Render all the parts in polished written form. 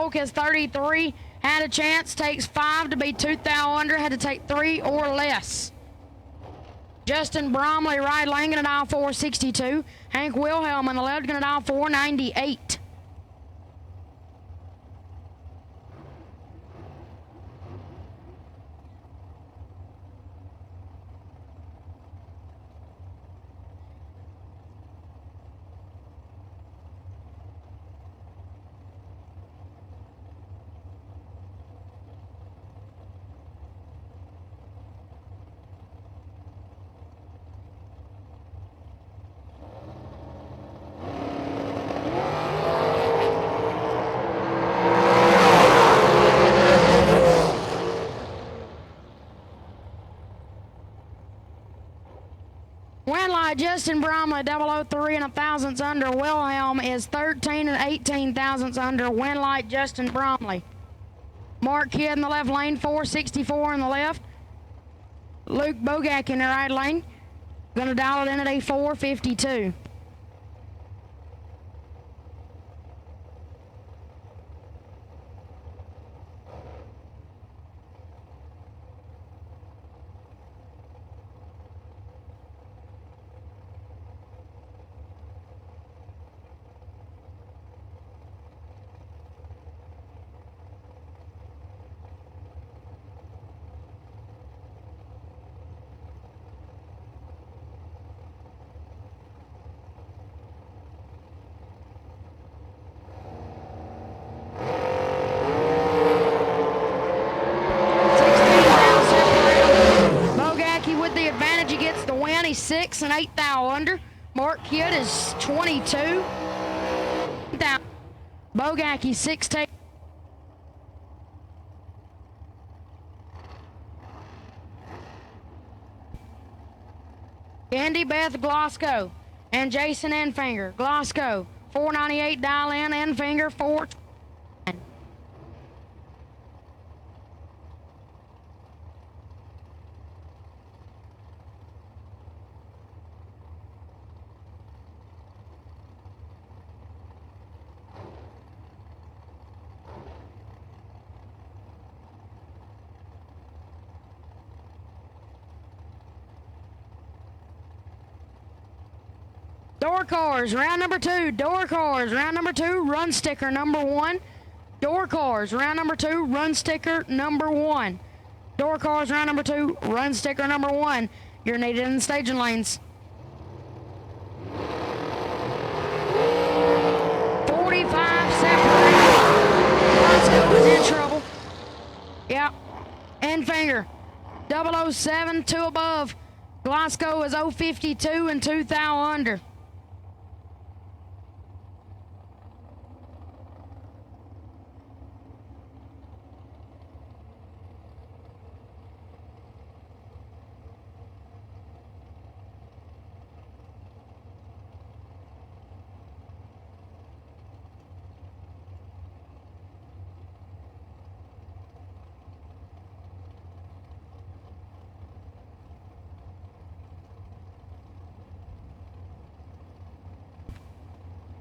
Polk is 33. Had a chance, takes 5 to be 2,000 under, had to take 3 or less. Justin Bromley, right lane, gonna dial 462. Hank Wilhelm on the left, gonna dial 498. Justin Bromley, 003 and a thousandths under. Wilhelm is 13 and 18 thousandths under. Win light, Justin Bromley. Mark Kidd in the left lane, 464 in the left. Luke Bogak in the right lane. Gonna dial it in at a 452. He's 6 and 8 thou under. Mark Kidd is 22. Bogacki 16. Andy Beth Glasgow and Jason Enfinger. Glasgow 498 dial in, Enfinger 4. Door cars, round number 2. Door cars, round number 2. Run sticker number 1. Door cars, round number 2. Run sticker number 1. Door cars, round number 2. Run sticker number 1. You're needed in the staging lanes. 45 separate. Glasgow is in trouble. Yep. Enfinger, 007, 2 above. Glasgow is 052 and 2 thou under.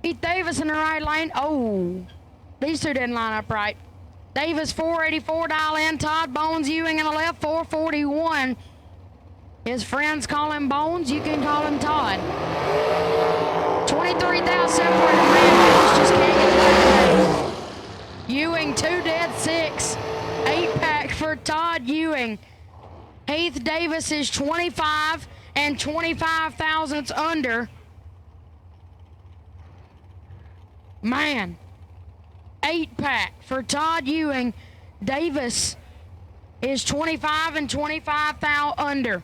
Pete Davis in the right lane. Oh, these two didn't line up right. Davis 484 dial in. Todd Bones Ewing in the left 441. His friends call him Bones. You can call him Todd. 23,000 separated. Man, just can't get away. Ewing 2 dead 6. 8-pack for Todd Ewing. Heath Davis is 25 and 25 thousandths under. Man, 8-pack for Todd Ewing. Davis is 25 and 25 thou under.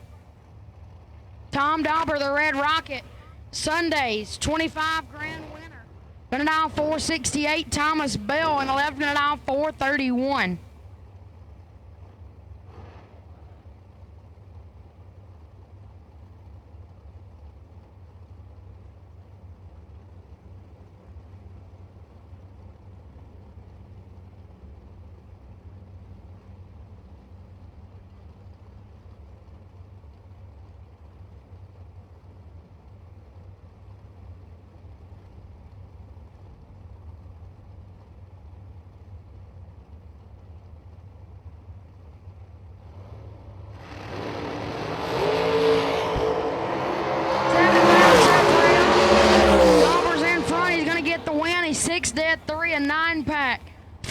Tom Dauber, the Red Rocket, Sundays, 25 grand winner. Gonna dial 468. Thomas Bell in 11, gonna dial 431.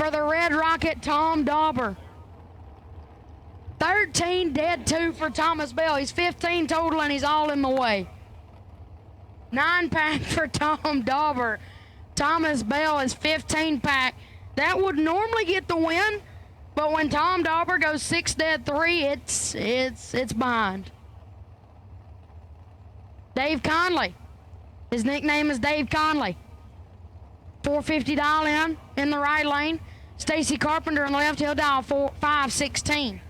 for the Red Rocket, Tom Dauber. 13 dead 2 for Thomas Bell. He's 15 total and he's all in the way. 9 pack for Tom Dauber. Thomas Bell is 15 pack. That would normally get the win, but when Tom Dauber goes 6 dead 3, it's behind. Dave Conley. His nickname is Dave Conley. 450 dial in the right lane. Stacy Carpenter on the left, he'll dial 516.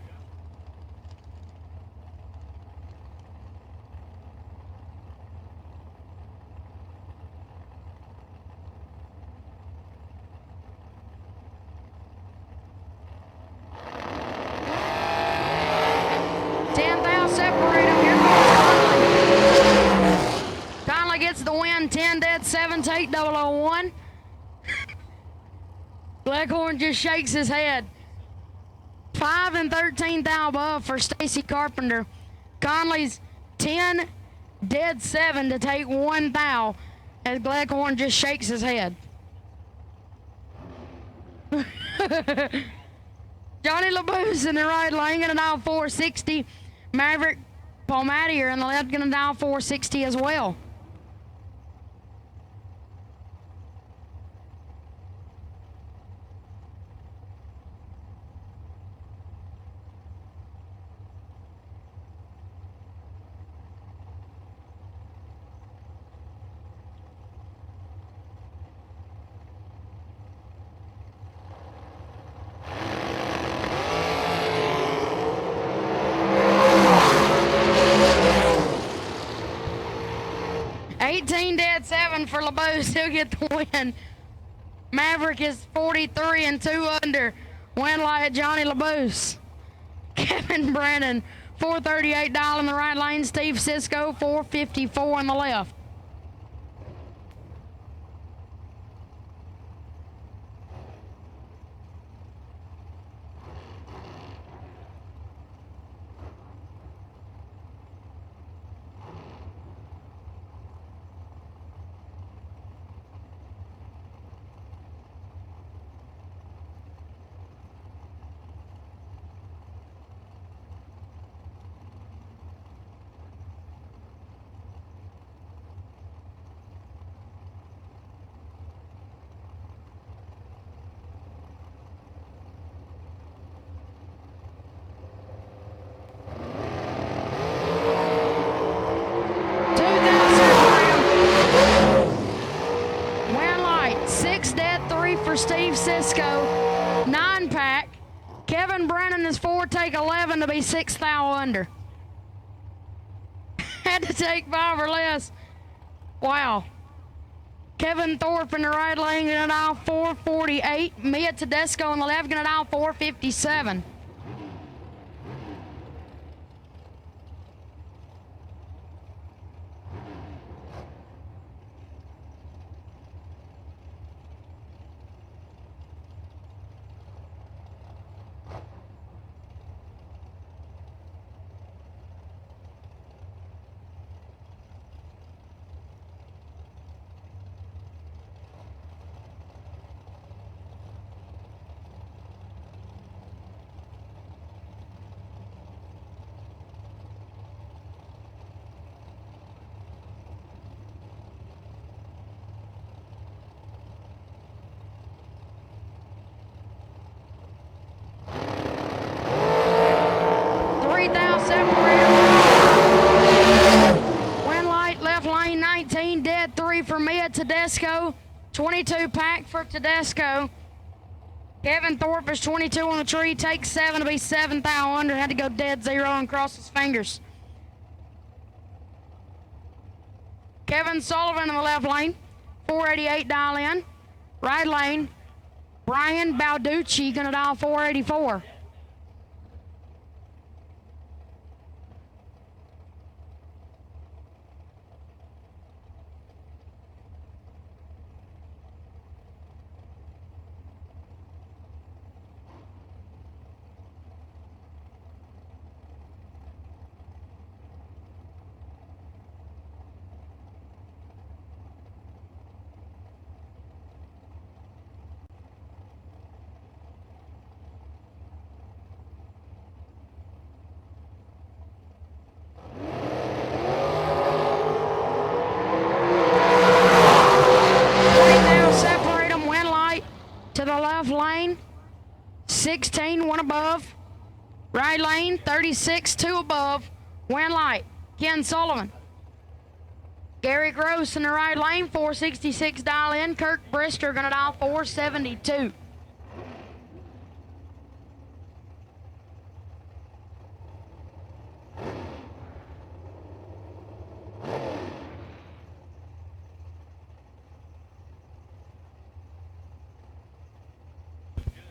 Gets the win, 10 dead 7 to 8001. Blackhorn just shakes his head. 5 and 13 thou above for Stacy Carpenter. Conley's 10 dead 7 to take 1 thou as Blackhorn just shakes his head. Johnny LaBoose in the right lane gonna dial 460. Maverick Palmatier in the left gonna dial 460 as well. Dead 7 for LaBouse. He'll get the win. Maverick is 43 and 2 under. Win light Johnny LaBouse. Kevin Brennan, 438 dial in the right lane. Steve Cisco, 454 on the left. For Steve Cisco, 9 pack. Kevin Brennan is 4 take 11 to be 6 thou under. Had to take 5 or less. Wow. Kevin Thorpe in the right lane gonna dial 448. Mia Tedesco on the left gonna dial 457. For Mia Tedesco, 22 pack for Tedesco. Kevin Thorpe is 22 on the tree, takes 7 to be 7 thou under. Had to go dead 0 and cross his fingers. Kevin Sullivan in the left lane, 488 dial in. Right lane, Brian Balducci gonna dial 484. right lane, 36 2 above, win light, Ken Sullivan. Gary Gross in the right lane, 466 dial in. Kirk Brister gonna dial 472.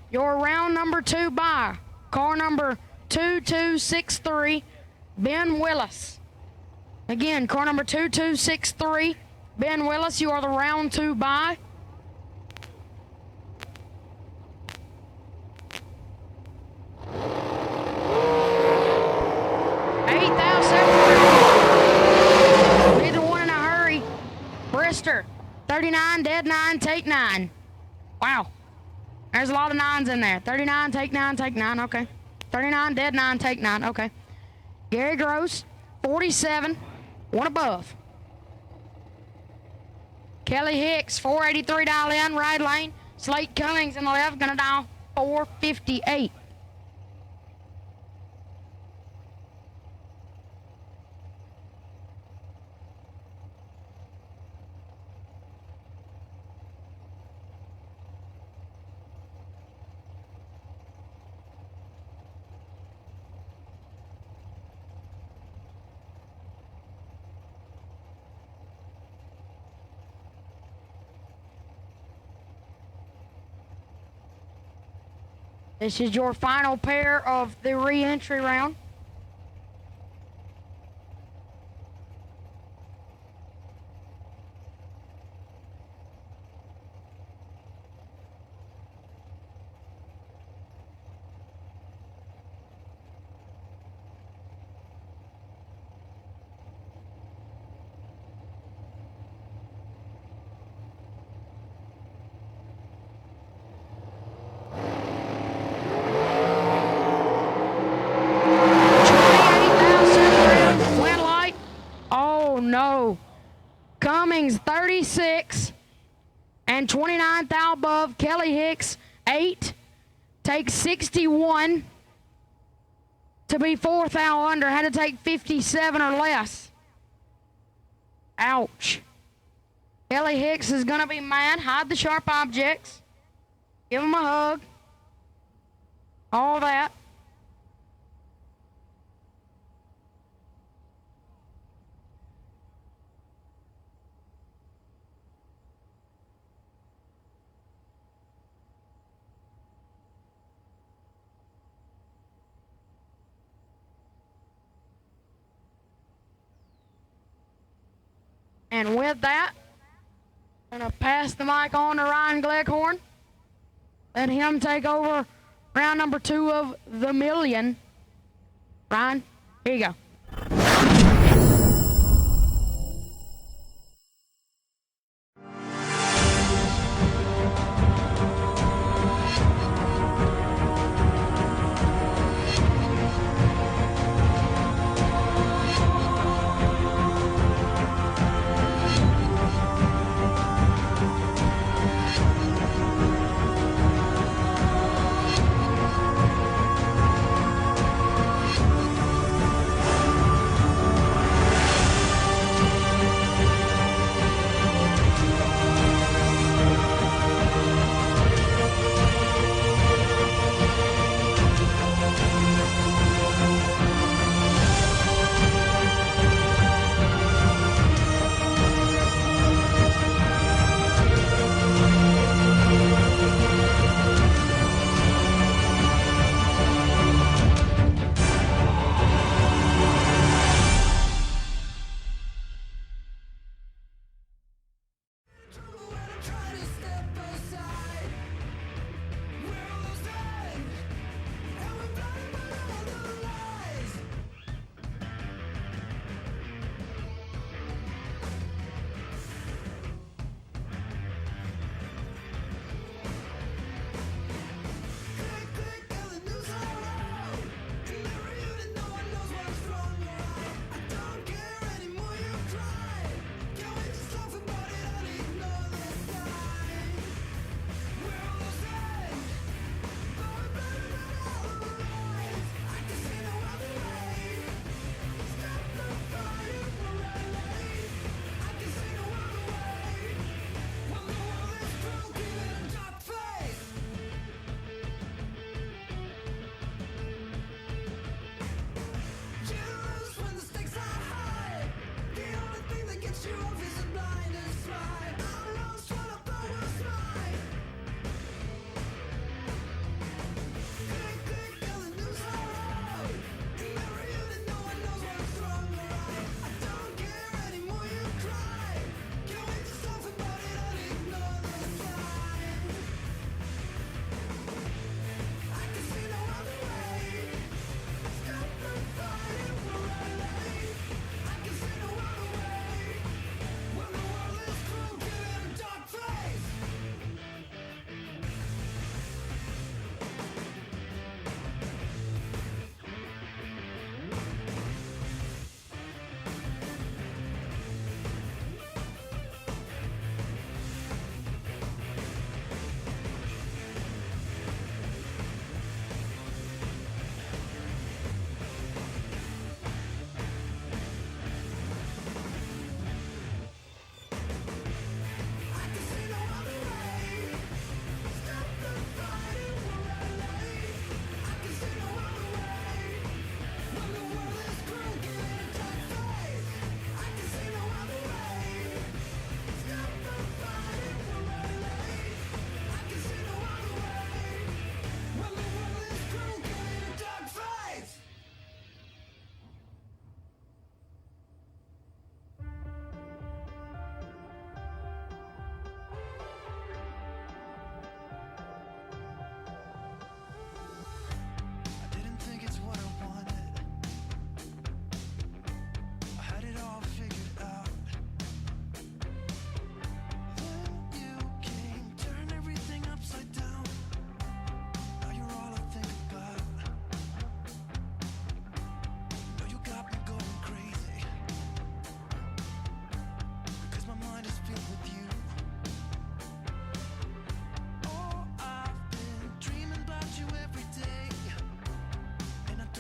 Your round number 2 by car number 2263, Ben Willis. Again, car number 2263, Ben Willis, you are the round 2 by. Neither one in a hurry. Brister, 39, dead 9, take 9. Wow. There's a lot of 9s in there. 39, take 9, okay. 39, dead 9, take 9, okay. Gary Gross, 47, 1 above. Kelly Hicks, 483 dial in, right lane. Slate Cummings in the left, gonna dial 458. This is your final pair of the re-entry round. No. Cummings 36 and 29 thou above. Kelly Hicks 8 takes 61 to be 4 thou under. Had to take 57 or less. Ouch. Kelly Hicks is gonna be mad. Hide the sharp objects. Give him a hug. All that. And with that, I'm going to pass the mic on to Ryan Gleghorn. Let him take over round number 2 of the million. Ryan, here you go.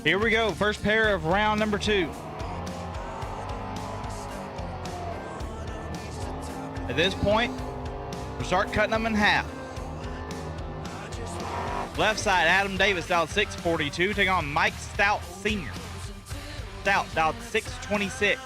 Here we go. First pair of round number 2. At this point, we'll start cutting them in half. Left side, Adam Davis dialed 642, taking on Mike Stout Sr. Stout dialed 626.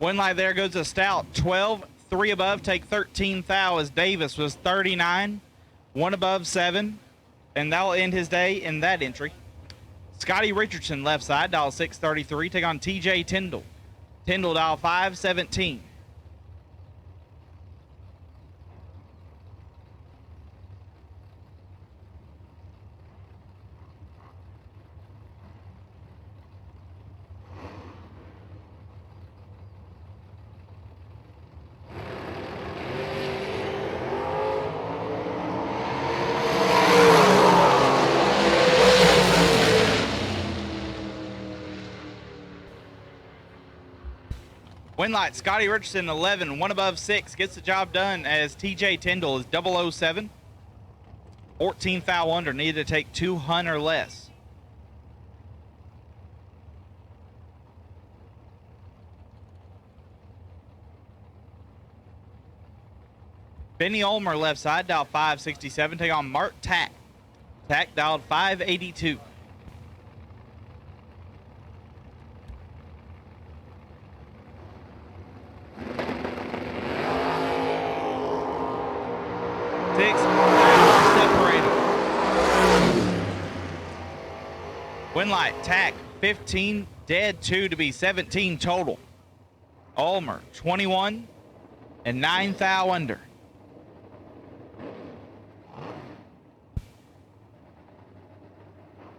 One light there goes to Stout, 12. 3 above, take 13 thou as Davis was 39. 1 above, 7. And that will end his day in that entry. Scotty Richardson, left side, dial 633, take on TJ Tyndall. Tyndall, dial 517. Win light, Scotty Richardson, 11, 1 above, 6, gets the job done as TJ Tyndall is 007. 14 foul under, needed to take 200 or less. Benny Ulmer, left side, dialed 567, take on Mark Tack. Tack dialed 582. Win light, Tack, 15, dead 2 to be 17 total. Ulmer, 21, and 9 thou under.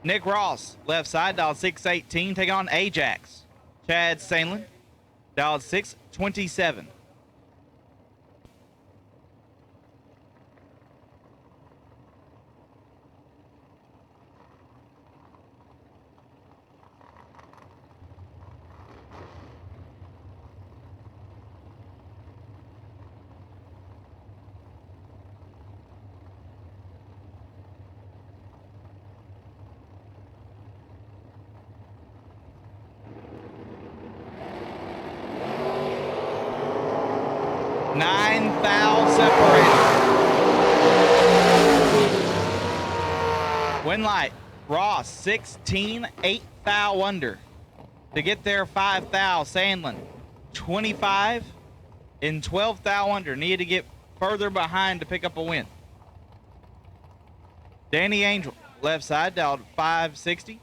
Nick Ross, left side, dialed 618, take on Ajax. Chad Sainland, dialed 627. Nine foul separated. Win light, Ross, 16, 8 thou under. To get there, 5 thou, Sandlin, 25, and 12 thou under. Needed to get further behind to pick up a win. Danny Angel, left side, dialed 560.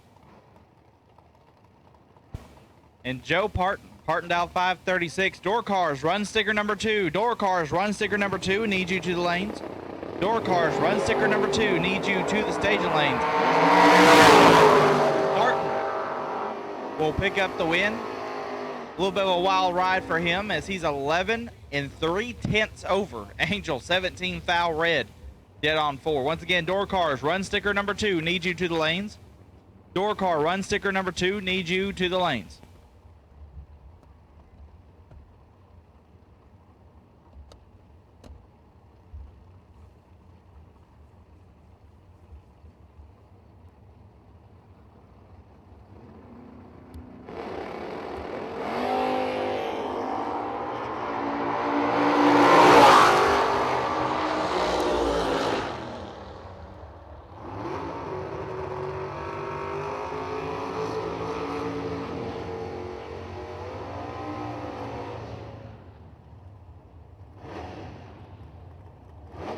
And Joe Parton dial 536. Door cars, run sticker number 2. Door cars, run sticker number 2. Need you to the lanes. Door cars, run sticker number 2. Need you to the staging lanes. Parton will pick up the win. A little bit of a wild ride for him as he's 11 and 3/10 over. Angel, 17 foul red. Dead on 4. Once again, door cars, run sticker number 2. Need you to the lanes. Door car, run sticker number 2. Need you to the lanes.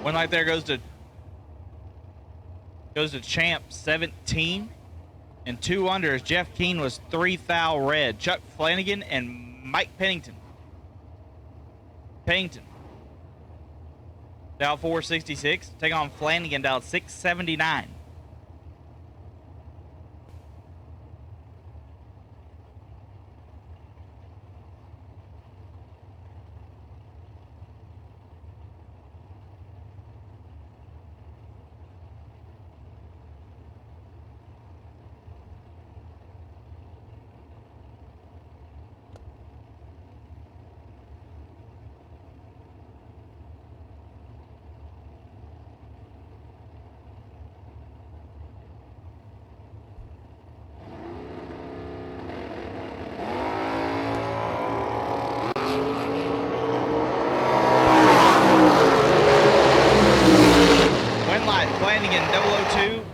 Win light there goes to Champ 17. And 2 under as Jeff Keene was 3 thou red. Chuck Flanagan and Mike Pennington. Dow 466. Take on Flanagan down 679. Flanagan 002,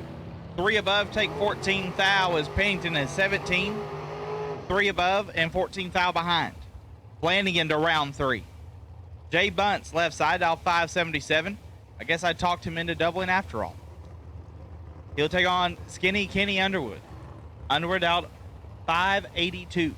3 above, take 14 thou as Pennington is 17, 3 above and 14 thou behind. Flanagan to round 3. Jay Bunce left side out 577. I guess I talked him into doubling after all. He'll take on Skinny Kenny Underwood. Underwood out 582.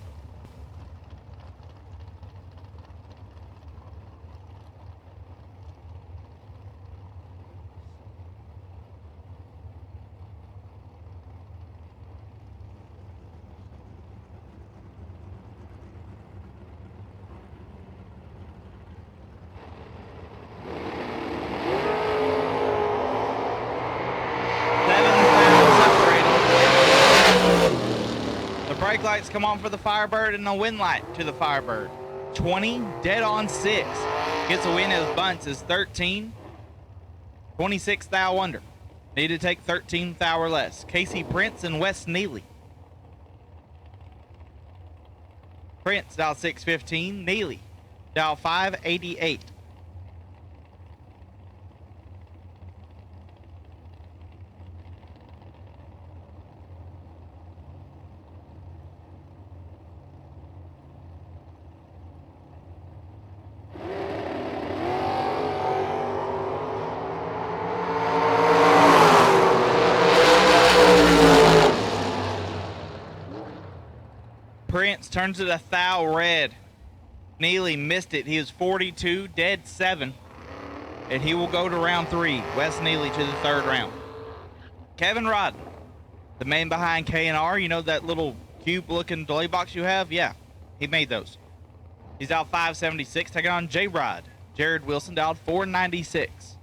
Brake lights come on for the Firebird and a wind light to the Firebird. 20, dead on 6. Gets a win as Bunce is 13. 26 thou under. Need to take 13 thou or less. Casey Prince and Wes Neely. Prince dial 615. Neely dial 588. Prince turns it a thou red. Neely missed it. He was 42, dead 7. And he will go to round 3. Wes Neely to the 3rd round. Kevin Rodden, the man behind K&R. You know that little cube-looking delay box you have? Yeah, he made those. He's out 576. Taking on J-Rod. Jared Wilson dialed 496.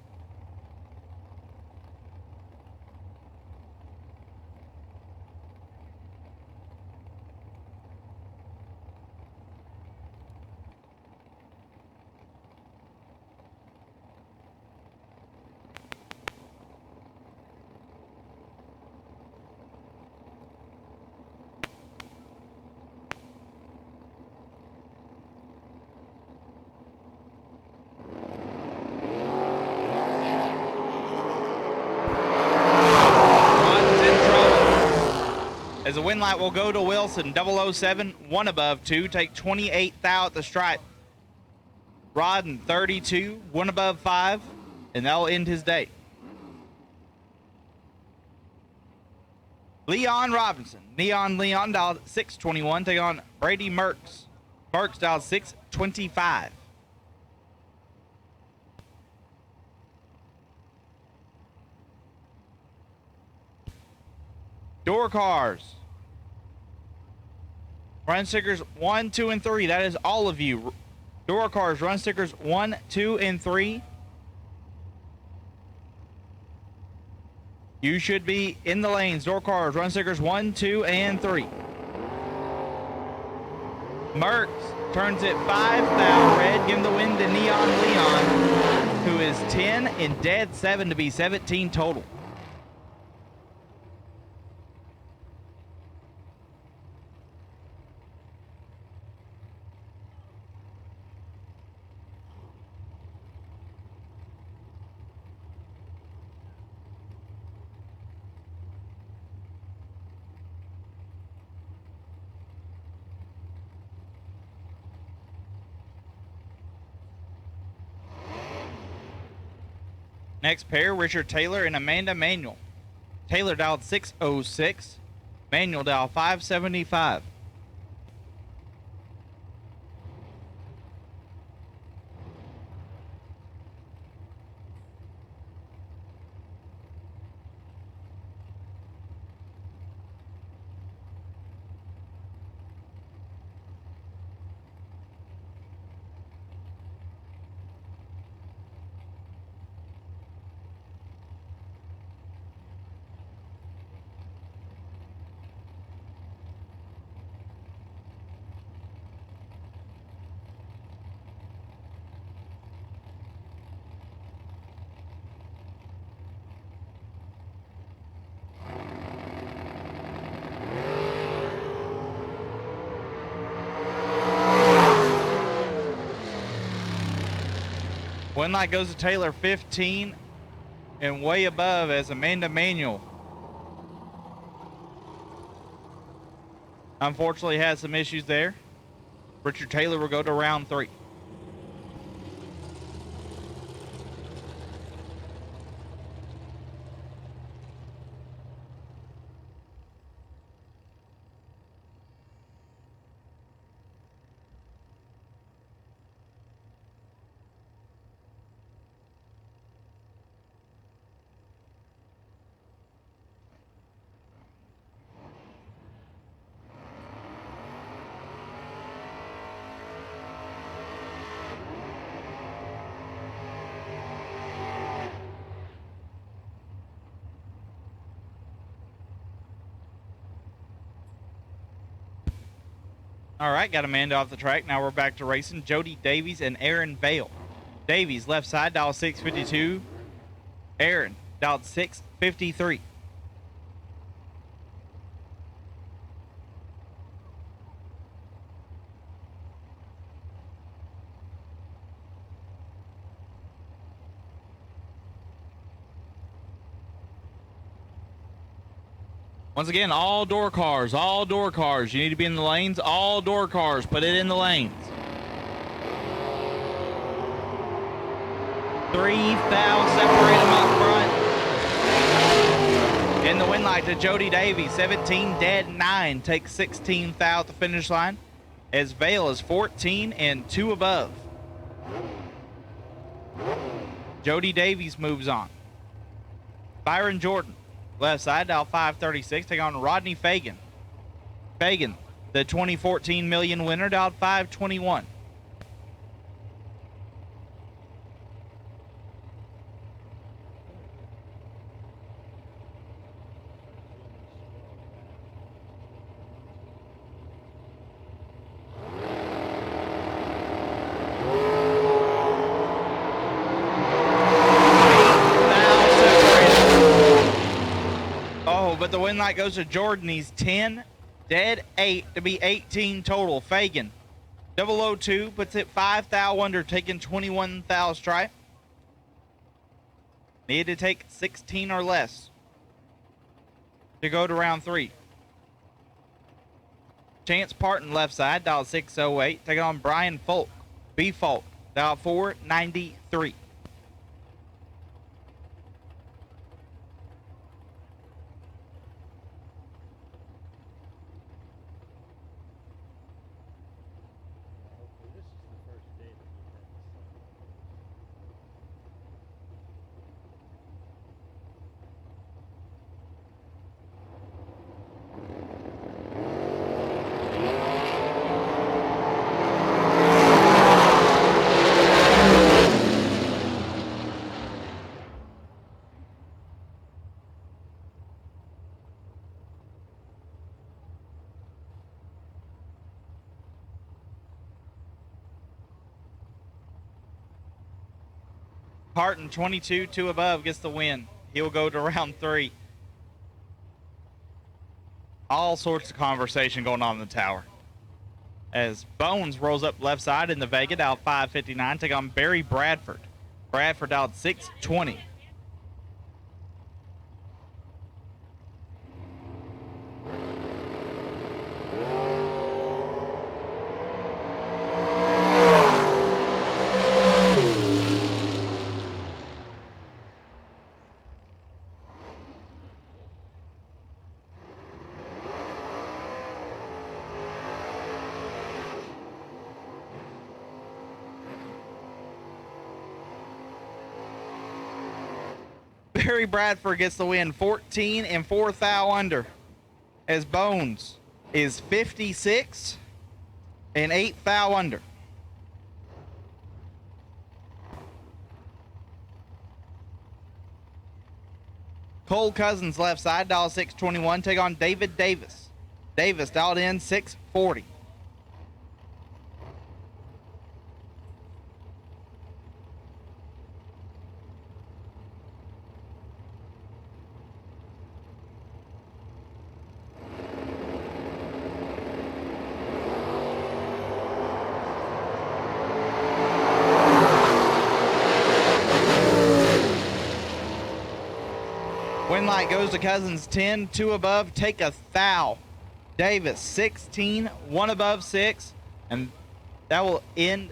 As the wind light will go to Wilson, 007, 1 above, 2, take 28 thou at the stripe. Rodden, 32, 1 above, 5, and that'll end his day. Leon Robinson, Leon dialed 621, take on Brady Merckx. Merckx dialed 625. Door cars. Run stickers 1, 2, and 3. That is all of you. Door cars, run stickers 1, 2, and 3. You should be in the lanes. Door cars, run stickers 1, 2, and 3. Merckx turns it 5 thou red. Give him the win to Neon Leon, who is 10 and dead 7 to be 17 total. Next pair, Richard Taylor and Amanda Manuel. Taylor dialed 606. Manuel dialed 575. One light goes to Taylor, 15 and way above as Amanda Manuel unfortunately has some issues there. Richard Taylor will go to round 3. All right, got Amanda off the track. Now we're back to racing. Jody Davies and Aaron Vale. Davies, left side, dial 652. Aaron, dialed 653. Once again, all door cars, all door cars. You need to be in the lanes, all door cars. Put it in the lanes. 3 foul, separate them up front. In the win light to Jody Davies, 17 dead, 9. Takes 16 foul at the finish line. As Vale is 14 and 2 above. Jody Davies moves on. Byron Jordan. Left side, dial 536, take on Rodney Fagan. Fagan, the 2014 Million winner, dialed 521. But the win light goes to Jordan. He's 10, dead 8 to be 18 total. Fagan, 002, puts it 5 thou under, taking 21 thou stripe. Needed to take 16 or less to go to round 3. Chance Parton, left side, dial 608, taking on Brian Folk. B Folk, dial 493. Parton, 22, 2 above, gets the win. He will go to round 3. All sorts of conversation going on in the tower. As Bones rolls up left side in the Vega, dial 559, take on Barry Bradford. Bradford dialed 620. Terry Bradford gets the win, 14 and 4 thou under, as Bones is 56 and 8 thou under. Cole Cousins left side, dial 621, take on David Davis. Davis dialed in 640. Win light goes to Cousins, 10, 2 above, take a thou. Davis, 16, 1 above, 6, and that will end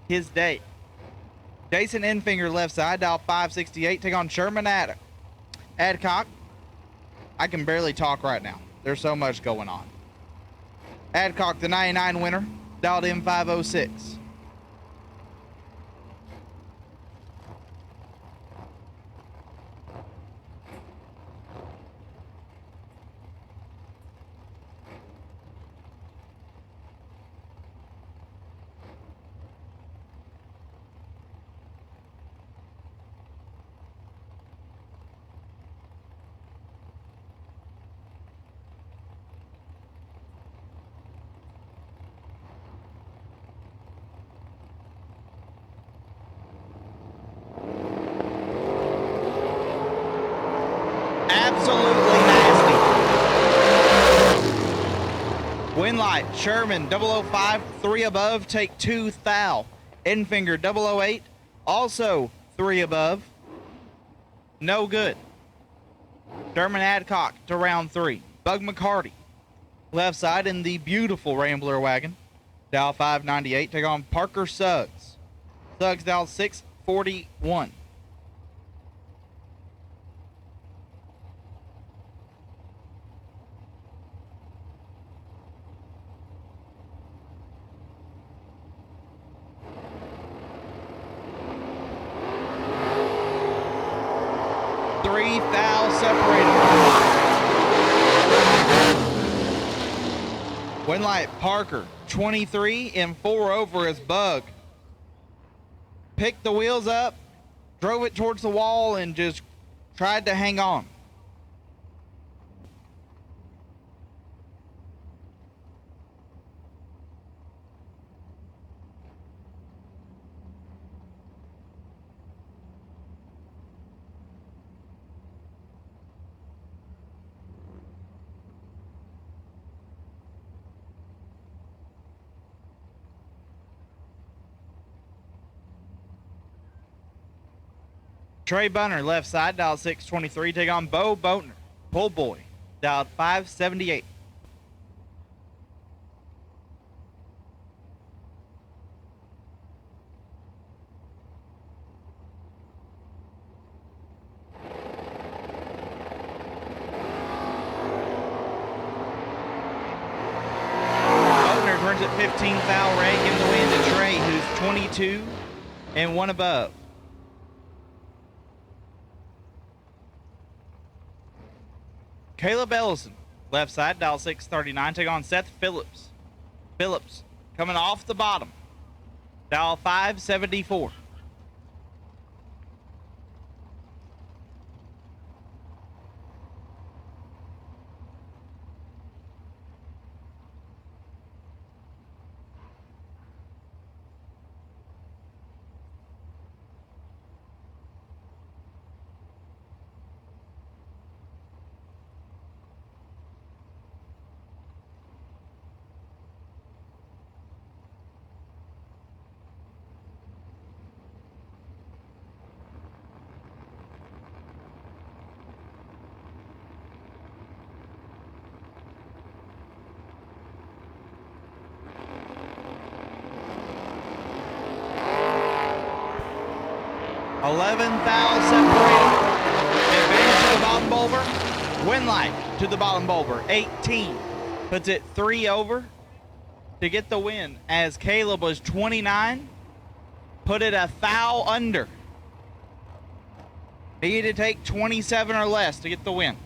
his day. Jason Enfinger left side, dial 568, take on Sherman Adcock. I can barely talk right now. There's so much going on. Adcock, the 99 winner, dialed in 506. Absolutely nasty. Win light, Sherman 005, 3 above, take 2 thou. Enfinger 008, also 3 above. No good. Sherman Adcock to round 3. Bug McCarty left side in the beautiful Rambler wagon. Dial 598, take on Parker Suggs. Suggs dial 641. Three thou separated. Win light, Parker 23 and 4 over as Bug picked the wheels up, drove it towards the wall, and just tried to hang on. Trey Bunner, left side, dial 623, take on Bo Boatner. Pull boy, dialed 578. Boatner turns at 15 thou Ray, giving the win to Trey, who's 22 and 1 above. Caleb Ellison, left side, dial 639, take on Seth Phillips. Phillips, coming off the bottom, dial 574. Separated. Advantage to the bottom bulber. Win light to the bottom bulber. 18. Puts it 3 over to get the win, as Caleb was 29. Put it a thou under. He needed to take 27 or less to get the win.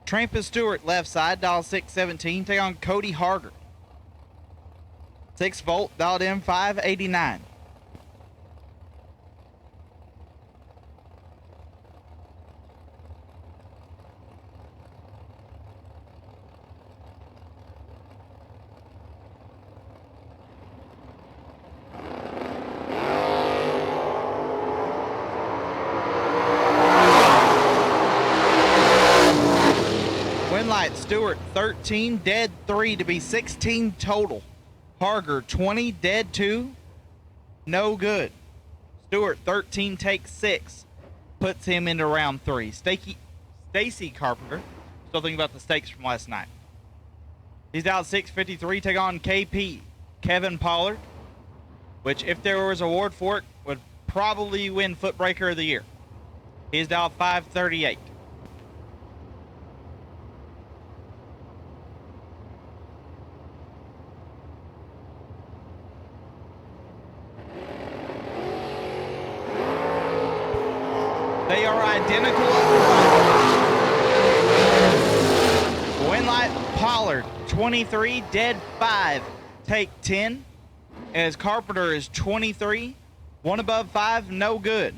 Trampus Stewart, left side, dial 617. Take on Cody Harger. 6 volt, dialed in 589. Stewart 13, dead 3 to be 16 total. Harger 20, dead 2, no good. Stewart 13, take 6, puts him into round 3. Stacy Carpenter, still thinking about the stakes from last night. He's out 653, take on KP. Kevin Pollard, which if there was an award for it, would probably win Footbreaker of the Year. He's down 538. They are identical up front. Winlight Pollard, 23, dead 5, take 10. As Carpenter is 23, 1 above 5, no good.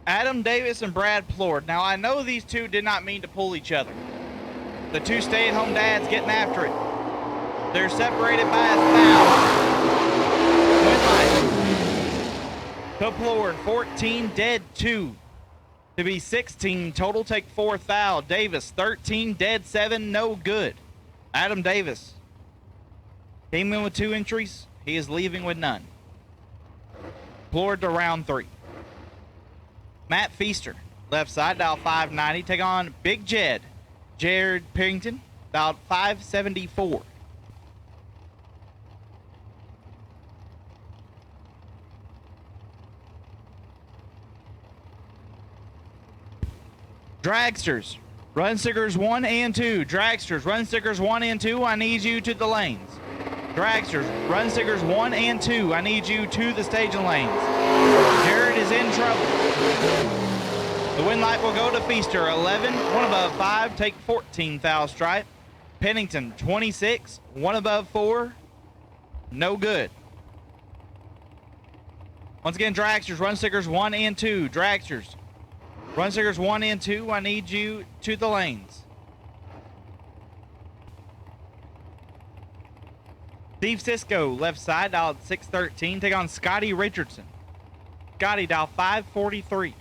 Adam Davis and Brad Plord. Now, I know these two did not mean to pull each other. The two stay-at-home dads getting after it. They're separated by a foul. To Plord, 14, dead 2. To be 16 total, take 4 foul. Davis, 13, dead 7, no good. Adam Davis came in with 2 entries. He is leaving with none. Plord to round 3. Matt Feaster, left side, dial 590. Take on Big Jed. Jared Parrington, dial 574. Dragsters, run stickers 1 and 2. Dragsters, run stickers 1 and 2. I need you to the lanes. Dragsters, run stickers 1 and 2. I need you to the staging lanes. Jared is in trouble. The win light will go to Feaster, 11, 1 above 5, take 14 foul stripe. Pennington, 26, 1 above 4, no good. Once again, Dragsters, run stickers 1 and 2. Dragsters, run stickers 1 and 2. I need you to the lanes. Steve Cisco, left side, dial 613. Take on Scotty Richardson. Scotty, dial 543.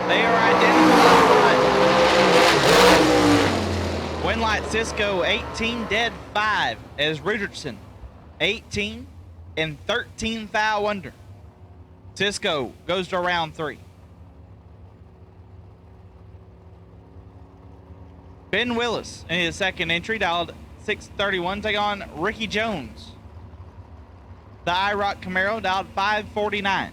They are identical up front. Winlight Cisco, 18, dead 5, as Richardson, 18 and 13 foul under. Cisco goes to round 3. Ben Willis in his second entry, dialed 631, take on Ricky Jones. The IROC Camaro, dialed 549.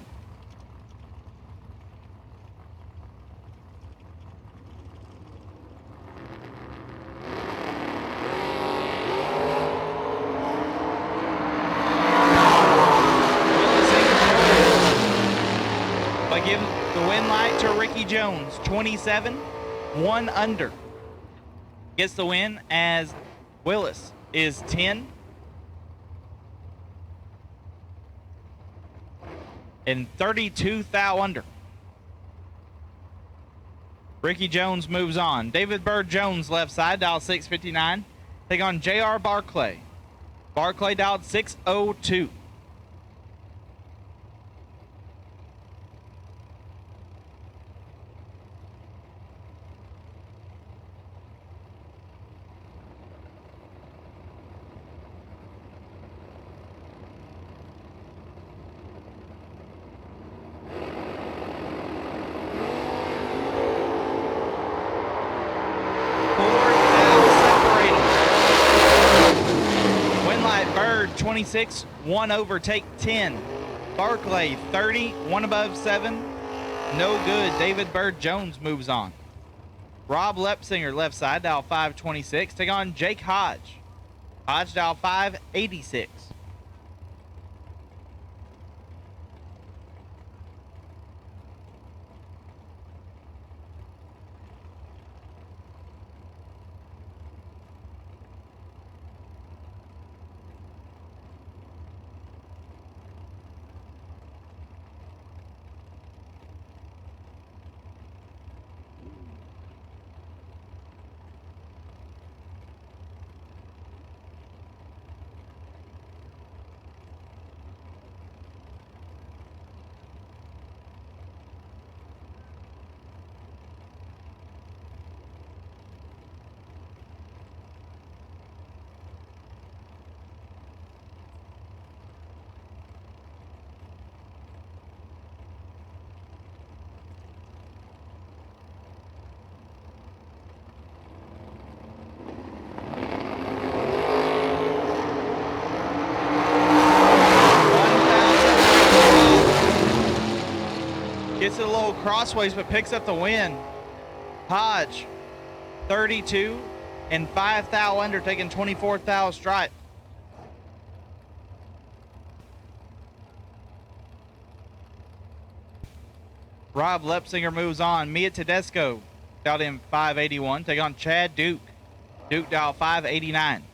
Give the win light to Ricky Jones, 27, 1 under. Gets the win as Willis is 10 and 32 foul under. Ricky Jones moves on. David Bird Jones left side, dial 659. Take on J.R. Barclay. Barclay dialed 602. Bird 26, 1 over, take 10. Barclay 30, 1 above 7. No good. David Bird Jones moves on. Rob Lepsinger left side, dial 526. Take on Jake Hodge. Hodge dial 586. Gets it a little crossways, but picks up the win. Hodge, 32 and 5 thou under, taking 24 thou stripe. Rob Lepsinger moves on. Mia Tedesco dialed in 581. Take on Chad Duke. Duke dial 589.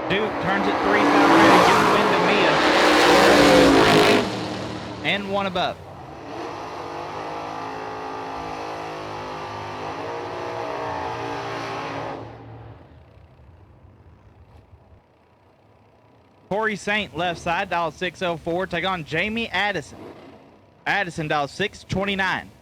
Duke turns it 3 thou ready, gets the win to Mia. And 1 above. Corey Saint left side, dial 604. Take on Jamie Addison. Addison dial 629.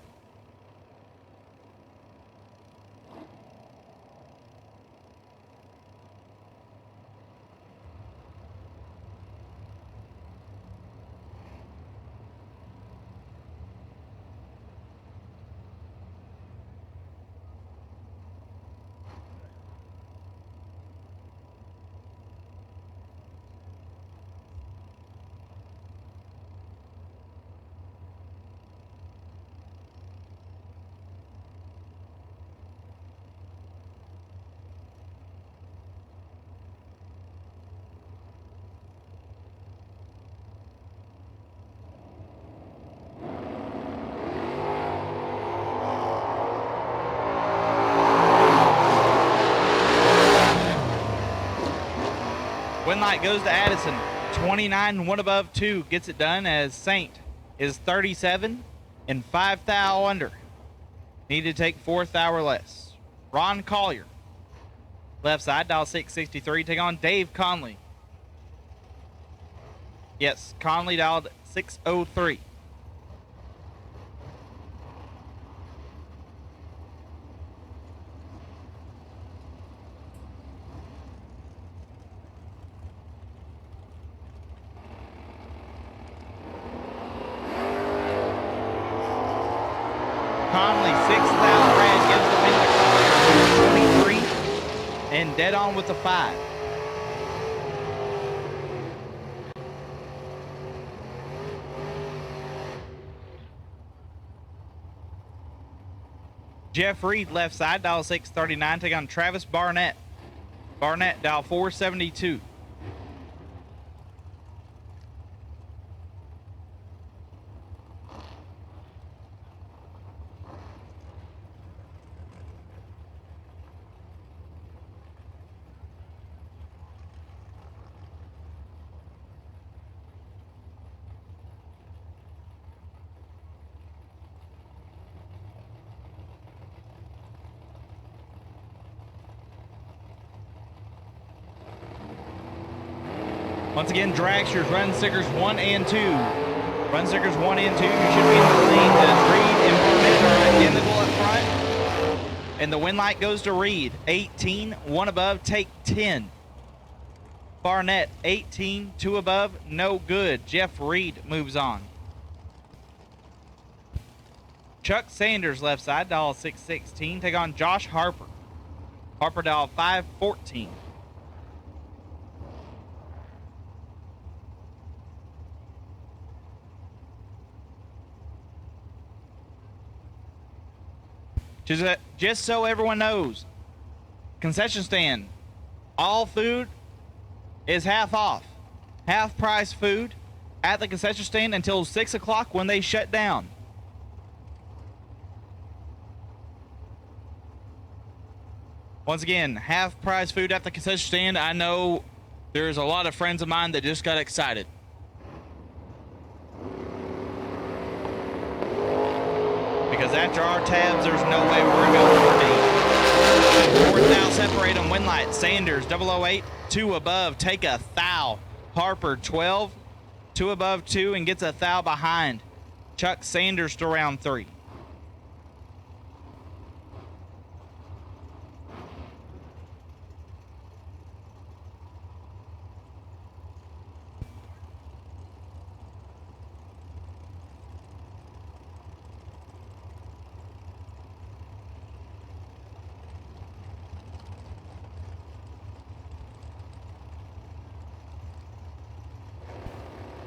Win light goes to Addison. 29, 1 above 2 gets it done, as Saint is 37 and 5 thou under. Need to take 4 thou or less. Ron Collier, left side, dial 663. Take on Dave Conley. Yes, Conley dialed 603. Conley, 6 thou red, gives the win to Collier, 23, and dead on with the 5. Jeff Reed, left side, dial 639. Take on Travis Barnett. Barnett, dial 472. Once again, dragsters, run stickers 1 and 2. Run stickers 1 and 2. You should be in the lane. Reed and Barnett are identical up front. And the win light goes to Reed. 18, 1 above, take 10. Barnett, 18, 2 above, no good. Jeff Reed moves on. Chuck Sanders, left side, dial 616. Take on Josh Harper. Harper, dial 514. Just so everyone knows, concession stand, all food is half off. Half price food at the concession stand until 6 o'clock when they shut down. Once again, half price food at the concession stand. I know there's a lot of friends of mine that just got excited. Because after our tabs, there's no way we're going to go 4-8. Fourth thou, separate them, win light. Sanders, 008, 2 above, take a thou. Harper, 12, 2 above, 2, and gets a thou behind. Chuck Sanders to round 3.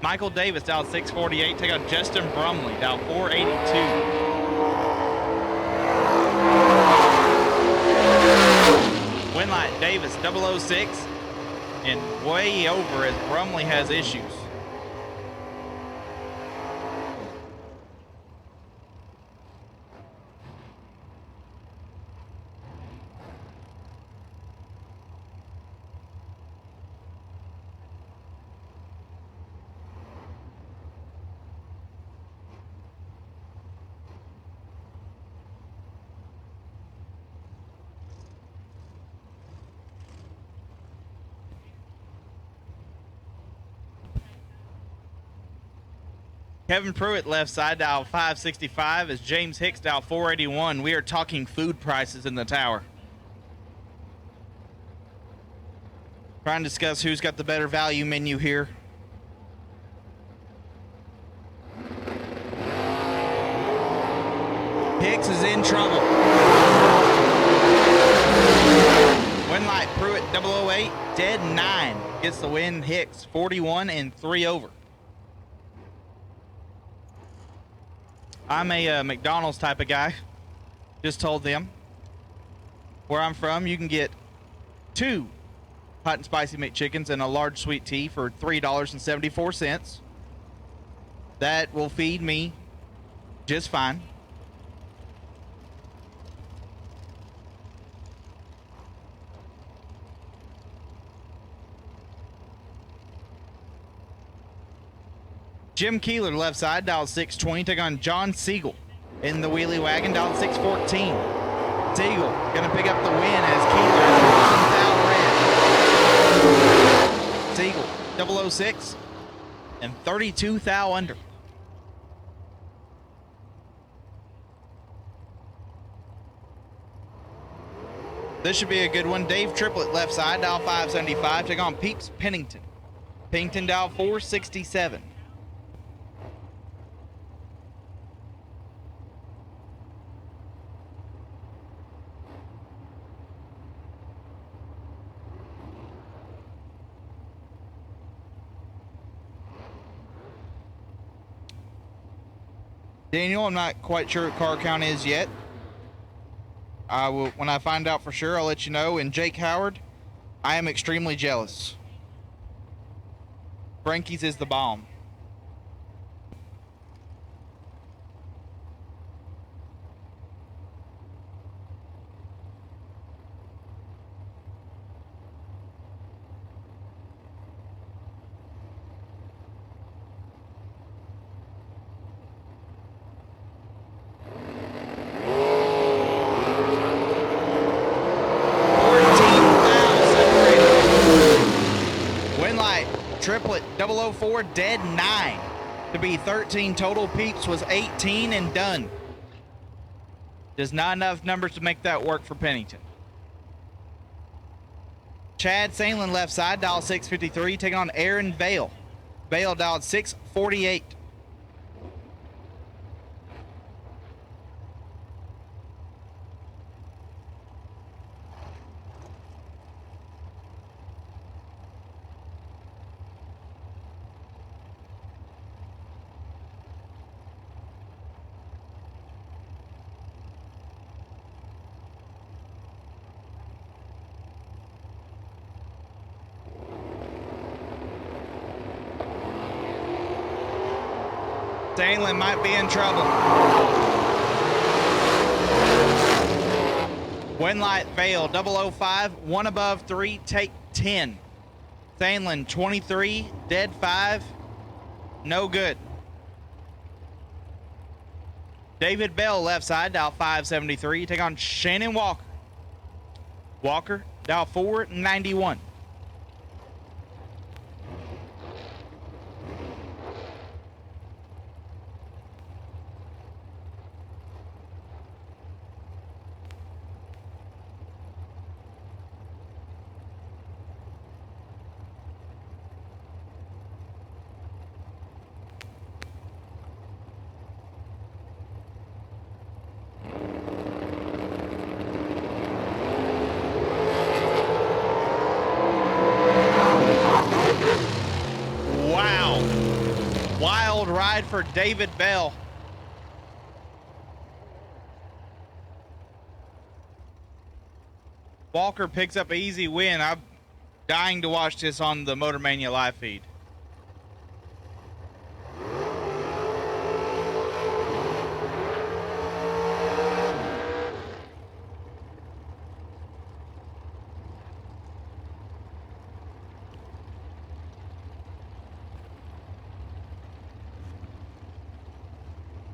Michael Davis, dial 648. Take on Justin Brumley, dial 482. Win light, Davis, 006. And way over as Brumley has issues. Kevin Pruitt, left side, dial 565, as James Hicks, dial 481. We are talking food prices in the tower. Trying to discuss who's got the better value menu here. Hicks is in trouble. Win light, Pruitt, 008, dead 9. Gets the win, Hicks, 41 and 3 over. I'm a McDonald's type of guy. Just told them. Where I'm from, you can get 2 hot and spicy McChickens and a large sweet tea for $3.74. That will feed me just fine. Jim Keeler, left side, dial 620. Take on John Siegel in the wheelie wagon, dial 614. Siegel going to pick up the win as Keeler is 1 thou red. Siegel, 006 and 32 thou under. This should be a good one. Dave Triplett, left side, dial 575. Take on Peeps Pennington. Pennington, dial 467. Daniel, I'm not quite sure what car count is yet. I will, when I find out for sure, I'll let you know. And Jake Howard, I am extremely jealous. Frankie's is the bomb. Triplet 004 dead 9 to be 13 total. Peeps was 18 and done. There's not enough numbers to make that work for Pennington. Chad Sandlin left side, dial 653, taking on Aaron Vale. Vale dialed 648. Sandlin might be in trouble. Winlight Vale 005, 1 above 3, take 10. Sandlin 23, dead 5, no good. David Bell left side, dial 573, take on Shannon Walker. Walker, dial 491. For David Bell. Walker picks up an easy win. I'm dying to watch this on the Motor Mania live feed.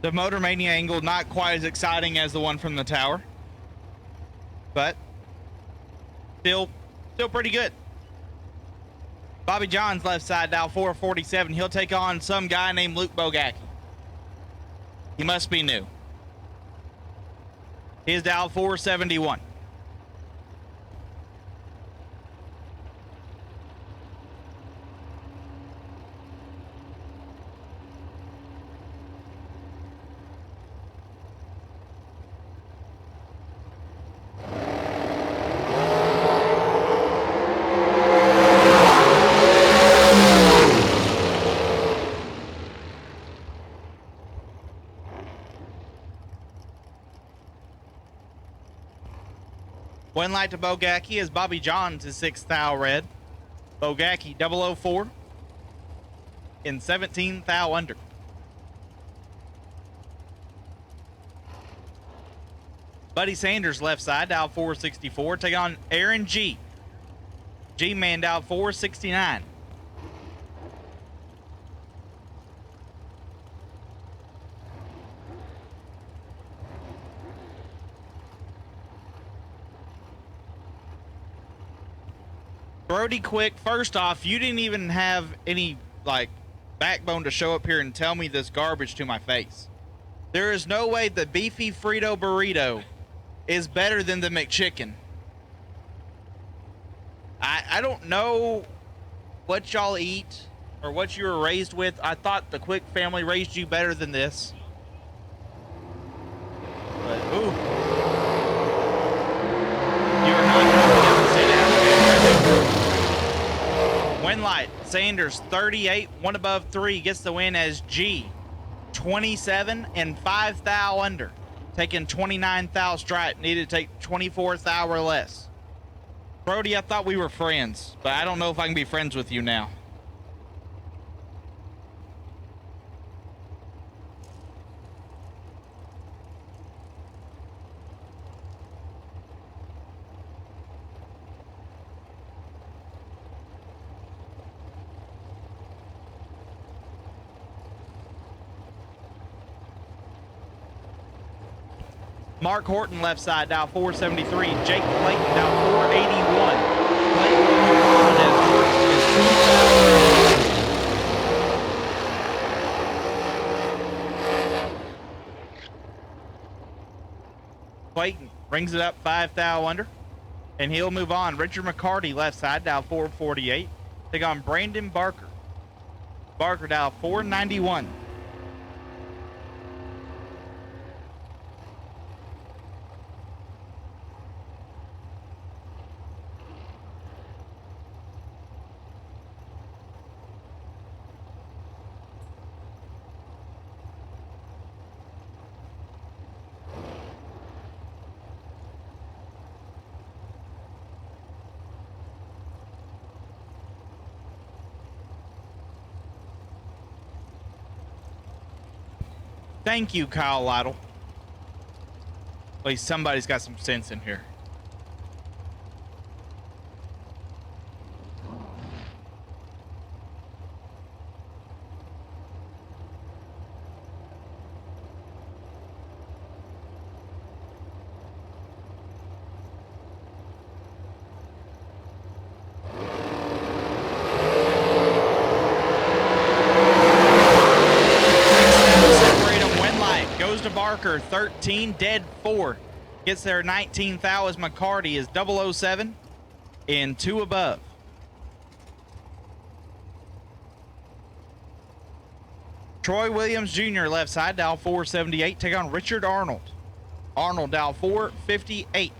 The Motor Mania angle not quite as exciting as the one from the tower, but still pretty good. Bobby John's left side, dial 447. He'll take on some guy named Luke Bogacki. He must be new. His dial 471. One light to Bogacki as Bobby Johns is 6th thou red. Bogacki 004 in 17th thou under. Buddy Sanders left side, dial 464, take on Aaron G. G-Man dial 469. Brody Quick, first off, you didn't even have any, backbone to show up here and tell me this garbage to my face. There is no way the beefy Frito burrito is better than the McChicken. I don't know what y'all eat or what you were raised with. I thought the Quick family raised you better than this. But, ooh. You're not going to be able to sit down. Winlight, Sanders 38, 1 above 3, gets the win as G. 27 and 5 thou under. taking 29 thou straight. Needed to take 24 thou or less. Brody, I thought we were friends, but I don't know if I can be friends with you now. Mark Horton left side, dial 473. Jake Clayton, dial 481. Clayton will move on as Horton is 2,000. Clayton brings it up 5 thou under, and he'll move on. Richard McCarty left side, dial 448. Take on Brandon Barker. Barker, dial 491. Thank you, Kyle Lytle. At least somebody's got some sense in here. Barker 13, dead 4. Gets there 19 thou as McCarty is 007 and 2 above. Troy Williams Jr. left side, dial 478. Take on Richard Arnold. Arnold, dial 458.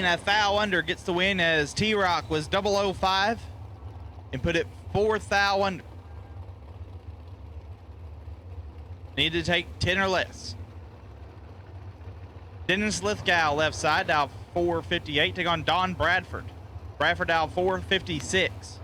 A thou under gets the win as T-Rock was 005 and put it 4 thou under. Need to take 10 or less. Dennis Lithgow left side, dial 458. Take on Don Bradford. Bradford, dial 456.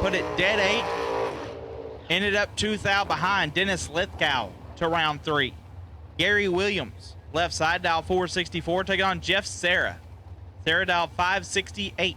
Put it dead 8. Ended up 2 thou behind Dennis Lithgow to round 3. Gary Williams, left side, dial 464. Taking on Jeff Sarah. Sarah, dial 568.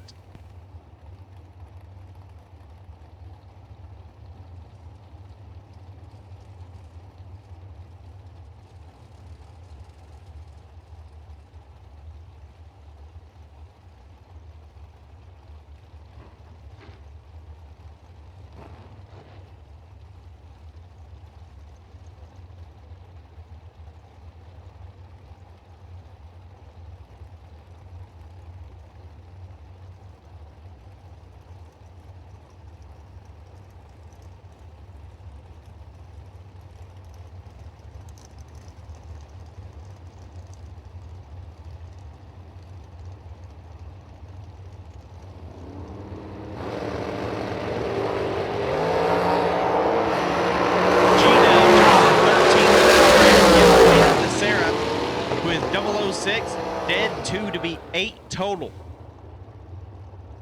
6, dead 2 to be 8 total.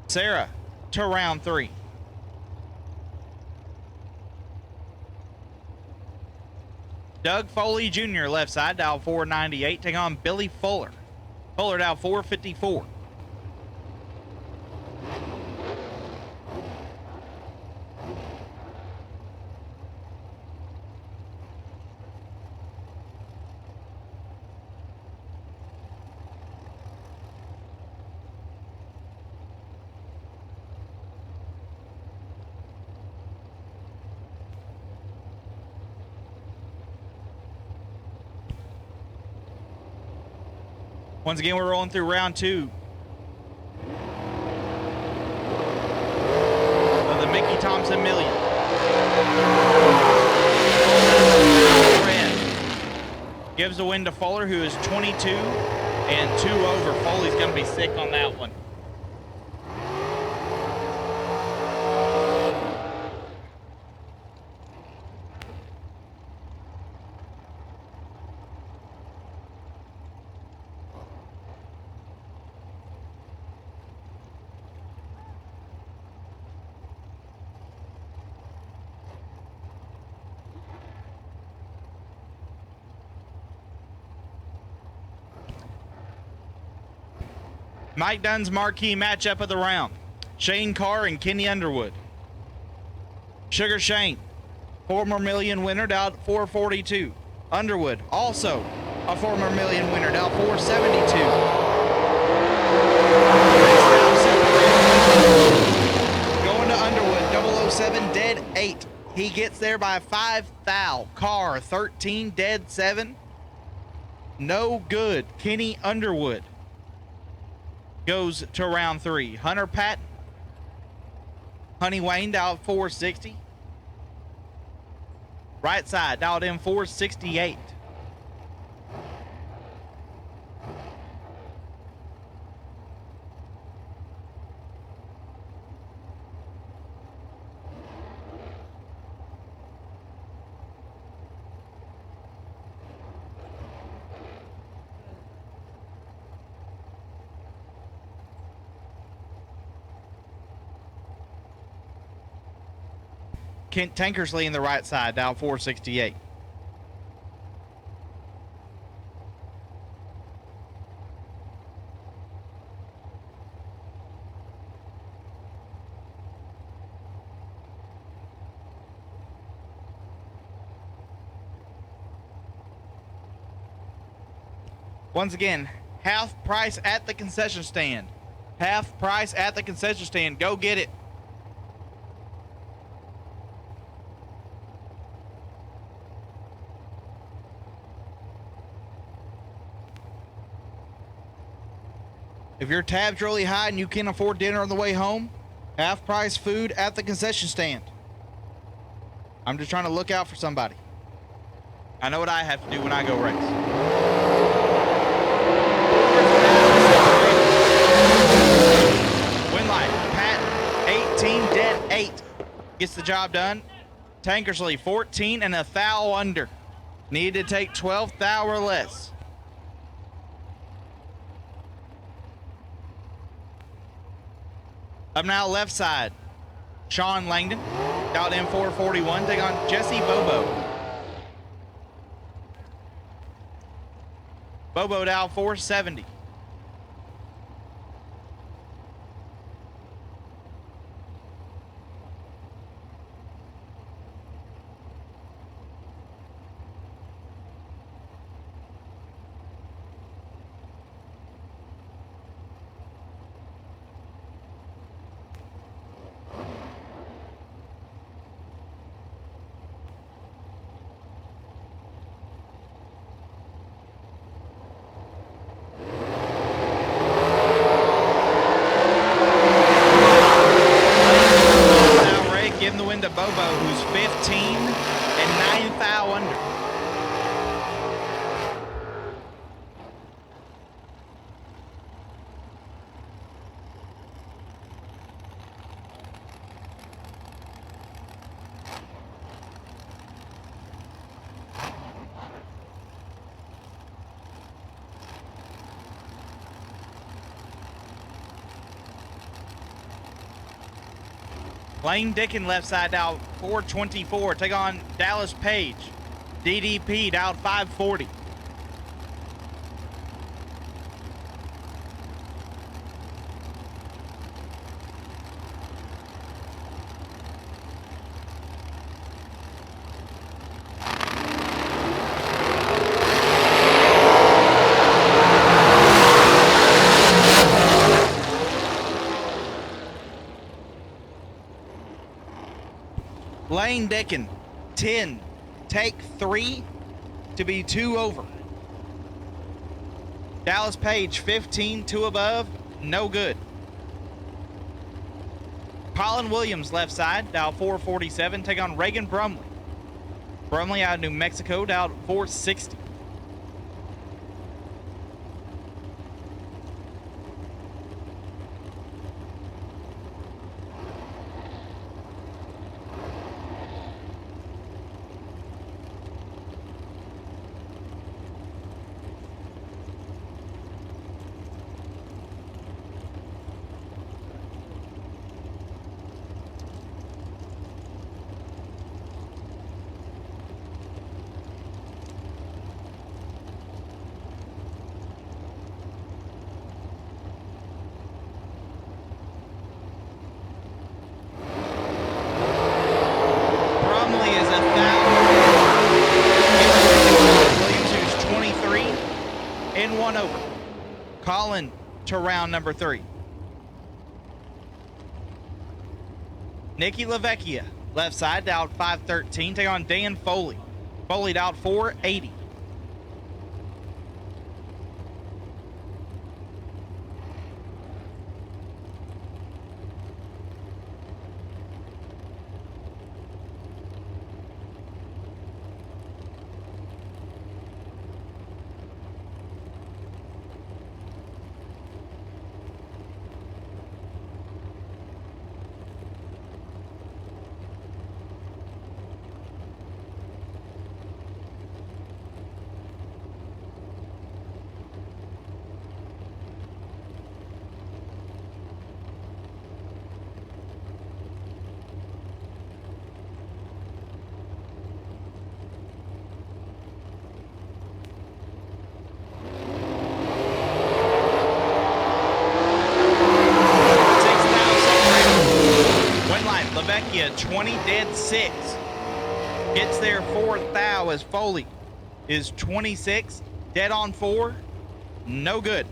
Sarah to round 3. Doug Foley Jr. left side, dial 498, take on Billy Fuller. Fuller dial 454. Once again, we're rolling through round 2 of the Mickey Thompson Million. Red gives the win to Fuller, who is 22 and 2 over. Foley's going to be sick on that one. Mike Dunn's marquee matchup of the round. Shane Carr and Kenny Underwood. Sugar Shane, former million winner, down 442. Underwood, also a former million winner, down 472. Going to Underwood, 007, dead 8. He gets there by 5 thou. Carr, 13, dead 7. No good. Kenny Underwood goes to round 3. Hunter Patton, Honey Wayne dialed 460. Right side dialed in 468. Kent Tankersley in the right side, down 468. Once again, half price at the concession stand. Half price at the concession stand. Go get it. If your tab's really high and you can't afford dinner on the way home, half price food at the concession stand. I'm just trying to look out for somebody. I know what I have to do when I go race. Win light, Pat, 18, dead 8. Gets the job done. Tankersley, 14 and a thou under. Needed to take 12 thou or less. Up now, left side. Sean Langdon, dialed in 441, take on Jesse Bobo. Bobo dial 470. Lane Dickin left side out 424. Take on Dallas Page. DDP out 540. Lane Dickin, 10, take 3 to be 2 over. Dallas Page, 15, 2 above, no good. Colin Williams left side, dial 447, take on Reagan Brumley. Brumley out of New Mexico, dial 460. Colin to round number 3. Nikki LaVecchia, left side, out 513. Take on Dan Foley. Foley out 480. LaVecchia 20 dead 6. Gets there 4th thou as Foley is 26 dead on 4. No good.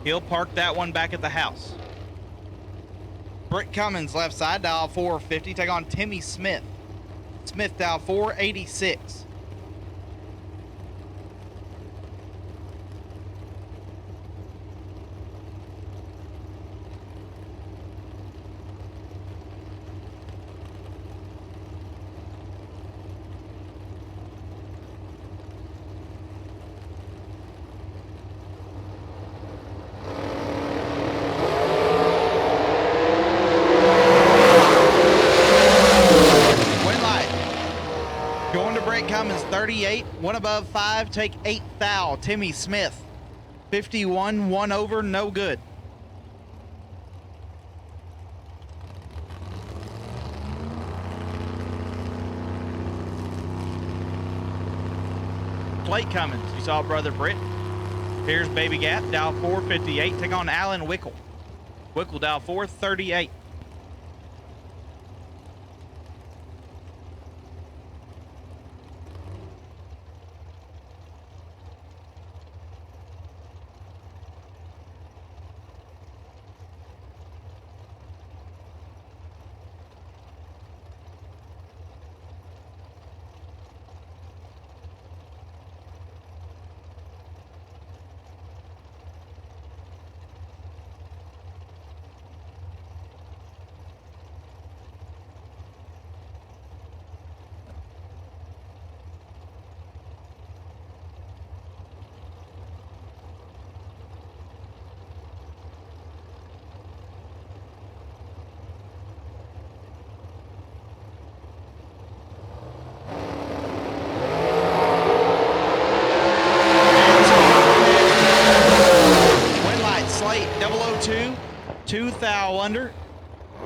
He'll park that one back at the house. Britt Cummins left side, dial 450. Take on Timmy Smith. Smith dial 486. Cummins 38, 1 above 5, take 8 thou. Timmy Smith 51, 1 over, no good. Blake Cummins, you saw brother Britt. Here's Baby Gap, dial 458, take on Alan Wickle. Wickle dial 438.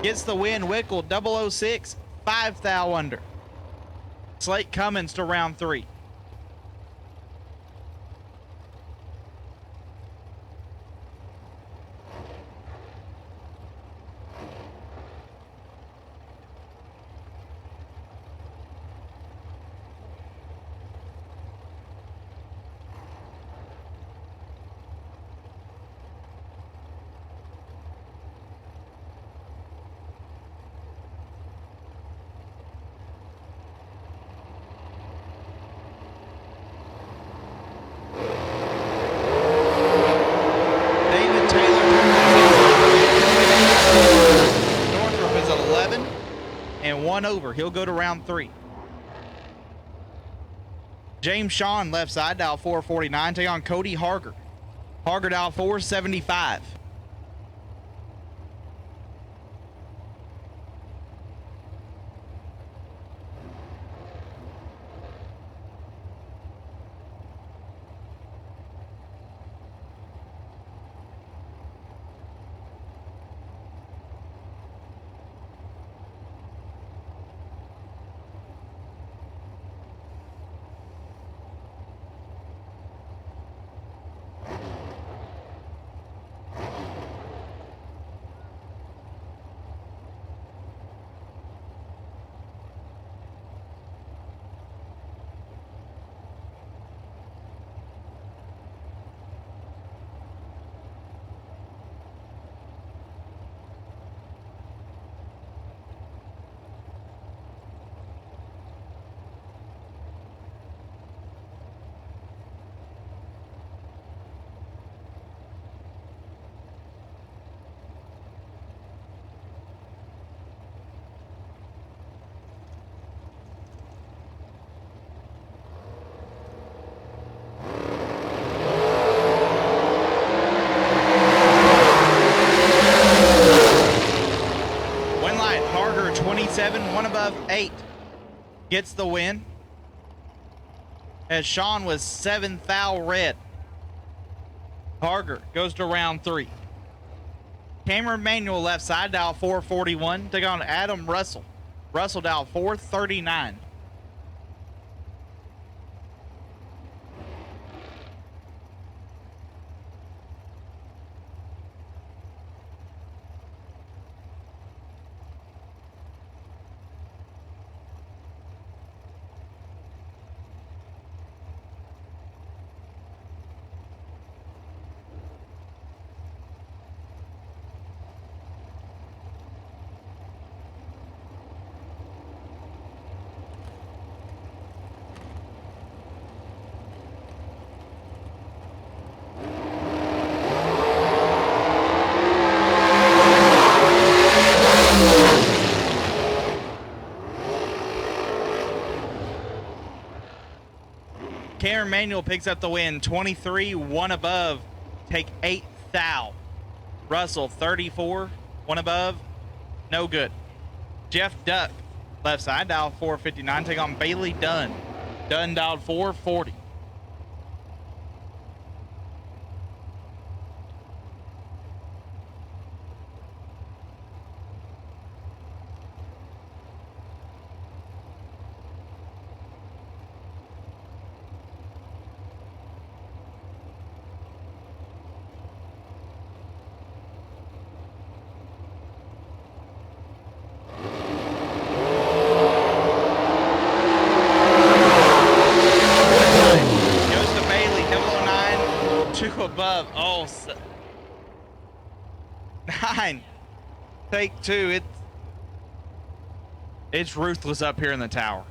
Gets the win. Wickle 006, 5 thou under. Slate Cummins to round 3. Over. He'll go to round 3. James Shawn left side, dial 449. Take on Cody Harger. Harger dial 475. One above 8 gets the win. As Shawn was 7 thou red. Harger goes to round 3. Cameron Manuel left side, dial 441. Take on Adam Russell. Russell dial 439. Cameron Manuel picks up the win. 23, 1 above. Take 8 thou. Russell 34, 1 above. No good. Jeff Duck left side, dial 459. Take on Bailey Dunn. Dunn dialed 440. Above. Oh, 9. Take 2. It's ruthless up here in the tower.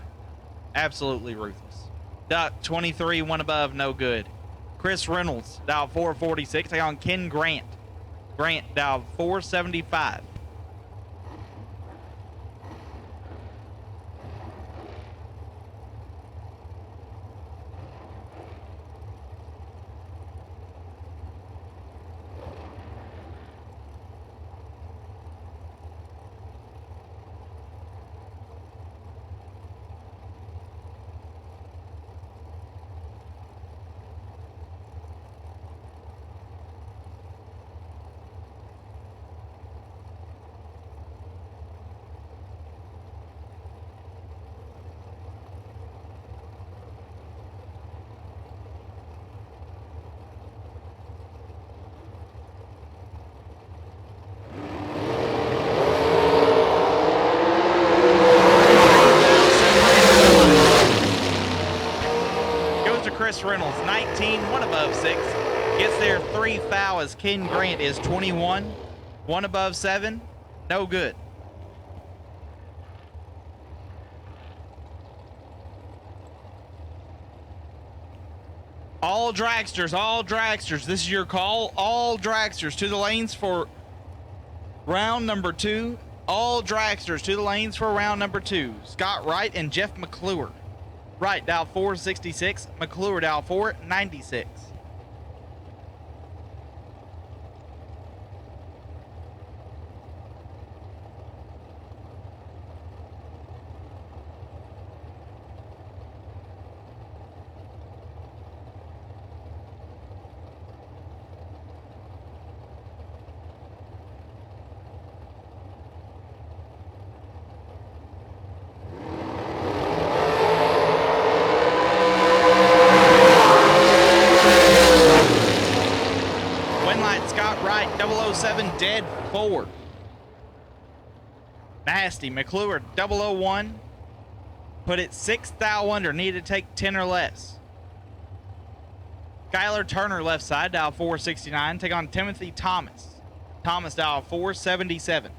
Absolutely ruthless. Duck 23, 1 above, no good. Chris Reynolds, dial 446. Take on Ken Grant. Grant, dial 475. Chris Reynolds, 19, one above 6. Gets there 3 foul as Ken Grant is 21, one above 7. No good. All dragsters, all dragsters. This is your call. All dragsters to the lanes for round number 2. All dragsters to the lanes for round number 2. Scott Wright and Jeff McClure. Wright dial 466, McClure dial 496. Dead forward. Nasty. McClure 001. Put it 6 thou under. Need to take 10 or less. Skylar Turner left side, dial 469. Take on Timothy Thomas. Thomas dial 477.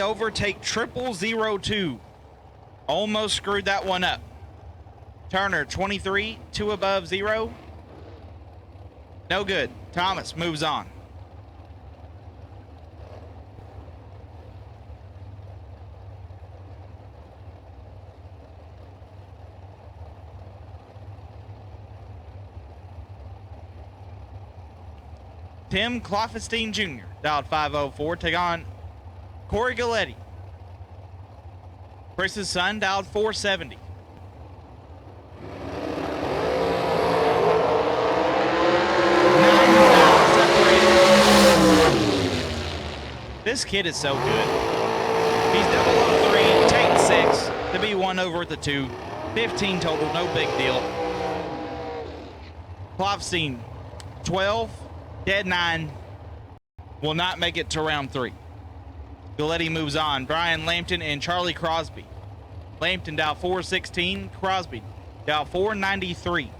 Overtake 0002. Almost screwed that one up. Turner 23, 2 above 0. No good. Thomas moves on. Tim Kloffenstein Jr. dialed 504. Take on Corey Galletti. Chris's son dialed 470. This kid is so good. He's 003, take 6 to be 1 over at the 2. 15 total, no big deal. Kloffenstein 12, dead 9. Will not make it to round 3. Galletti moves on. Brian Lampton and Charlie Crosby. Lampton dial 416. Crosby dial 493.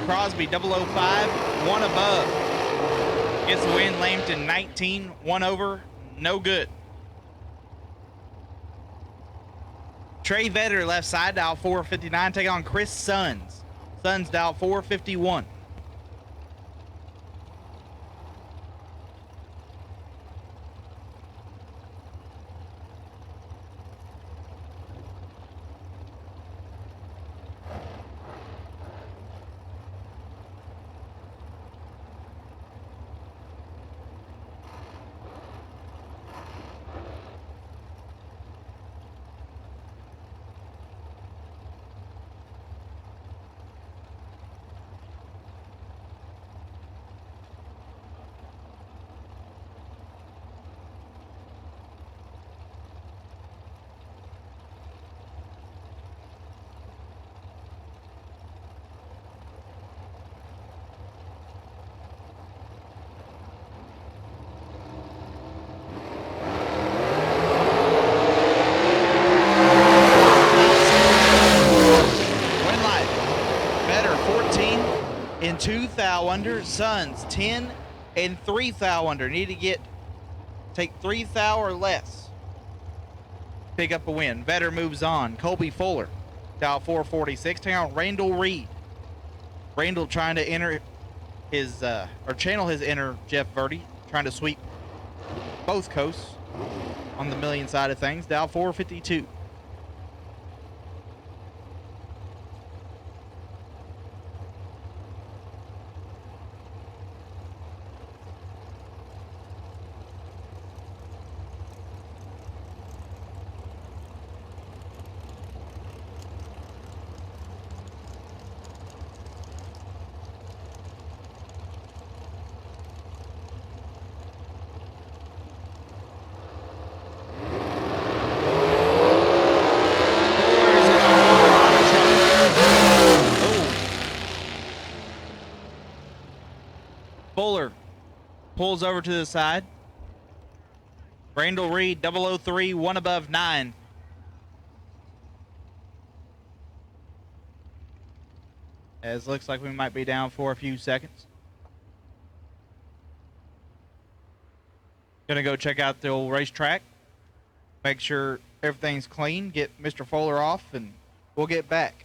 Crosby 005, 1 above. Gets the win. Lampton 19, 1 over, no good. Trey Vetter left side, dial 459. Take on Chris Sons. Sons dial 451. thou under. Sons 10 and 3 thou under. Need to take 3 thou or less. Pick up a win. Vetter moves on. Colby Fuller, thou 446. Taking on Randall Reed. Randall trying to enter his or channel his inner Jeff Verdi, trying to sweep both coasts on the million side of things. Dow 452. Fuller pulls over to the side. Randall Reed, 003, one above 9. As looks like we might be down for a few seconds. Gonna go check out the old racetrack. Make sure everything's clean. Get Mr. Fuller off, and we'll get back.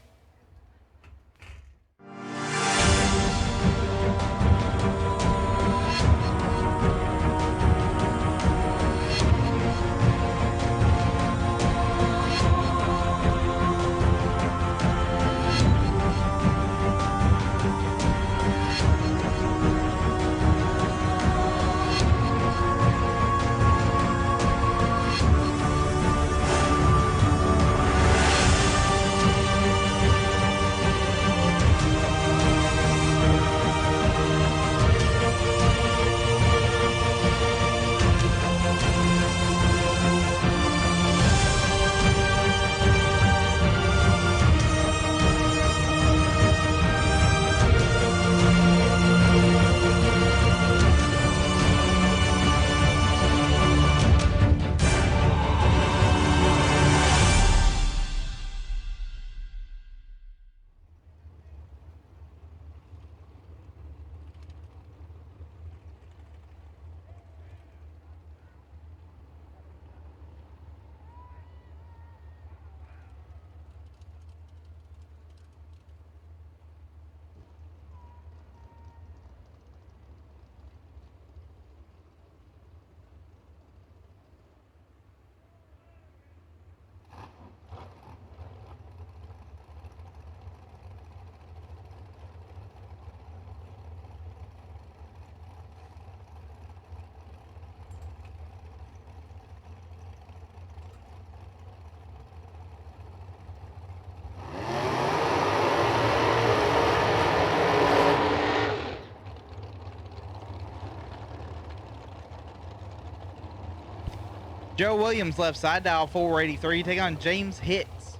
Joe Williams left side, dial 483, take on James Hicks.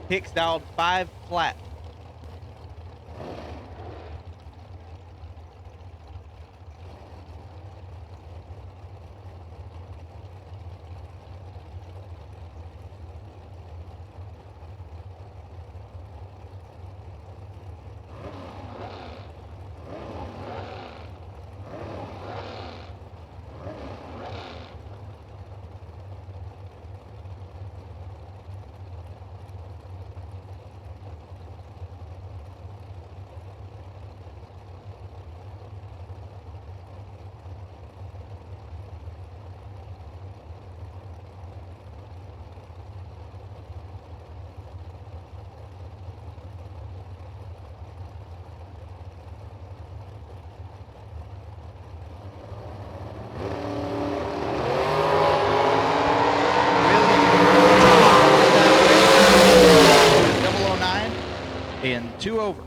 Hicks dialed 5 flat. And 2 over.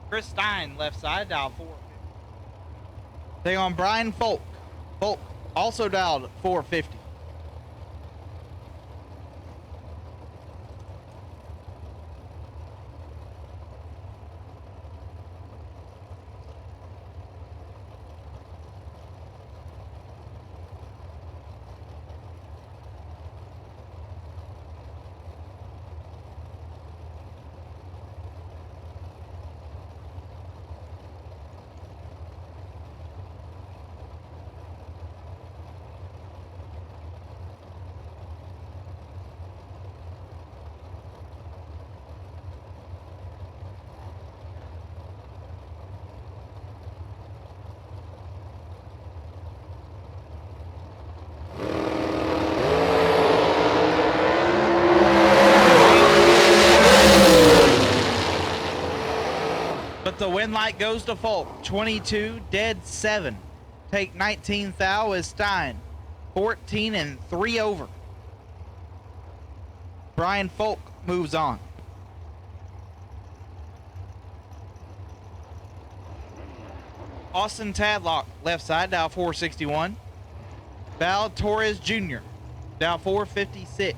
Chris Stein left side, dial 4. Take on Brian Folk. Folk also dialed 450. But the win light goes to Folk. 22, dead 7. Take 19th thou is Stein. 14 and 3 over. Brian Folk moves on. Austin Tadlock, left side, Dow 461. Val Torres Jr., Dow 456.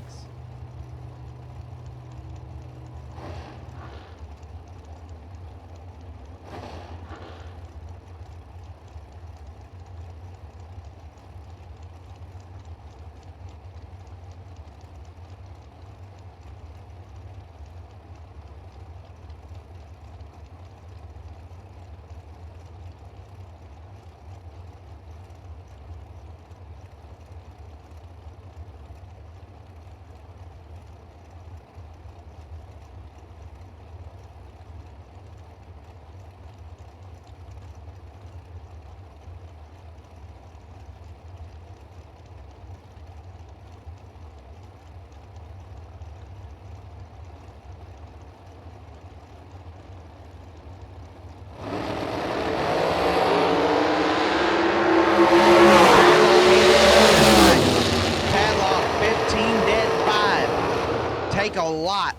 A lot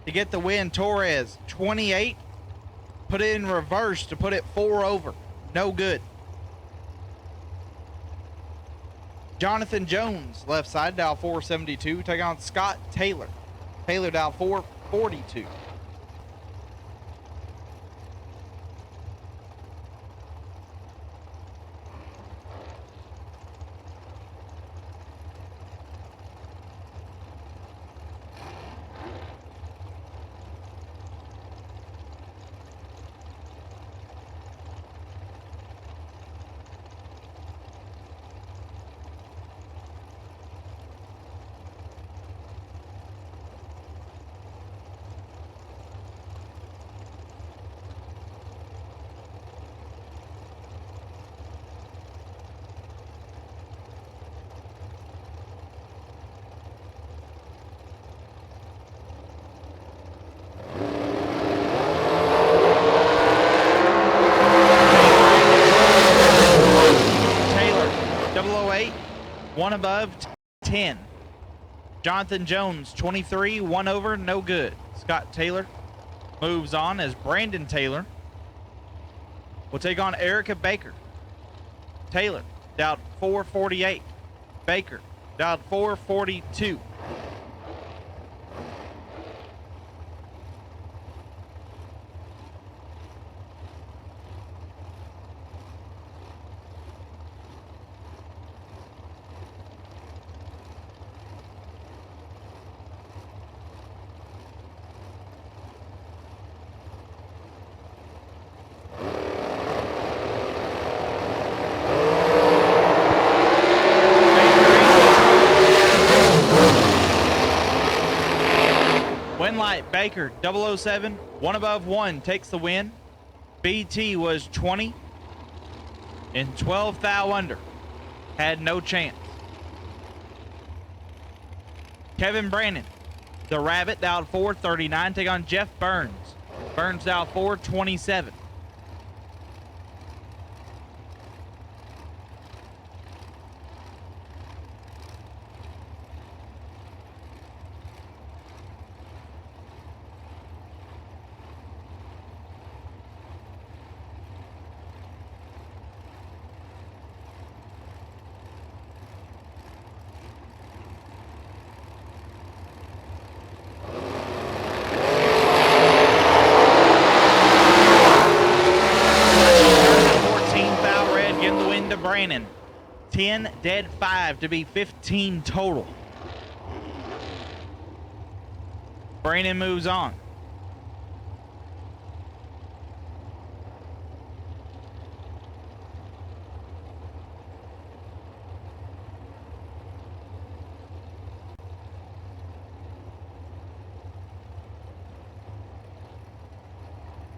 to get the win. Torres 28, put it in reverse to put it 4 over, no good. Jonathan Jones, left side, Dow 472, take on Scott Taylor. Taylor Dow 442. One above, 10. Jonathan Jones, 23, 1 over, no good. Scott Taylor moves on as Brandon Taylor will take on Erica Baker. Taylor, Dowd 448. Baker, Dowd 442. Baker 007, 1 above 1 takes the win. BT was 20 and 12 thou under, had no chance. Kevin Brandon, the Rabbit, Dowd 439, take on Jeff Burns. Burns Dowd 427. Brandon, 10, dead 5 to be 15 total. Brandon moves on.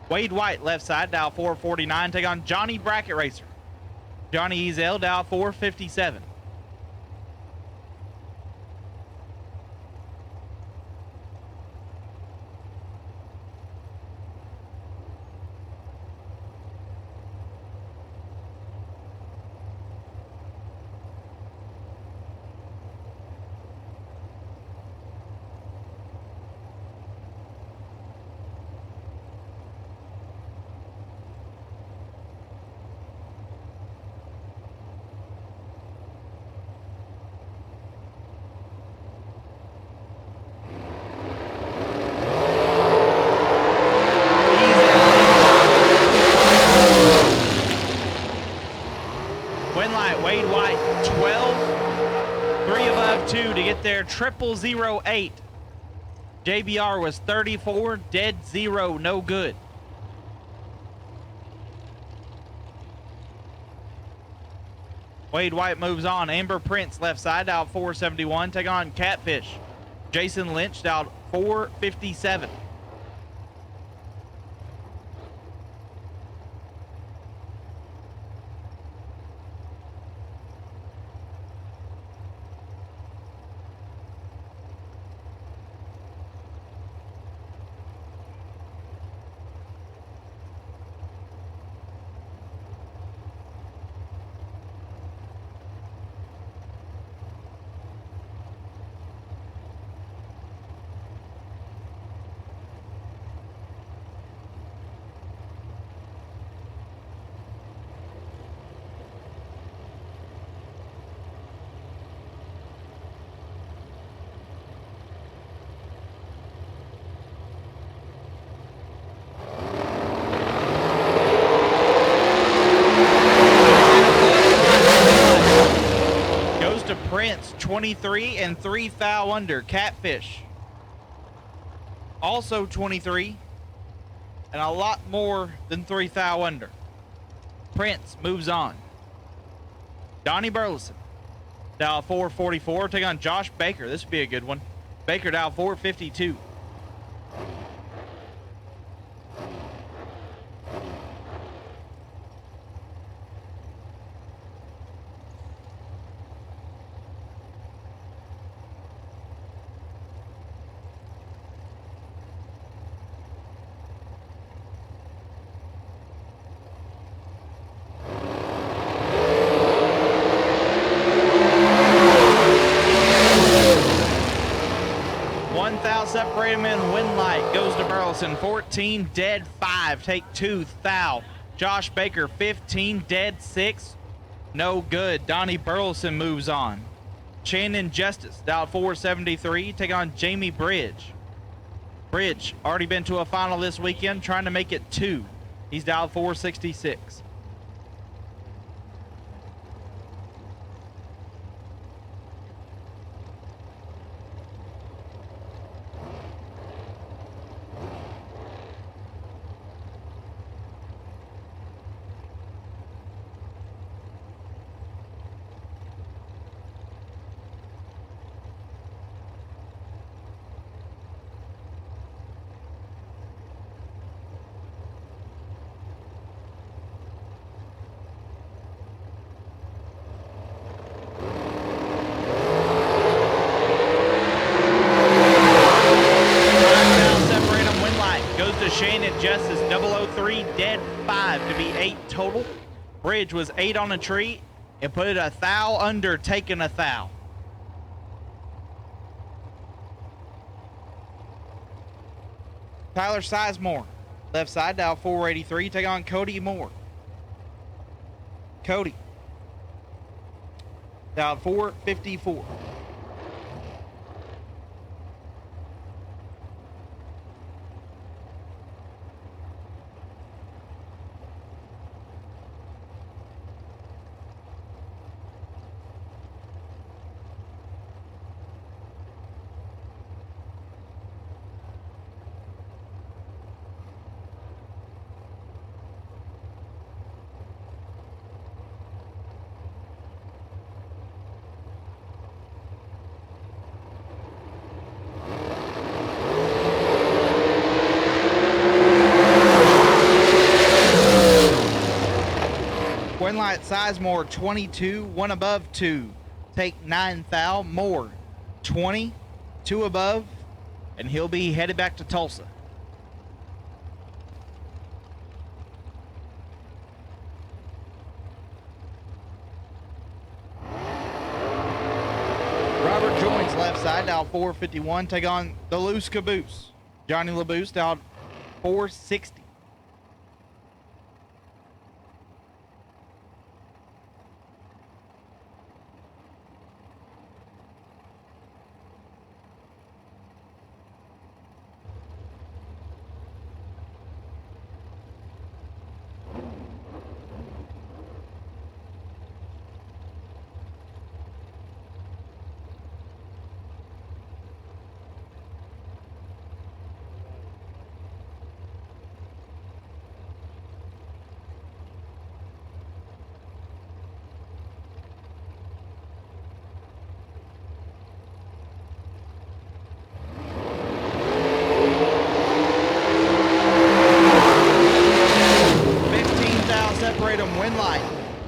Wade White, left side, Dow 449, take on Johnny Bracket Racer. Johnny Ezel, Dow 457. 00008. JBR was 34, dead 0, no good. Wade White moves on. Amber Prince left side out 471. Take on Catfish. Jason Lynch out 457. Prince 23 and 3 foul under. Catfish also 23 and a lot more than 3 foul under. Prince moves on. Donnie Burleson down 444. Take on Josh Baker. This would be a good one. Baker down 452. Separate him in. Win light goes to Burleson. 14 dead 5. Take 2 foul. Josh Baker 15 dead 6. No good. Donnie Burleson moves on. Shannon Justice down 473. Take on Jamie Bridge. Bridge already been to a final this weekend, trying to make it 2. He's down 466. Justice 003 dead 5 to be 8 total. Bridge was 8 on a tree and put it a thou under, taking a thou. Tyler Sizemore left side down 483. Take on Cody Moore. Cody down 454. Winlight Sizemore 22, 1 above 2. Take 9 foul. Moore 20, 2 above, and he'll be headed back to Tulsa. Robert Joins left side down 451. Take on the Loose Caboose. Johnny LaBoose down 460.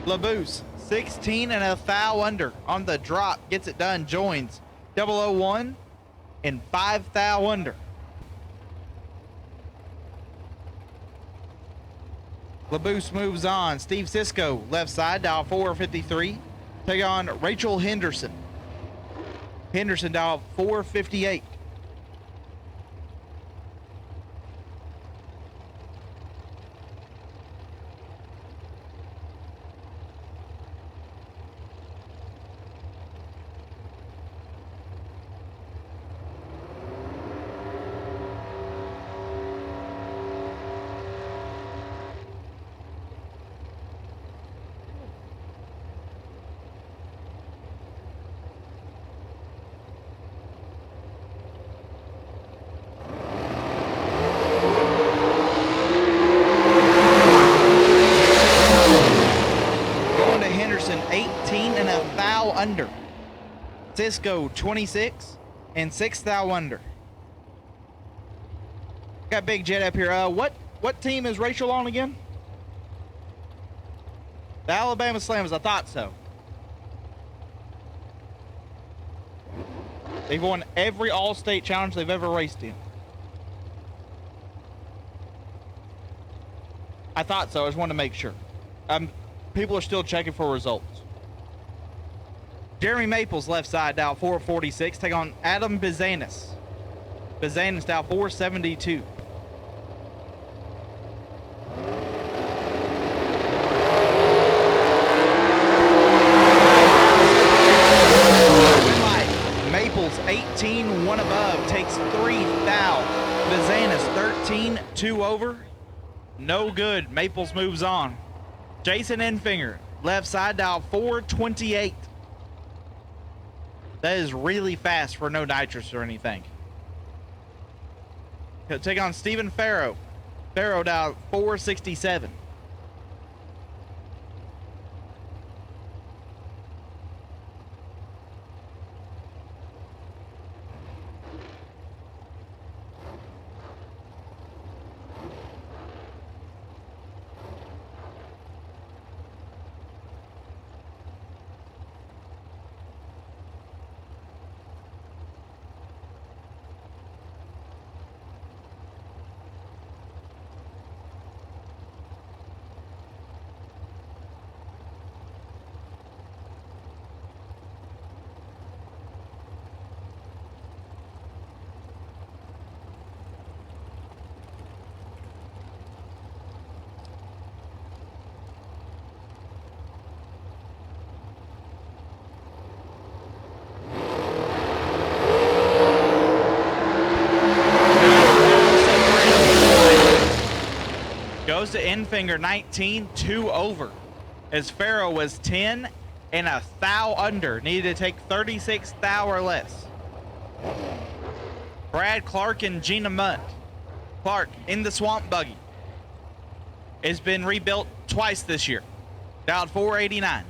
LaBoose, 16 and a foul under on the drop. Gets it done. Joins 001 and 5 foul under. LaBoose moves on. Steve Cisco, left side, dial 453. Take on Rachel Henderson. Henderson, dial 458. Under. Cisco 26 and 6 thou under. Got Big Jet up here. What team is Rachel on again? The Alabama Slammers. I thought so. They've won every all-state challenge they've ever raced in. I thought so. I just wanted to make sure. People are still checking for results. Jeremy Maples, left side, dial 446. Take on Adam Bizanis. Bizanis, dial 472. Maples, 18, 1 above. Takes 3 foul. Bizanis, 13, 2 over. No good. Maples moves on. Jason Enfinger, left side, dial 428. That is really fast for no nitrous or anything. He'll take on Stephen Farrow. Farrow, dial 467. Goes to Enfinger, 19, 2 over. As Farrow was 10 and a thou under. Needed to take 36 thou or less. Brad Clark and Gina Munt. Clark in the swamp buggy. It's been rebuilt twice this year. Dialed 489.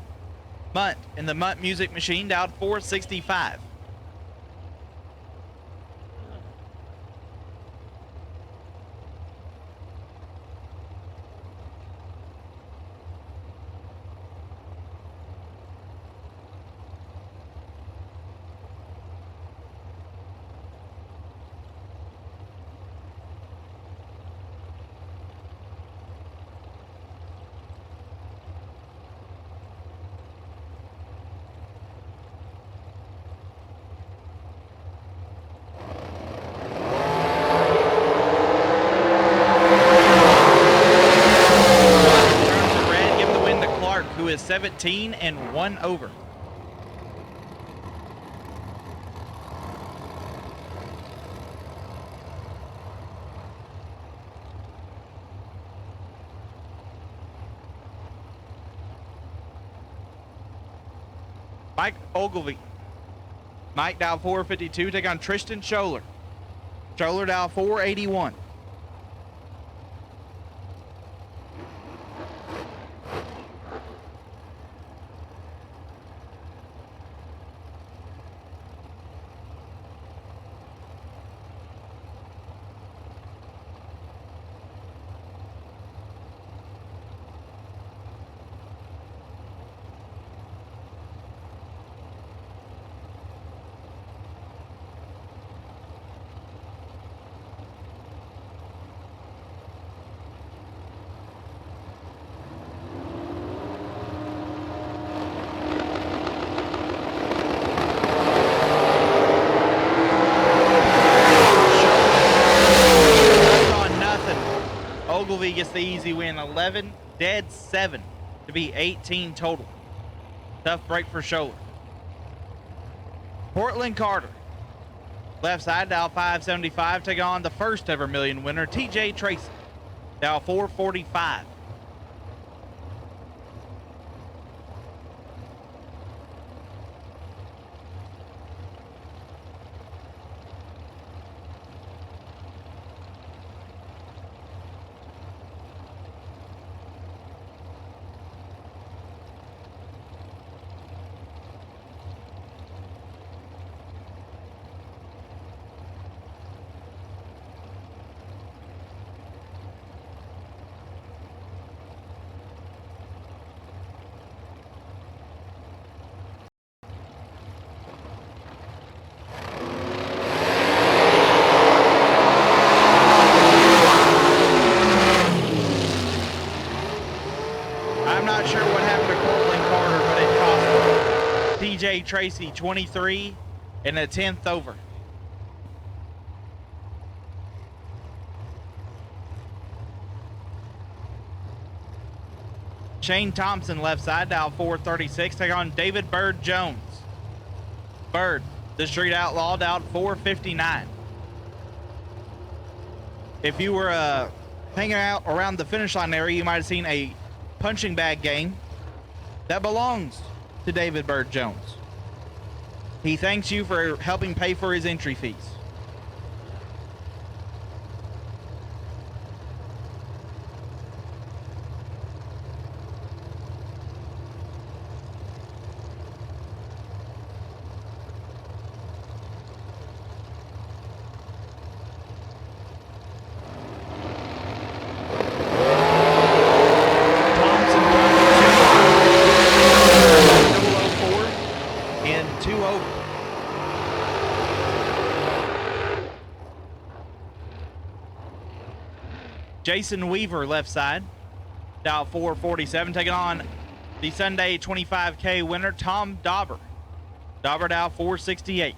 Munt in the Munt Music Machine, dialed 465. Is 17 and 1 over. Mike Ogilvy. Mike, dial 452. Take on Tristan Scholler. Scholler, dial 481. Ogilvy gets the easy win, 11, dead 7 to be 18 total. Tough break for Scholler. Portland Carter, left side, dial 575, taking on the first ever million winner, TJ Tracy, dial 445. I'm not sure what happened to Portland Carter, but it cost him. TJ Tracy, 23 and a 10th over. Shane Thompson, left side, dial 436, take on David Bird Jones. Bird, the Street Outlaw, dialed 459. If you were hanging out around the finish line area, you might have seen a punching bag game that belongs to David Bird Jones. He thanks you for helping pay for his entry fees. Jason Weaver, left side, dial 447, taking on the Sunday 25K winner, Tom Dauber. Dauber, dial 468.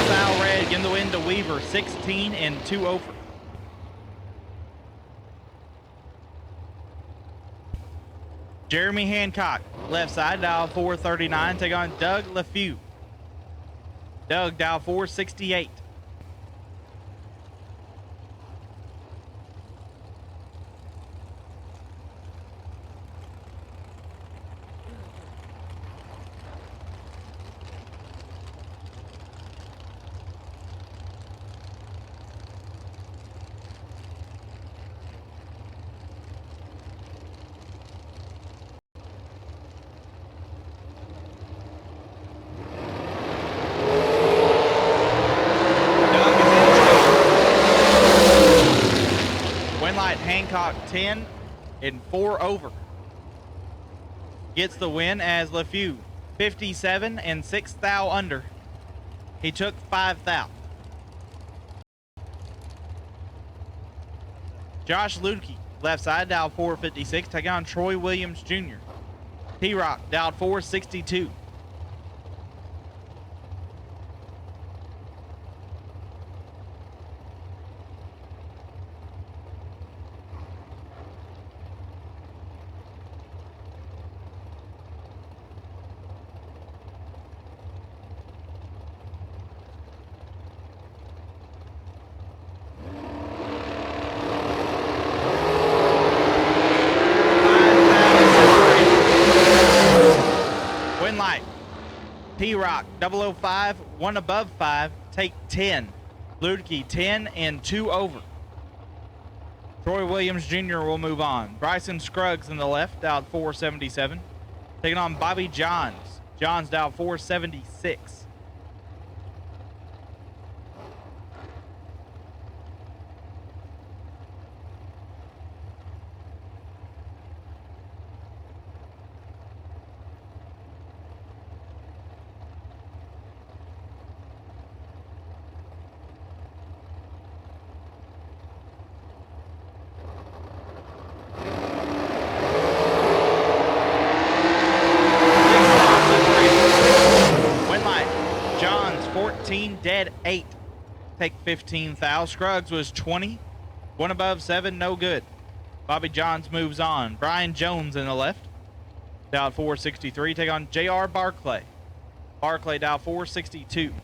Foul red, getting the win to Weaver, 16 and 2 over. Jeremy Hancock, left side, dial 439, take on Doug LeFew. Doug, dial 468. Hancock 10 and 4 over. Gets the win as LeFew 57 and 6 thou under. He took 5 thou. Josh Ludke, left side, dial 456, taking on Troy Williams Jr. T-Rock, dialed 462. $5,700 P-Rock 005, 1 above 5, take 10. Ludke 10 and 2 over. Troy Williams Jr. will move on. Bryson Scruggs in the left, dialed 477. Taking on Bobby Johns. Johns dialed 476. Dead 8. Take 15 thou. Scruggs was 20. 1 above 7, no good. Bobby Johns moves on. Brian Jones in the left. Dialed 463. Take on J.R. Barclay. Barclay dialed 462.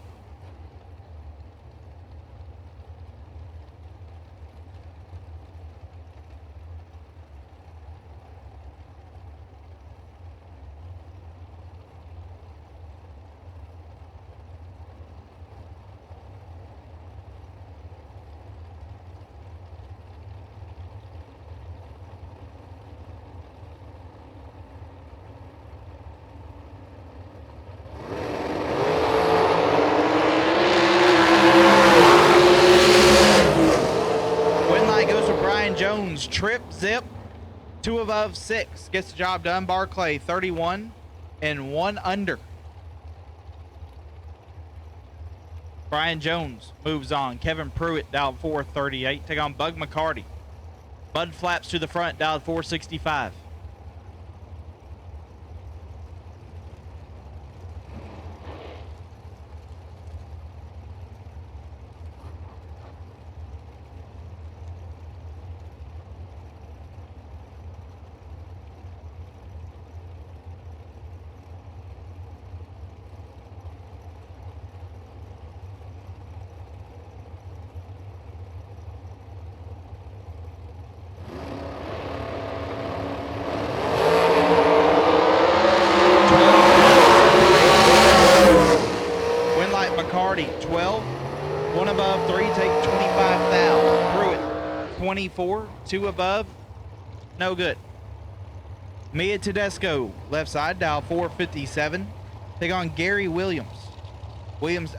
Jones, trip, zip, 2 above 6. Gets the job done. Barclay, 31 and 1 under. Brian Jones moves on. Kevin Pruitt, dialed 438. Take on Bug McCarty. Bud Flaps to the front, dialed 465. McCarty, 12. 1 above 3, take 25,000. Pruitt, 24. 2 above, no good. Mia Tedesco, left side, dial 457. Take on Gary Williams. Williams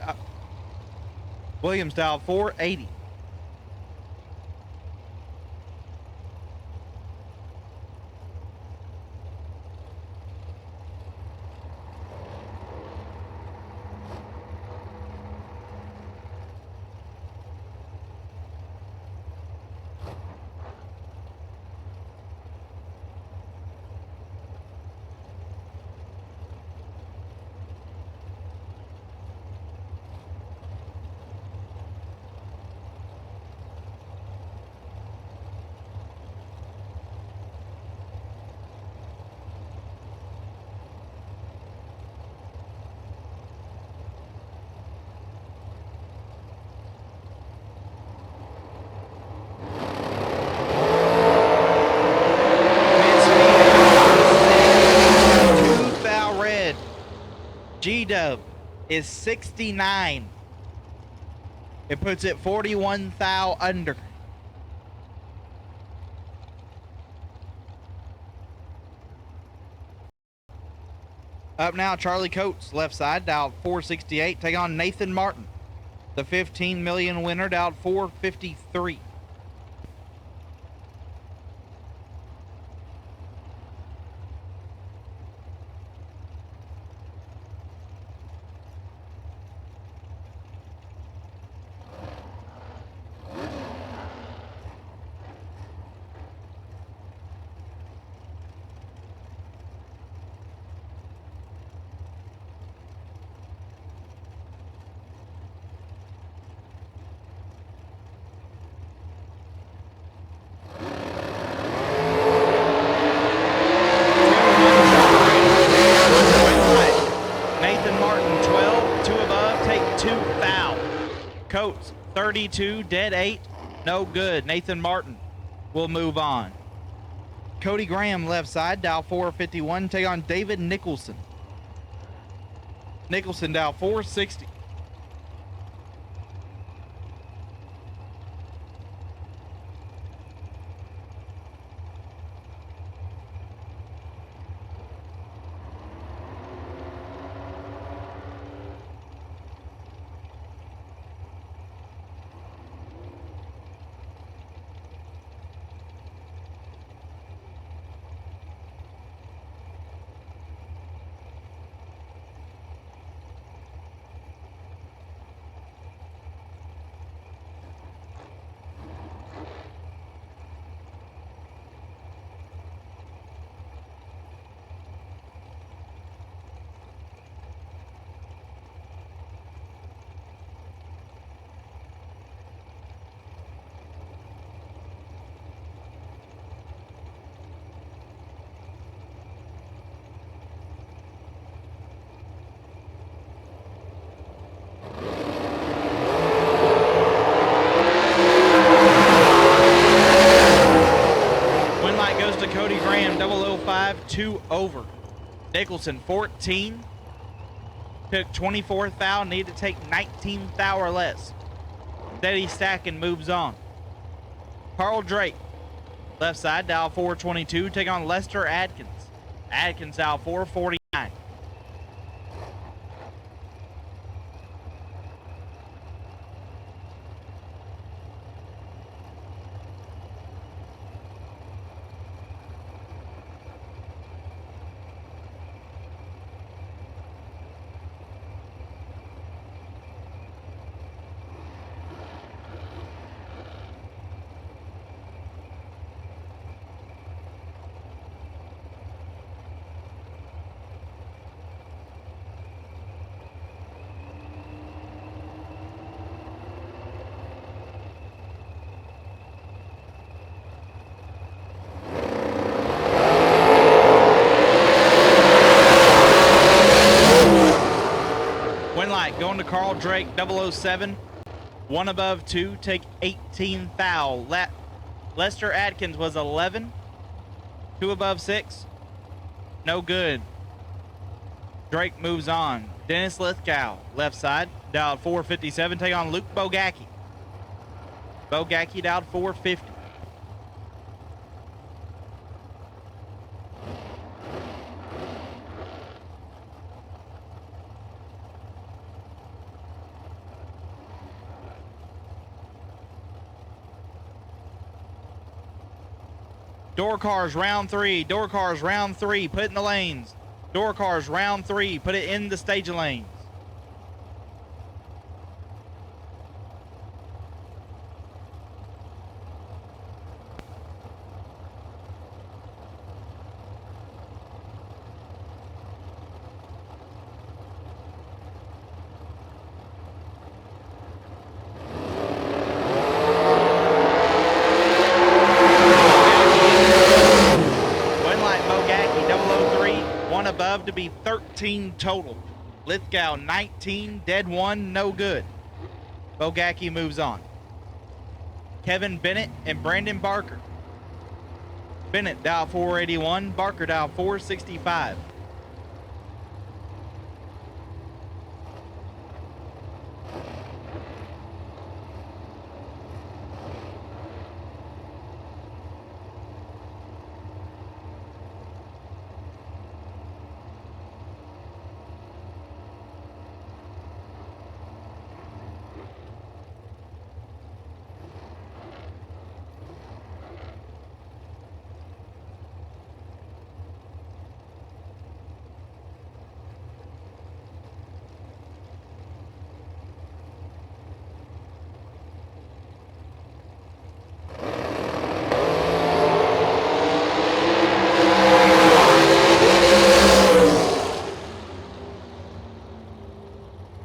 dial 480. G-Dub is 69. It puts it 41 thou under. Up now, Charlie Coates, left side, dialed 468. Take on Nathan Martin. The 15 million winner, dialed 453. Coates, 32, dead 8, no good. Nathan Martin will move on. Cody Graham, left side, dial 451, take on David Nicholson. Nicholson dial 460. Cody Graham, 005, 2 over. Nicholson, 14. Took 24th foul, needed to take 19th foul or less. Steady stacking, moves on. Carl Drake, left side, dial 422, take on Lester Adkins. Adkins, dial 449. Going to Carl Drake, 007, 1 above 2, take 18 foul. Lester Adkins was 11, 2 above 6, no good. Drake moves on. Dennis Lithgow, left side, dialed 457, take on Luke Bogacki. Bogacki dialed 450. Door cars round 3. Door cars round 3. Put it in the lanes. Door cars round 3. Put it in the staging lanes. To be 13 total. Lithgow 19, dead 1, no good. Bogacki moves on. Kevin Bennett and Brandon Barker. Bennett dial 481, Barker dial 465.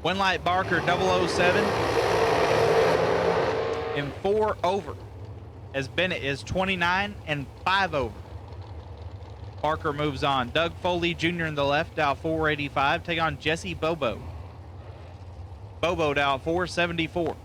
Winlight Barker 007 and 4 over, as Bennett is 29 and 5 over. Barker moves on. Doug Foley Jr. in the left, dial 485, take on Jesse Bobo. Bobo dial 474.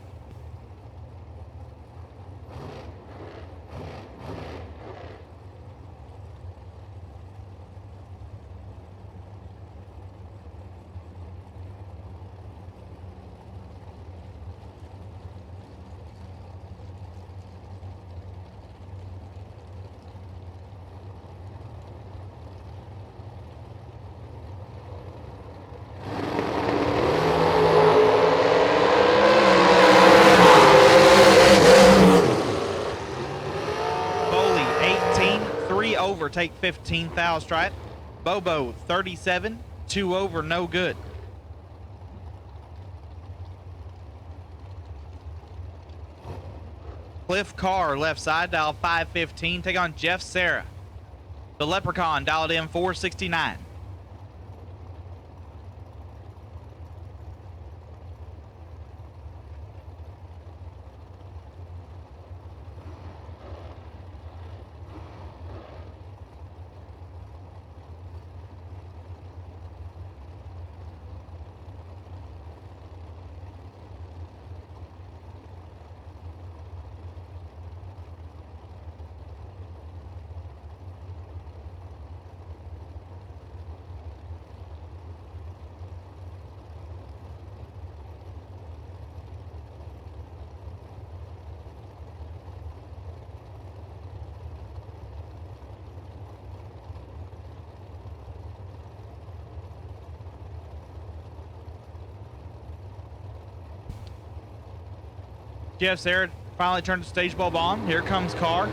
over, take 15 thou stripe. Bobo, 37, 2 over, no good. Cliff Carr, left side, dial 515. Take on Jeff Sarah. The Leprechaun, dialed in 469. Jeff Sarah finally turned the stage bulb on. Here comes Carr. Carr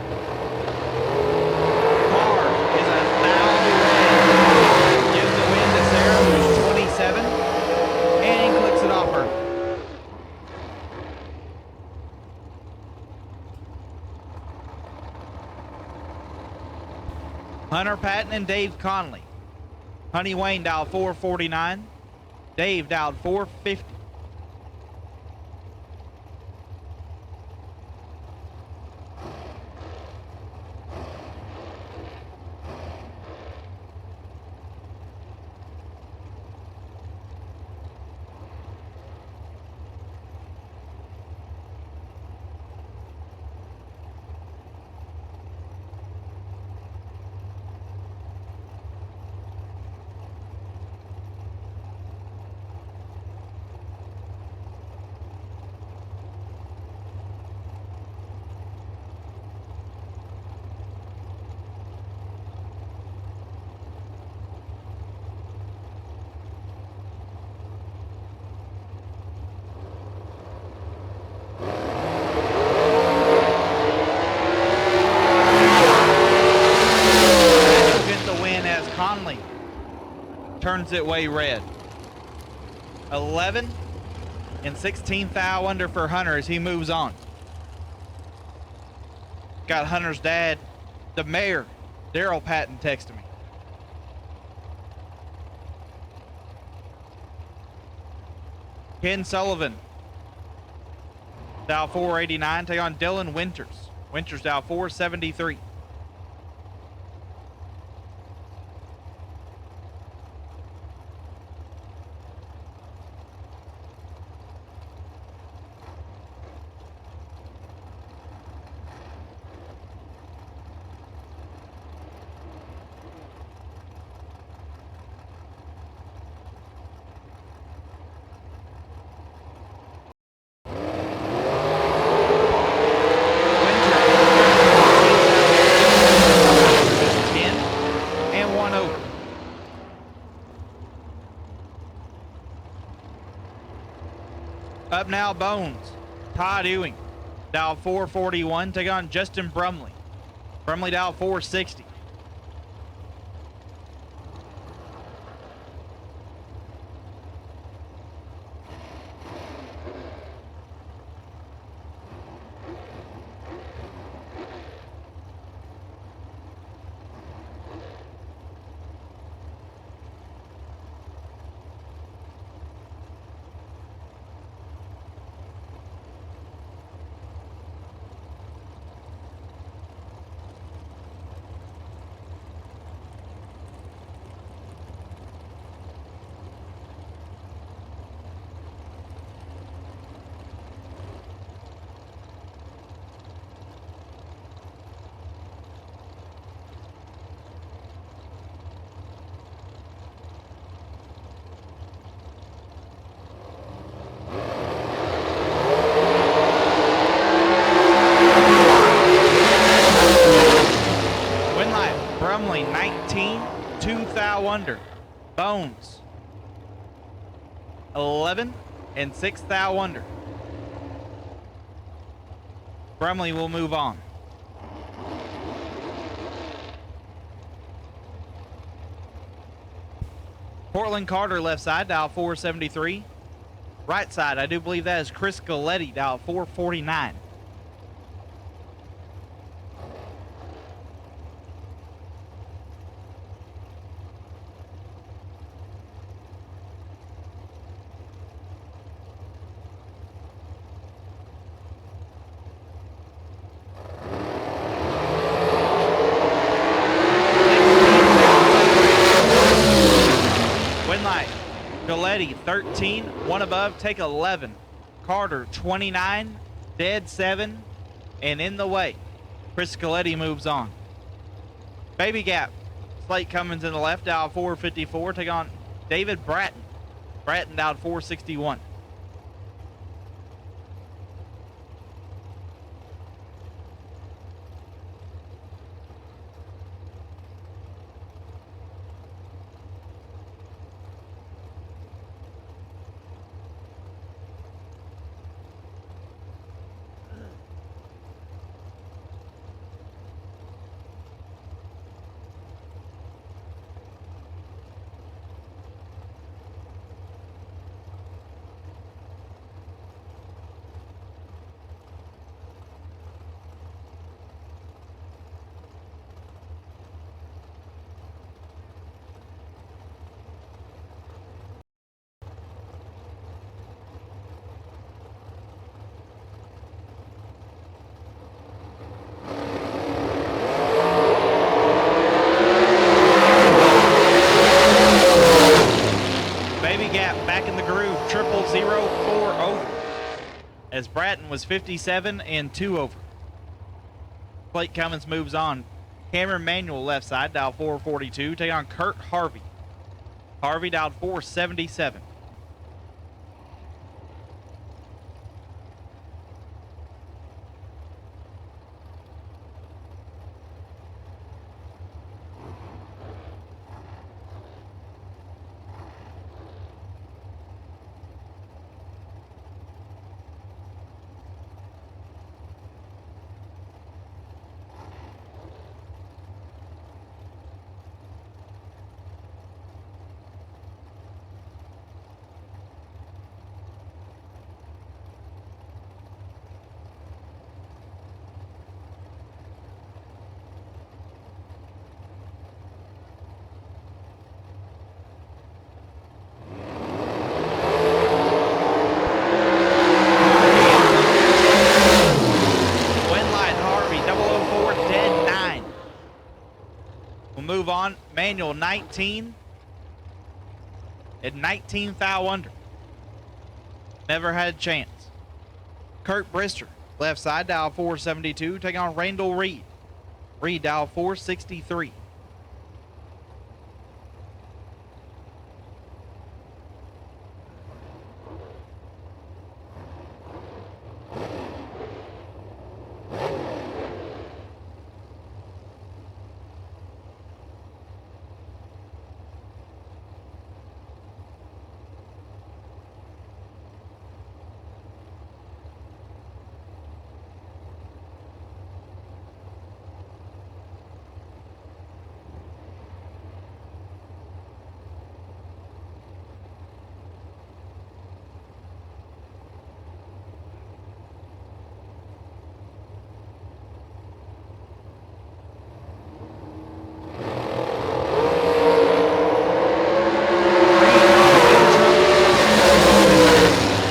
is 1,000 away. Gives the win to Sarah, who's 27, and clicks it off her. Hunter Patton and Dave Conley. Honey Wayne dialed 449. Dave dialed 450. Turns it way red. 11 and 16 thou under for Hunter as he moves on. Got Hunter's dad, the mayor, Daryl Patton, texting me. Ken Sullivan, dial 489, take on Dylan Winters. Winters dial 473. Up now, Bones. Todd Ewing, dial 441. Take on Justin Brumley. Brumley dial 460. Brumley 19, 2 thou under. Bones 11 and 6 thou under. Brumley will move on. Portland Carter, left side, dial 473. Right side, I do believe that is Chris Galetti, dial 449. Galetti 13, one above, take 11. Carter 29, dead 7, and in the way. Chris Galetti moves on. Baby gap, Slate Cummins in the left, dial 454, take on David Bratton. Bratton dialed 461. Back in the groove, 0004 over, as Bratton was 57 and 2 over. Slate Cummins moves on. Cameron Manuel, left side, dial 442, take on Kurt Harvey. Harvey dialed 477. Move on. Manuel 19 and 19 foul under. Never had a chance. Kurt Brister, left side, dial 472, taking on Randall Reed. Reed dial 463.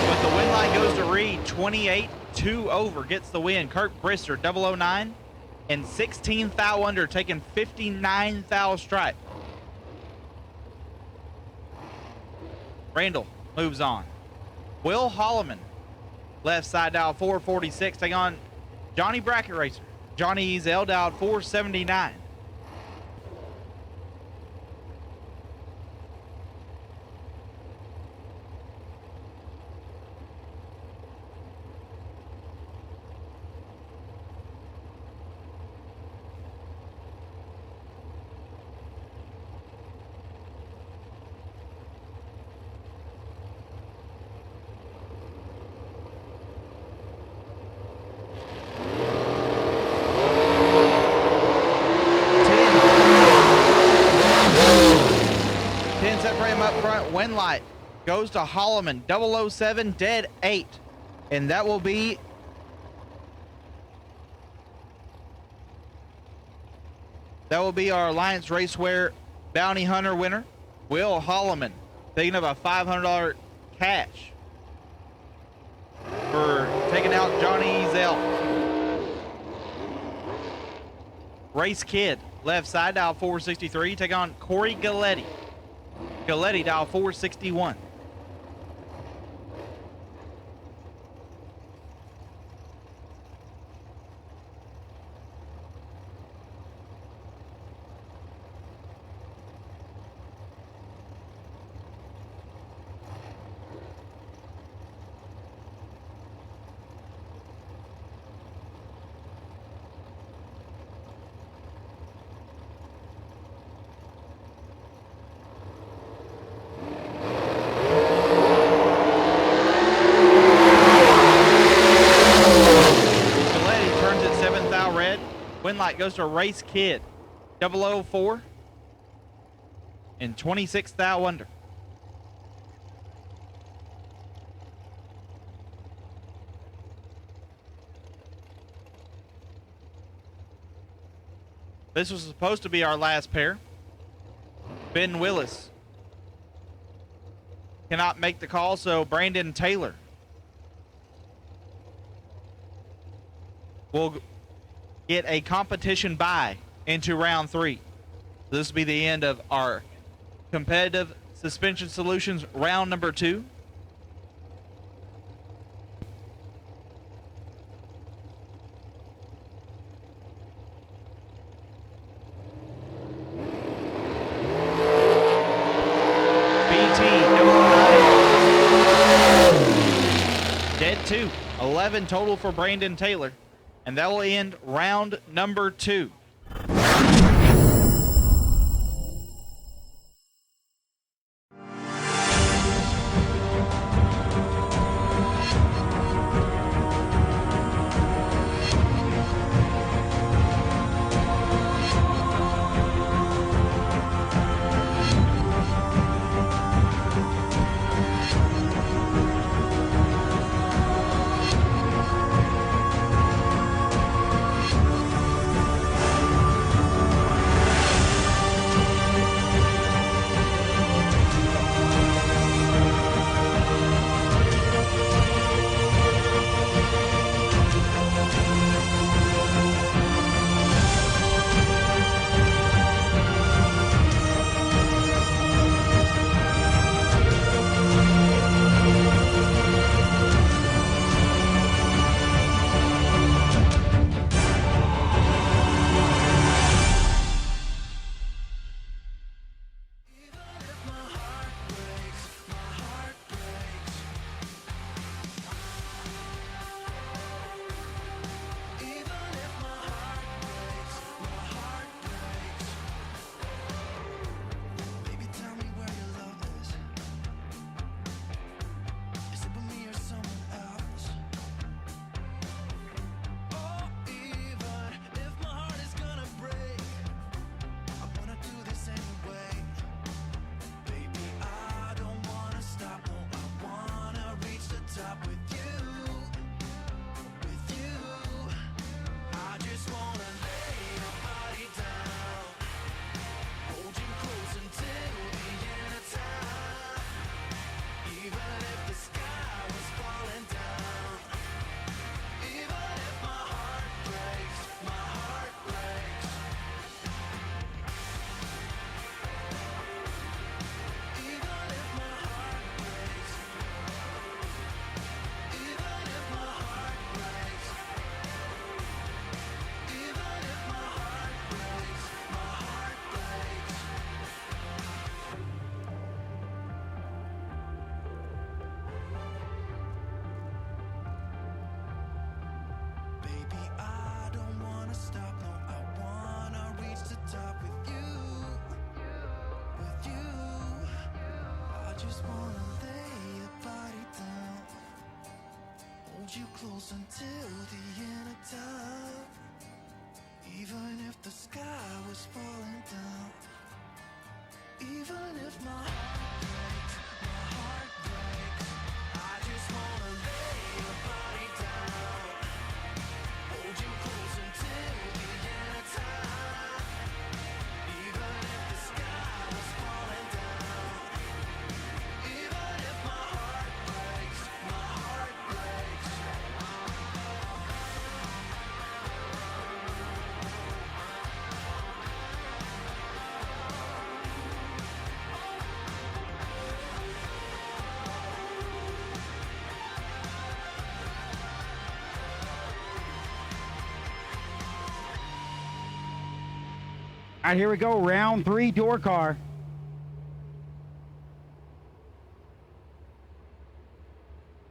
But the win line goes to Reed, 28, 2 over, gets the win. Kurt Brister, 009 and 16 foul under, taking 59 foul stripe. Randall moves on. Will Holloman, left side, dial 446, taking on Johnny Bracket Racer. Johnny Ezel dialed 479. 10 separate him up front. Win light goes to Holloman. 007 dead 8. And that will be our Alliance Raceway Bounty Hunter winner, Will Holloman, taking up a $500 cash for taking out Johnny Ezel. Race Kid, left side, dial 463, take on Corey Galletti. Galletti, dial 461. Win light goes to Race Kid, 004 and 26 thou under. This was supposed to be our last pair. Ben Willis cannot make the call, so Brandon Taylor will get a competition bye into round 3. This will be the end of our competitive suspension solutions round number 2. Dead 2. 11 total for Brandon Taylor. And that will end round number 2. you close until the end of time. Even if the sky was falling down, even if my heart All right, here we go. Round 3, door car.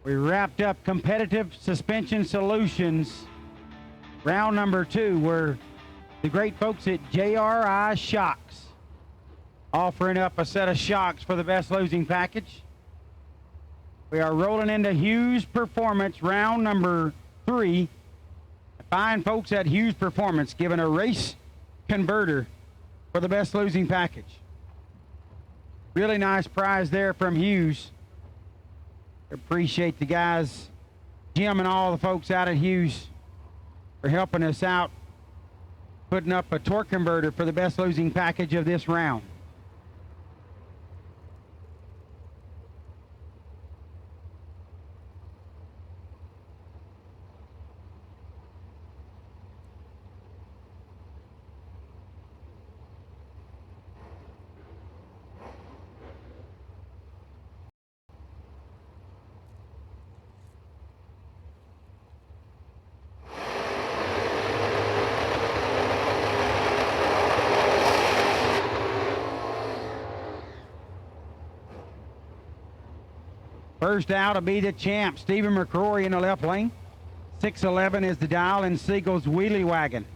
We wrapped up competitive suspension solutions. Round number 2, where the great folks at JRI Shocks offering up a set of shocks for the best losing package. We are rolling into Hughes Performance, round number 3. Fine folks at Hughes Performance giving a race converter for the best losing package. Really nice prize there from Hughes. Appreciate the guys, Jim and all the folks out at Hughes for helping us out, putting up a torque converter for the best losing package of this round. First out will be the champ, Stephen McCrory in the left lane. 611 is the dial in Siegel's Wheelie Wagon.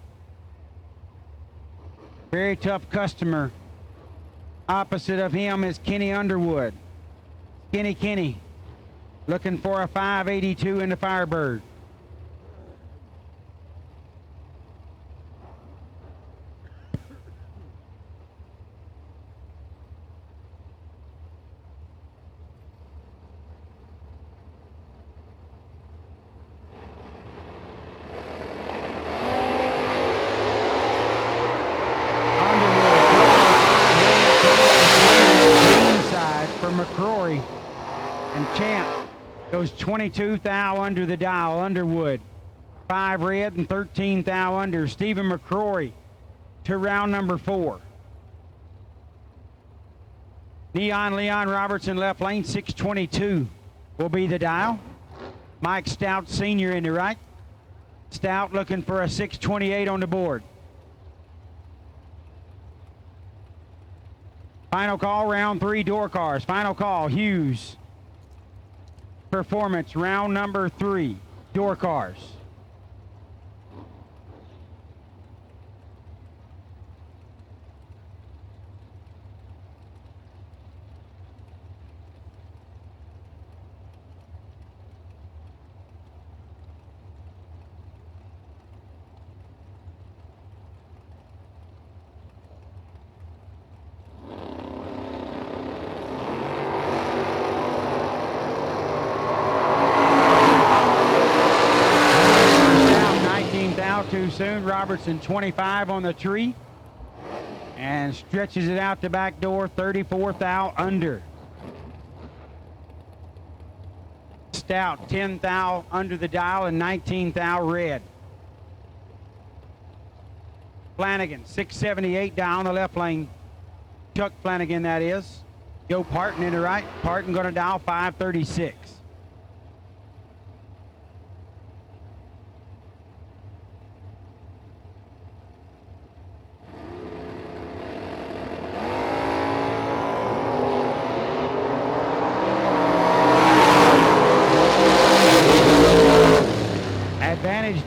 Very tough customer. Opposite of him is Kenny Underwood. Skinny Kenny looking for a 582 in the Firebird. McCrory and champ goes 22 thou under the dial. Underwood 5 red and 13 thou under. Stephen McCrory to round number 4. Neon Leon Robertson left lane. 622 will be the dial. Mike Stout Sr. in the right. Stout looking for a 628 on the board. Final call, round 3, door cars. Final call, Hughes Performance, round number 3, door cars. Too soon. Robertson 25 on the tree and stretches it out the back door. 34 thou under. Stout 10 thou under the dial and 19 thou red. Flanagan 678 down the left lane. Chuck Flanagan, that is. Joe Parton in the right. Parton going to dial 536.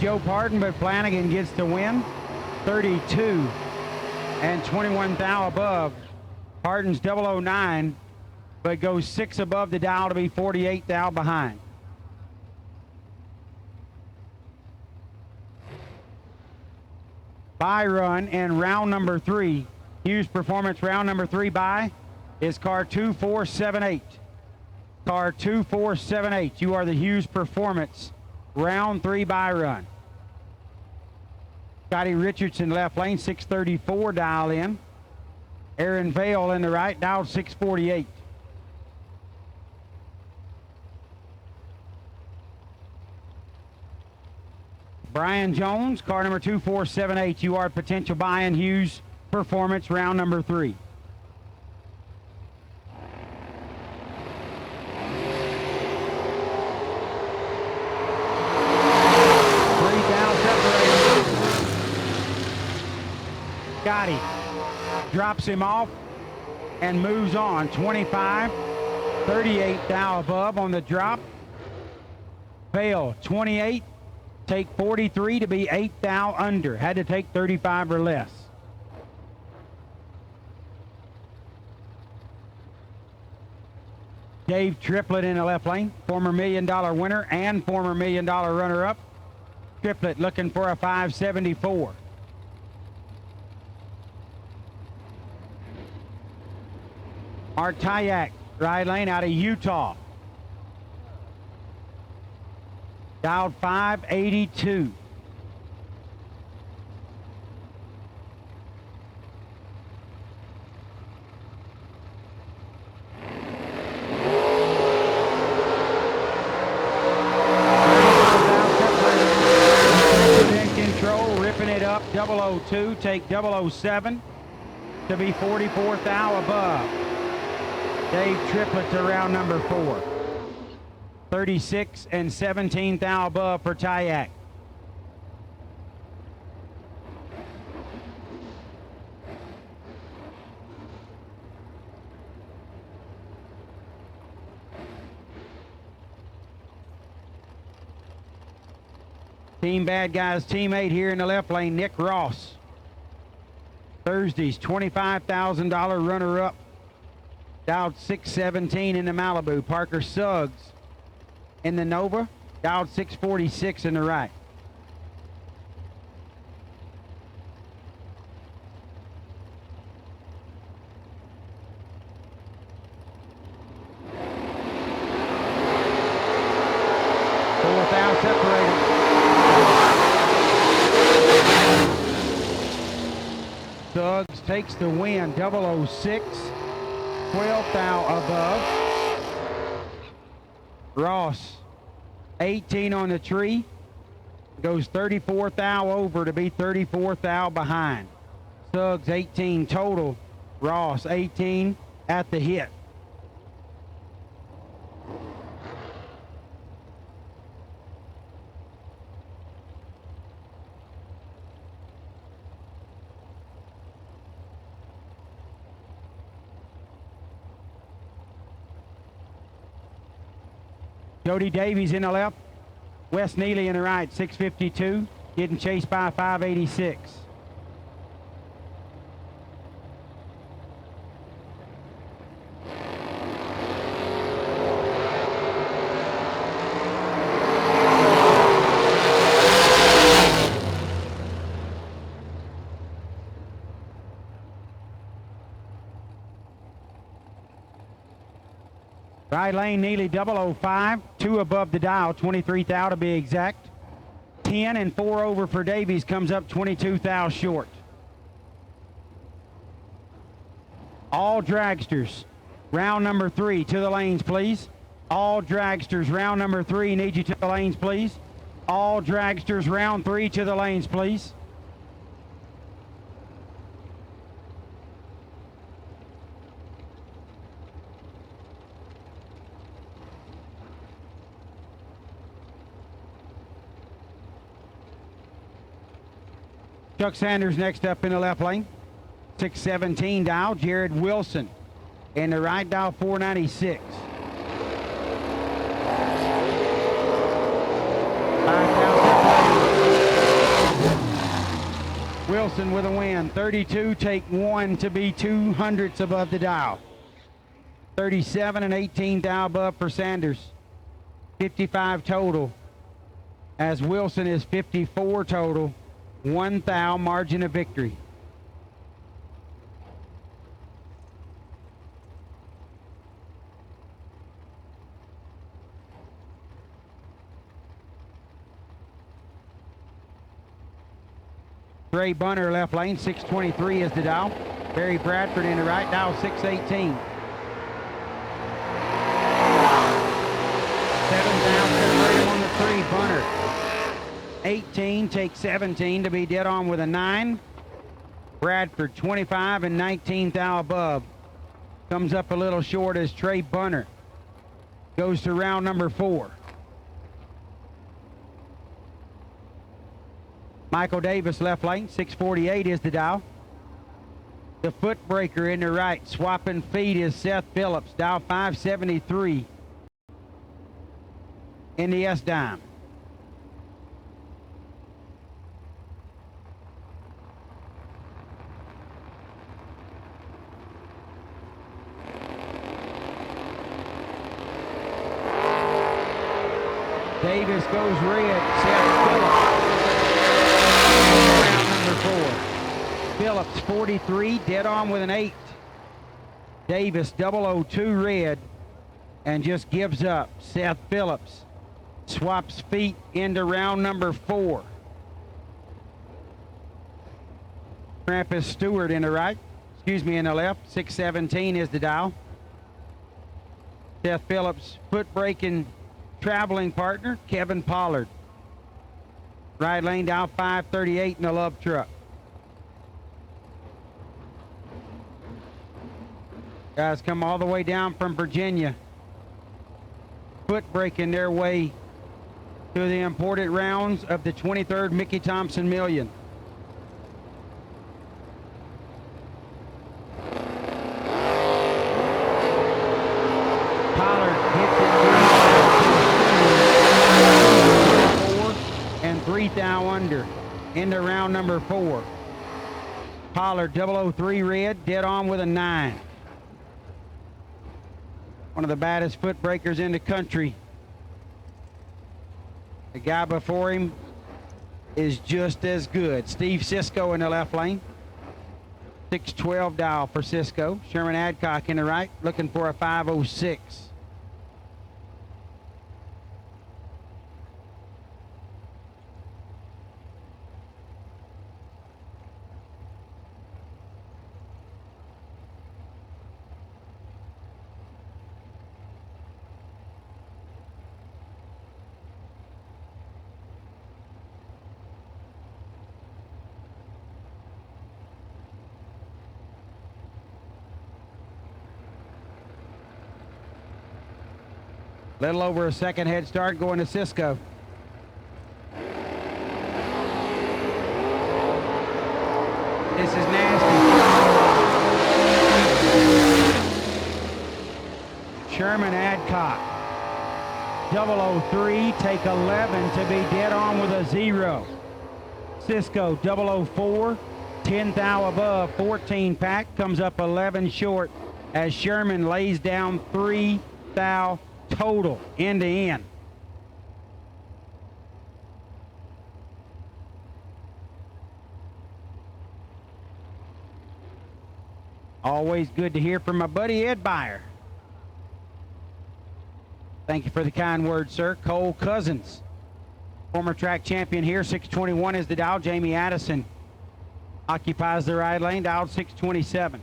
Joe Parton, but Flanagan gets the win. 32 and 21 thou above. Parton's 009, but goes 6 above the dial to be 48 thou behind. By run and round number 3. Hughes Performance round number 3 by is car 2478. Car 2478. You are the Hughes Performance round 3 by run. Scotty Richardson left lane, 634 dial in. Aaron Vale in the right, dialed 648. Brian Jones, car number 2478. You are potential buy-in Hughes Performance round number 3. Scotty drops him off and moves on. 25, 38 thou above on the drop. Fail, 28, take 43 to be 8 thou under. Had to take 35 or less. Dave Triplett in the left lane, former $1 million winner and former $1 million runner-up. Triplett looking for a 574. Art Tyak, right lane out of Utah. Dialed 582. Ripping it up, 002, take 007 to be 44 thou above. Dave Triplett to round number 4. 36 and 17 thou above for Tyak. Team Bad Guys teammate here in the left lane, Nick Ross. Thursday's $25,000 runner-up. Dialed 617 in the Malibu. Parker Suggs in the Nova. Dialed 646 in the right. Fourth out separated. Suggs takes the win, 006, 12 thou above. Ross, 18 on the tree, goes 34 thou over to be 34 thou behind. Suggs 18 total, Ross 18 at the hit. Jody Davies in the left, Wes Neely in the right, 652, getting chased by 586. Right lane, Neely 005, 2 above the dial, 23 thou to be exact. 10 and 4 over for Davies, comes up 22 thou short. All dragsters, round number 3 to the lanes, please. All dragsters, round number 3, need you to the lanes, please. All dragsters, round 3 to the lanes, please. Chuck Sanders next up in the left lane. 617 dial, Jared Wilson. In the right dial, 496. 5,000. Wilson with a win. 32, take 1 to be 200ths above the dial. 37 and 18 thou above for Sanders. 55 total. As Wilson is 54 total. 1 thou margin of victory. Trey Bunner left lane, 623 is the dial. Barry Bradford in the right dial, 618. 7 thou on the 3, Bunner. 18, take 17 to be dead on with a 9. Bradford 25 and 19 thou above. Comes up a little short as Trey Bunner goes to round number 4. Michael Davis left lane, 648 is the dial. The foot breaker in the right, swapping feet is Seth Phillips, dial 573 in the S-dime. Davis goes red, Seth Phillips. Round number 4. Phillips 43, dead on with an 8. Davis 002 red and just gives up. Seth Phillips swaps feet into round number 4. Krampus Stewart in the right, in the left. 617 is the dial. Seth Phillips foot braking traveling partner, Kevin Pollard. Right lane dial 538 in the Love truck. Guys come all the way down from Virginia, foot braking their way to the important rounds of the 23rd Mickey Thompson Million. Pollard hits it 4 and 3 thou under into round number 4. Pollard 003 red, dead on with a 9. One of the baddest foot breakers in the country. The guy before him is just as good. Steve Cisco in the left lane. 612 dial for Cisco. Sherman Adcock in the right, looking for a 506. Little over a second head start going to Cisco. This is nasty. Sherman Adcock. 003, take 11 to be dead on with a 0. Cisco 004, 10 thou above, 14 pack, comes up 11 short as Sherman lays down 3 thou total end to end. Always good to hear from my buddy Ed Byer. Thank you for the kind words, sir. Cole Cousins, former track champion here. 621 is the dial. Jamie Addison occupies the right lane, dialed 627.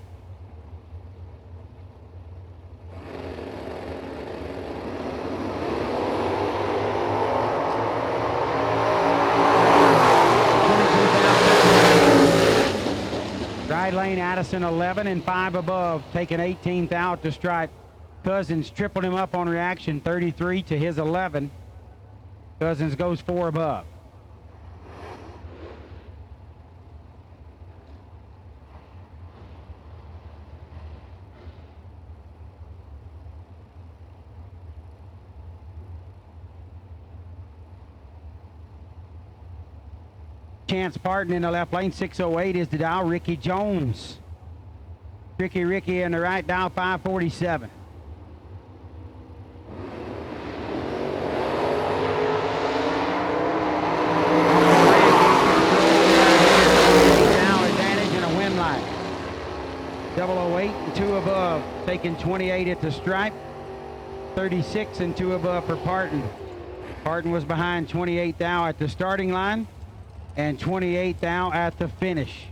Right lane, Addison 11 and 5 above, taking 18th out to stripe. Cousins tripled him up on reaction, 33 to his 11. Cousins goes 4 above. Chance Parton in the left lane, 608 is the dial. Ricky Jones. Ricky in the right, dial 547. Now advantage and a win light. 008 and 2 above, taking 28 at the stripe. 36 and 2 above for Parton. Parton was behind 28 thou at the starting line and 28 thou at the finish.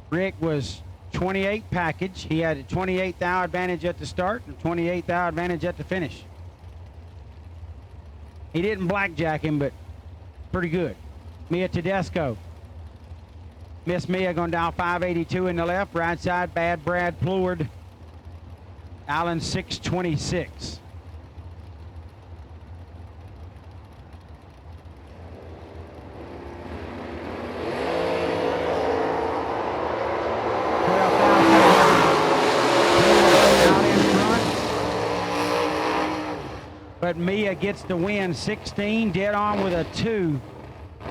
Rick was 28 package. He had a 28 thou advantage at the start and 28 thou advantage at the finish. He didn't blackjack him, but pretty good. Mia Tedesco. Miss Mia going down 582 in the left. Right side, Bad Brad Pleward. Allen 626. but Mia gets the win. 16 dead on with a 2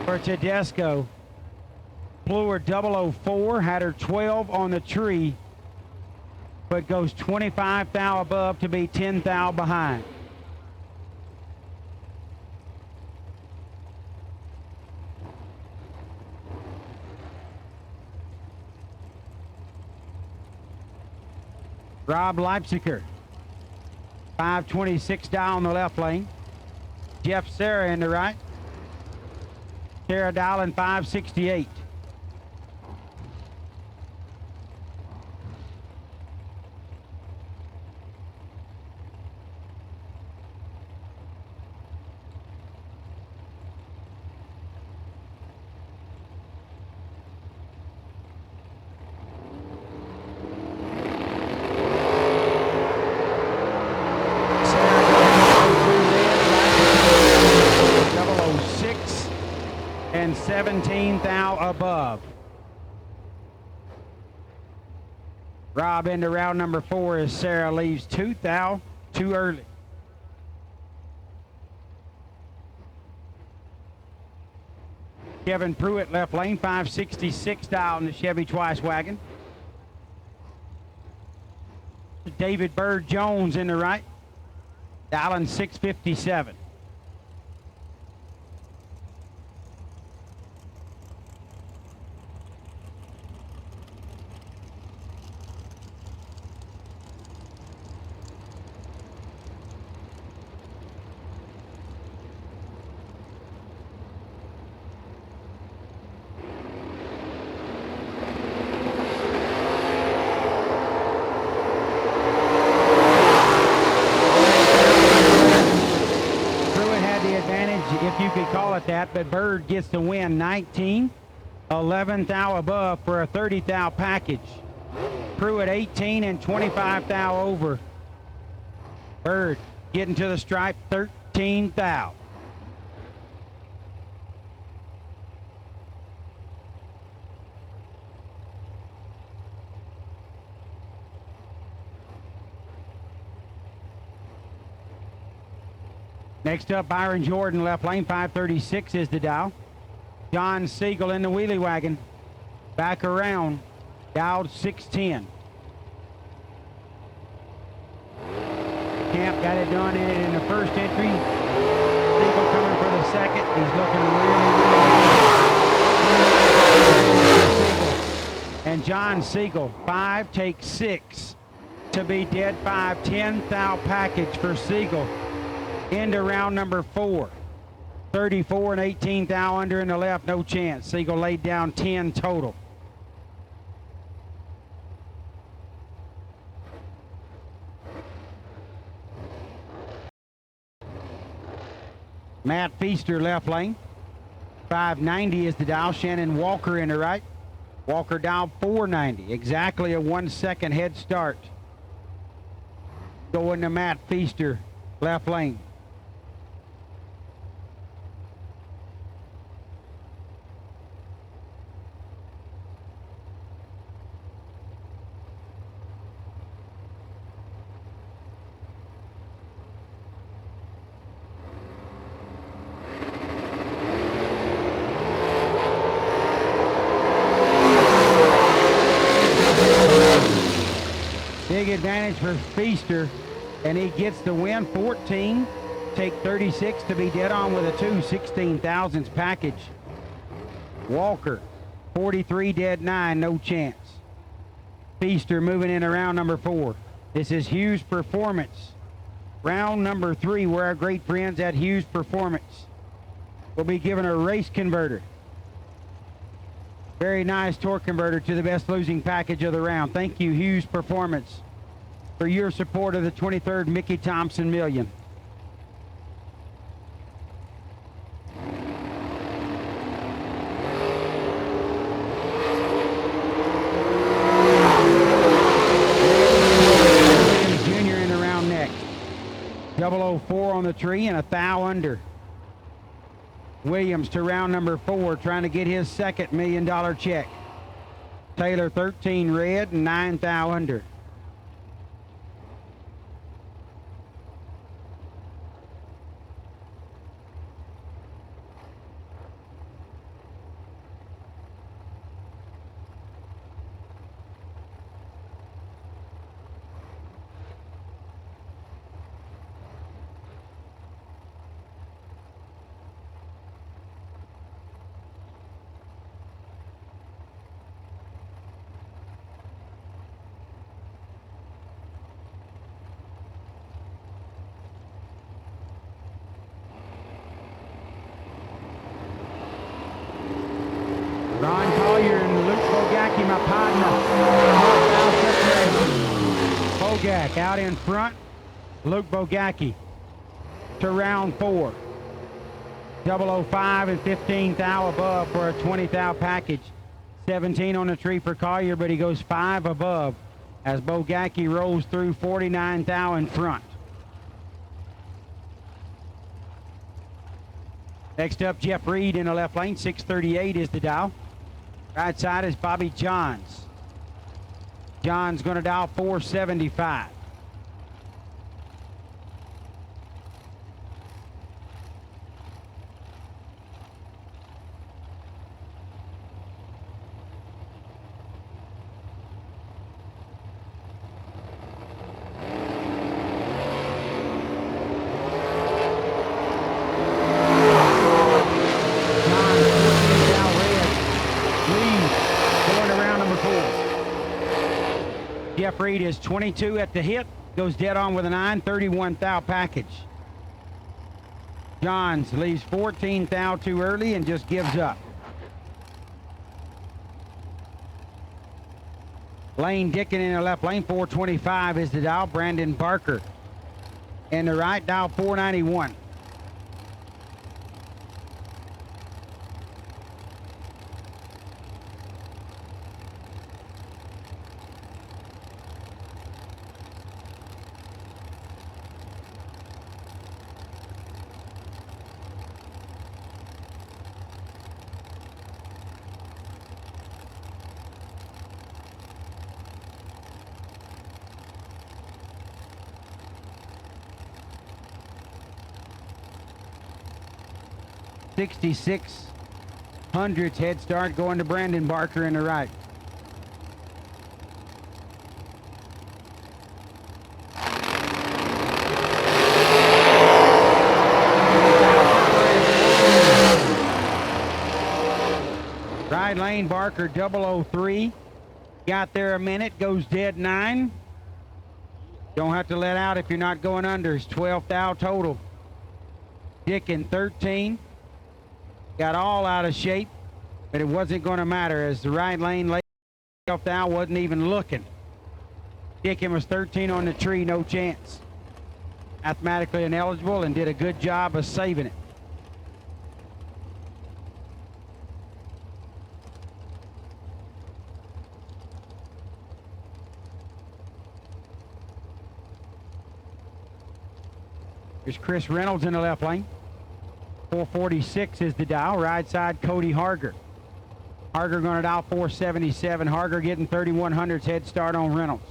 for Tedesco. Flew her 004, had her 12 on the tree, but goes 25 thou above to be 10 thou behind. Rob Leipziger, 526 down the left lane. Jeff Sarah in the right. Sarah Dowling, 568. And 17 thou above. Rob into round number 4 as Sarah leaves 2 thou too early. Kevin Pruitt left lane, 566 thou in the Chevy Twice wagon. David Bird Jones in the right. Dowling 657. If you could call it that, but Bird gets the win. 19, 11 thou above for a 30 thou package. Pruitt 18 and 25 thou over. Bird getting to the stripe, 13 thou. Next up, Byron Jordan, left lane, 536 is the dial. John Siegel in the wheelie wagon. Back around, dialed 610. Camp got it done in the first entry. Siegel coming for the second. He's looking really and John Siegel, 5 takes 6 to be dead 5, 10 thou package for Siegel. Into round number 4. 34 and 18 thou under in the left, no chance. Siegel laid down 10 total. Matt Feaster left lane. 590 is the dial. Shannon Walker in the right. Walker dialed 490. Exactly a 1 second head start. Going to Matt Feaster, left lane. Big advantage for Feaster, and he gets the win. 14, take 36 to be dead on with a 2, 16 thousandths package. Walker, 43 dead 9, no chance. Feaster moving in round number 4. This is Hughes Performance. Round number 3, where our great friends at Hughes Performance will be given a race converter. Very nice torque converter to the best losing package of the round. Thank you, Hughes Performance, for your support of the 23rd Mickey Thompson Million. Junior in the round next. 004 on the tree and a thou under. Williams to round number 4, trying to get his second $1 million check. Taylor 13 red and 9 thou under. Ron Collier and Luke Bogacki, my partner. Bogak out in front. Luke Bogacki to round 4. 005 and 15 thou above for a 20 thou package. 17 on the tree for Collier, but he goes 5 above as Bogacki rolls through 49 thou in front. Next up, Jeff Reed in the left lane. 638 is the dial. Right side is Bobby Johns. Johns going to dial 475. Jeff Reed is 22 at the hit, goes dead on with a 931 thou package. Johns leaves 14 thou too early and just gives up. Lane Dickin in the left lane, 425 is the dial. Brandon Barker in the right, dial 491. $6,600 head start going to Brandon Barker in the right. Right lane Barker 003. Got there a minute, goes dead 9. Don't have to let out if you're not going under. It's 12 thou total. Dickin 13. Got all out of shape, but it wasn't going to matter as the right lane late 12 thou wasn't even looking. Dickin was 13 on the tree, no chance. Mathematically ineligible and did a good job of saving it. Here's Chris Reynolds in the left lane. 446 is the dial. Right side, Cody Harger. Harger going to dial 477. Harger getting 3100's head start on Reynolds.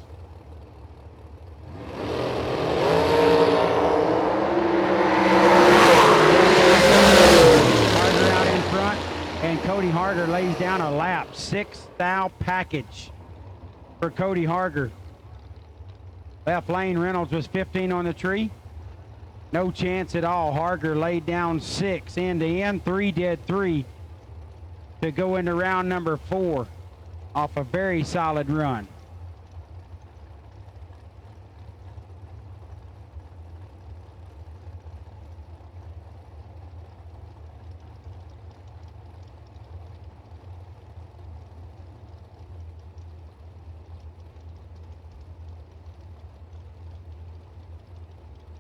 Harger out in front, and Cody Harger lays down a lap. 6 thou package for Cody Harger. Left lane, Reynolds was 15 on the tree. No chance at all. Harger laid down 6 end to end, 3 dead 3 to go into round number 4 off a very solid run.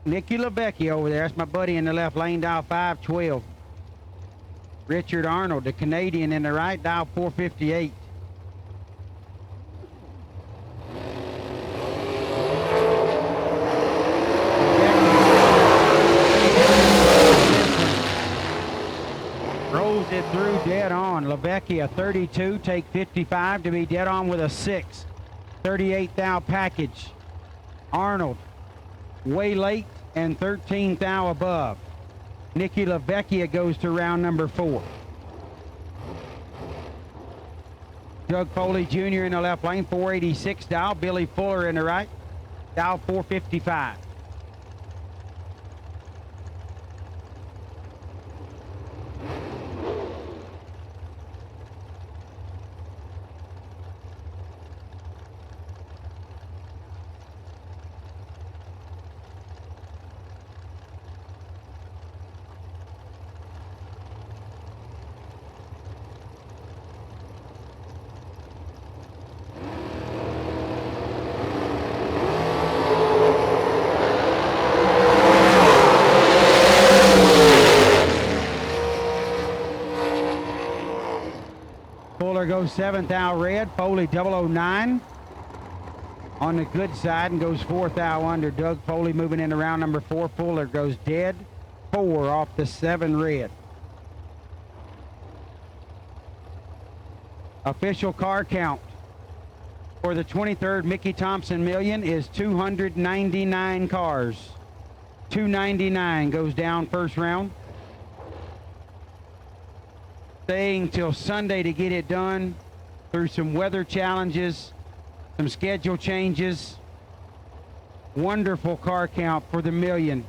Nicky LeVecchia over there. That's my buddy in the left lane, dial 512. Richard Arnold, the Canadian, in the right, dial 458. Rolls it through dead on. LeVecchia 32, take 55 to be dead on with a 6. 38 thou package. Arnold way late and 13 thou above. Nicky LeVecchia goes to round number 4. Doug Foley Jr. in the left lane, 486 dial. Billy Fuller in the right, dial 455. Fuller goes 7th out red. Foley 009 on the good side and goes 4th out under. Doug Foley moving into round number 4. Fuller goes dead 4 off the 7 red. Official car count for the 23rd Mickey Thompson Million is 299 cars. 299 goes down first round. Staying till Sunday to get it done through some weather challenges, some schedule changes. Wonderful car count for the Million.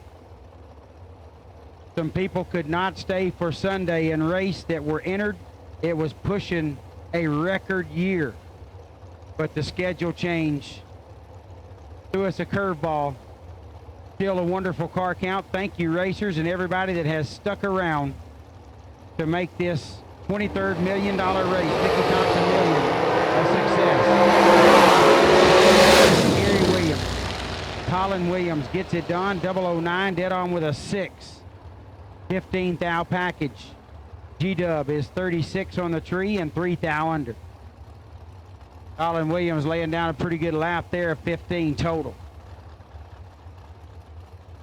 Some people could not stay for Sunday and race that were entered. It was pushing a record year, but the schedule change threw us a curveball. Still a wonderful car count. Thank you, racers, and everybody that has stuck around to make this 23rd $1 million race, Mickey Thompson Million, a success. Gary Williams, Colin Williams gets it done. 009, dead on with a 6. 15th thou package. G-Dub is 36 on the tree and 3 thou under. Colin Williams laying down a pretty good lap there of 15 total.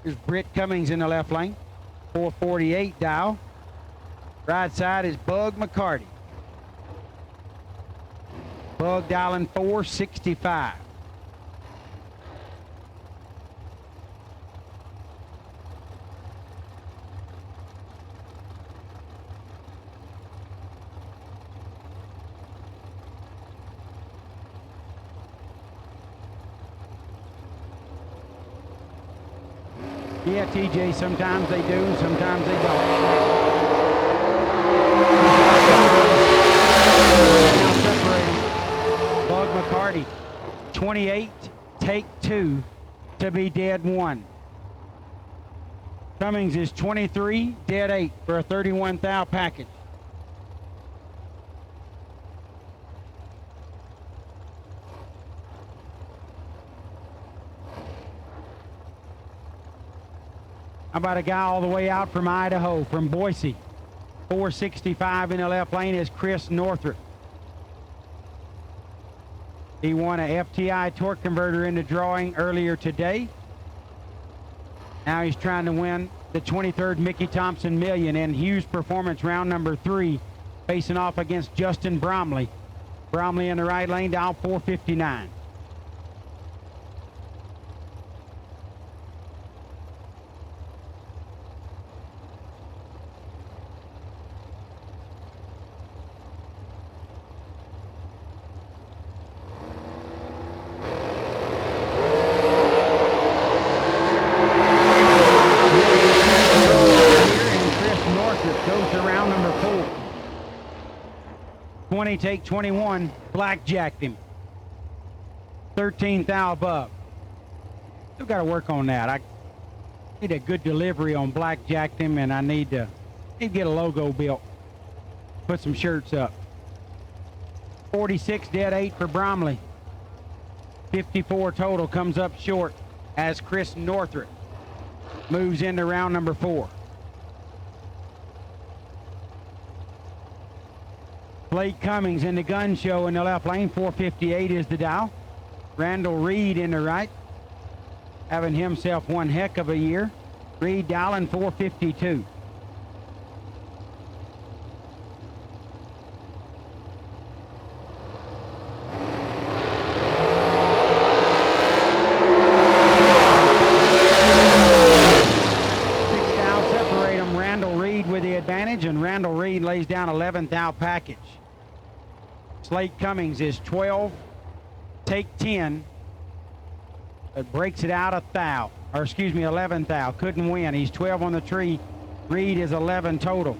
Here's Britt Cummings in the left lane. 448 thou. Right side is Bug McCarty. Bug dialing 465. Yeah, TJ, sometimes they do, sometimes they don't. Now separating. Bug McCarty, 28, take 2 to be dead 1. Cummings is 23, dead 8 for a 31 thou package. How about a guy all the way out from Idaho, from Boise? 465 in the left lane is Chris Northrup. He won a FTI torque converter in the drawing earlier today. Now he's trying to win the 23rd Mickey Thompson Million in Hughes Performance round number 3, facing off against Justin Bromley. Bromley in the right lane, down 459. Take 21, blackjacked him. 13 thou above. Still got to work on that. I need a good delivery on blackjacked him, and I need to get a logo built. Put some shirts up. 46 dead 8 for Bromley. 54 total comes up short as Chris Northrup moves into round number 4. Blake Cummings in the gun show in the left lane. 458 is the dial. Randall Reed in the right, having himself one heck of a year. Reed dialing 452. Separate them. Randall Reed with the advantage, and Randall Reed lays down 11th thou package. Slate Cummings is 12, take 10, but breaks it out a thou, or excuse me, 11 thou. Couldn't win. He's 12 on the tree. Reed is 11 total.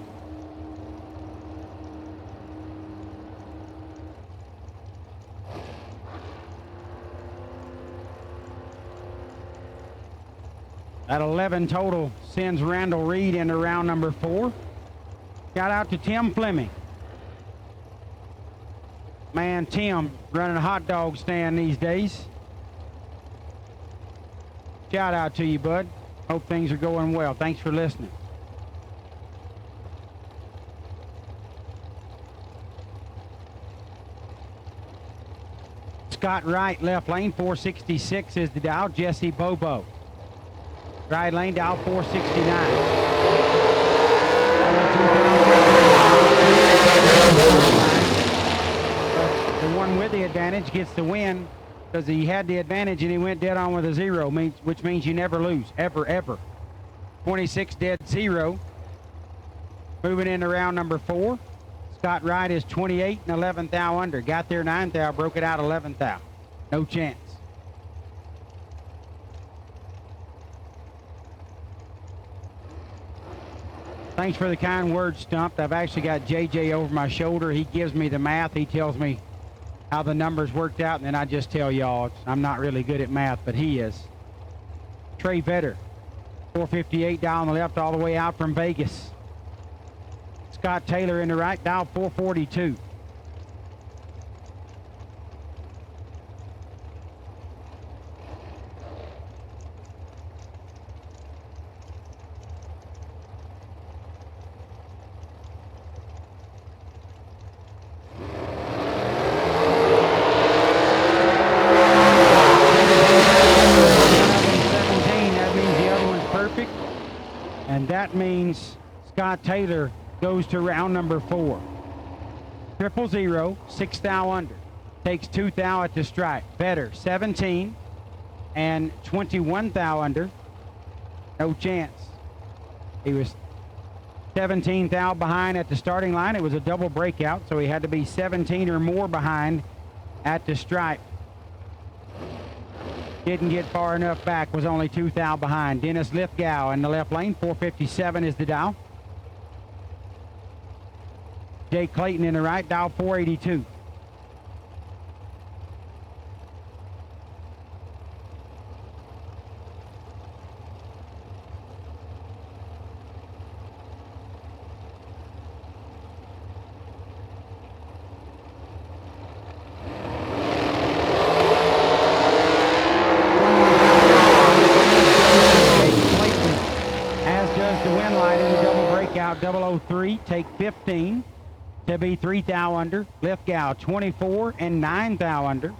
That 11 total sends Randall Reed into round number 4. Shout out to Tim Fleming. Man, Tim running a hot dog stand these days. Shout out to you, bud. Hope things are going well. Thanks for listening. Scott Wright, left lane, 466 is the dial. Jesse Bobo. Right lane, dial 469. The one with the advantage gets the win because he had the advantage and he went dead on with a 0, which means you never lose, ever, ever. 26 dead 0. Moving into round number 4. Scott Wright is 28 and 11th thou under. Got there 9th thou, broke it out 11th thou. No chance. Thanks for the kind words, Stumped. I've actually got JJ over my shoulder. He gives me the math. He tells me how the numbers worked out, and then I just tell y'all. I'm not really good at math, but he is. Trey Vetter, 458 down the left all the way out from Vegas. Scott Taylor in the right, dial 442. That means the other one's perfect, and that means Scott Taylor goes to round number 4. 000, 6 thou under. Takes 2 thou at the stripe. Better, 17 and 21 thou under. No chance. He was 17 thou behind at the starting line. It was a double breakout, so he had to be 17 or more behind at the stripe. Didn't get far enough back, was only 2 thou behind. Dennis Lithgow in the left lane, 457 is the dial. Jake Clayton in the right, dial 482. As does the win light in the double breakout, 003, take 15. To be 3 thou under. Lithgow 24 and 9 thou under.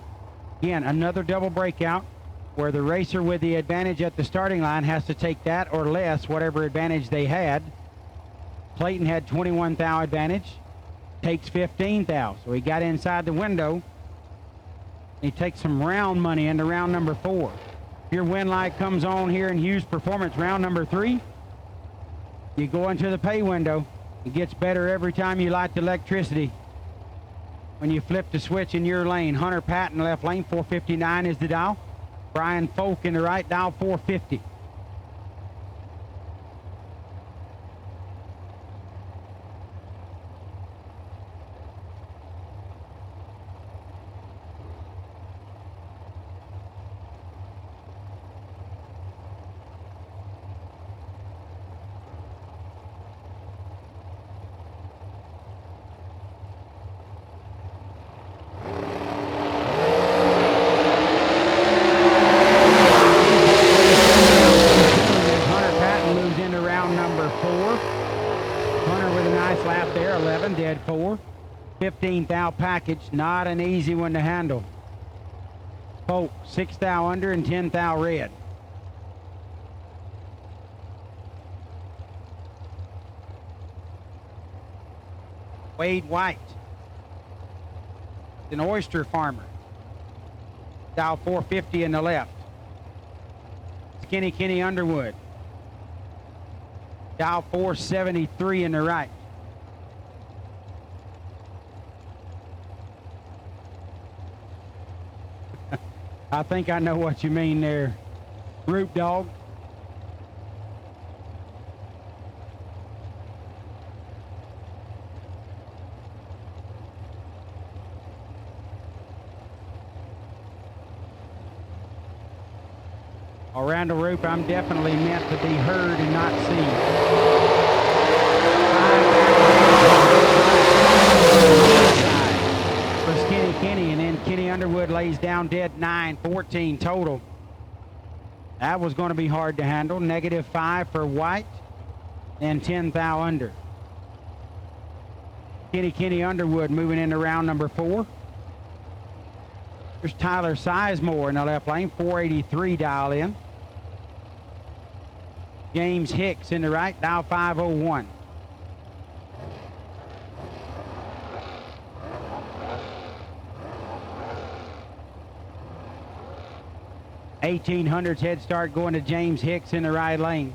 Again, another double breakout where the racer with the advantage at the starting line has to take that or less, whatever advantage they had. Clayton had 21 thou advantage, takes 15 thou. So he got inside the window. He takes some round money into round number 4. If your win light comes on here in Hughes Performance round number 3, you go into the pay window. It gets better every time you light the electricity. When you flip the switch in your lane, Hunter Patton left lane, 459 is the dial. Brian Folk in the right, dial 450. Dead 4. 15 thou package, not an easy one to handle. Folk, 6 thou under and 10 thou red. Wade White, an oyster farmer. Dial 450 in the left. Skinny Kenny Underwood. Dial 473 in the right. I think I know what you mean there, Root Dog. Around the rope, I'm definitely meant to be heard and not seen. For Skinny Kenny, and then Kenny Underwood lays down dead 9, 14 total. That was going to be hard to handle. -5 for White and 10 thou under. Kenny Underwood moving into round number 4. There's Tyler Sizemore in the left lane, 483 dial in. James Hicks in the right, dial 501. $1,800's head start going to James Hicks in the right lane.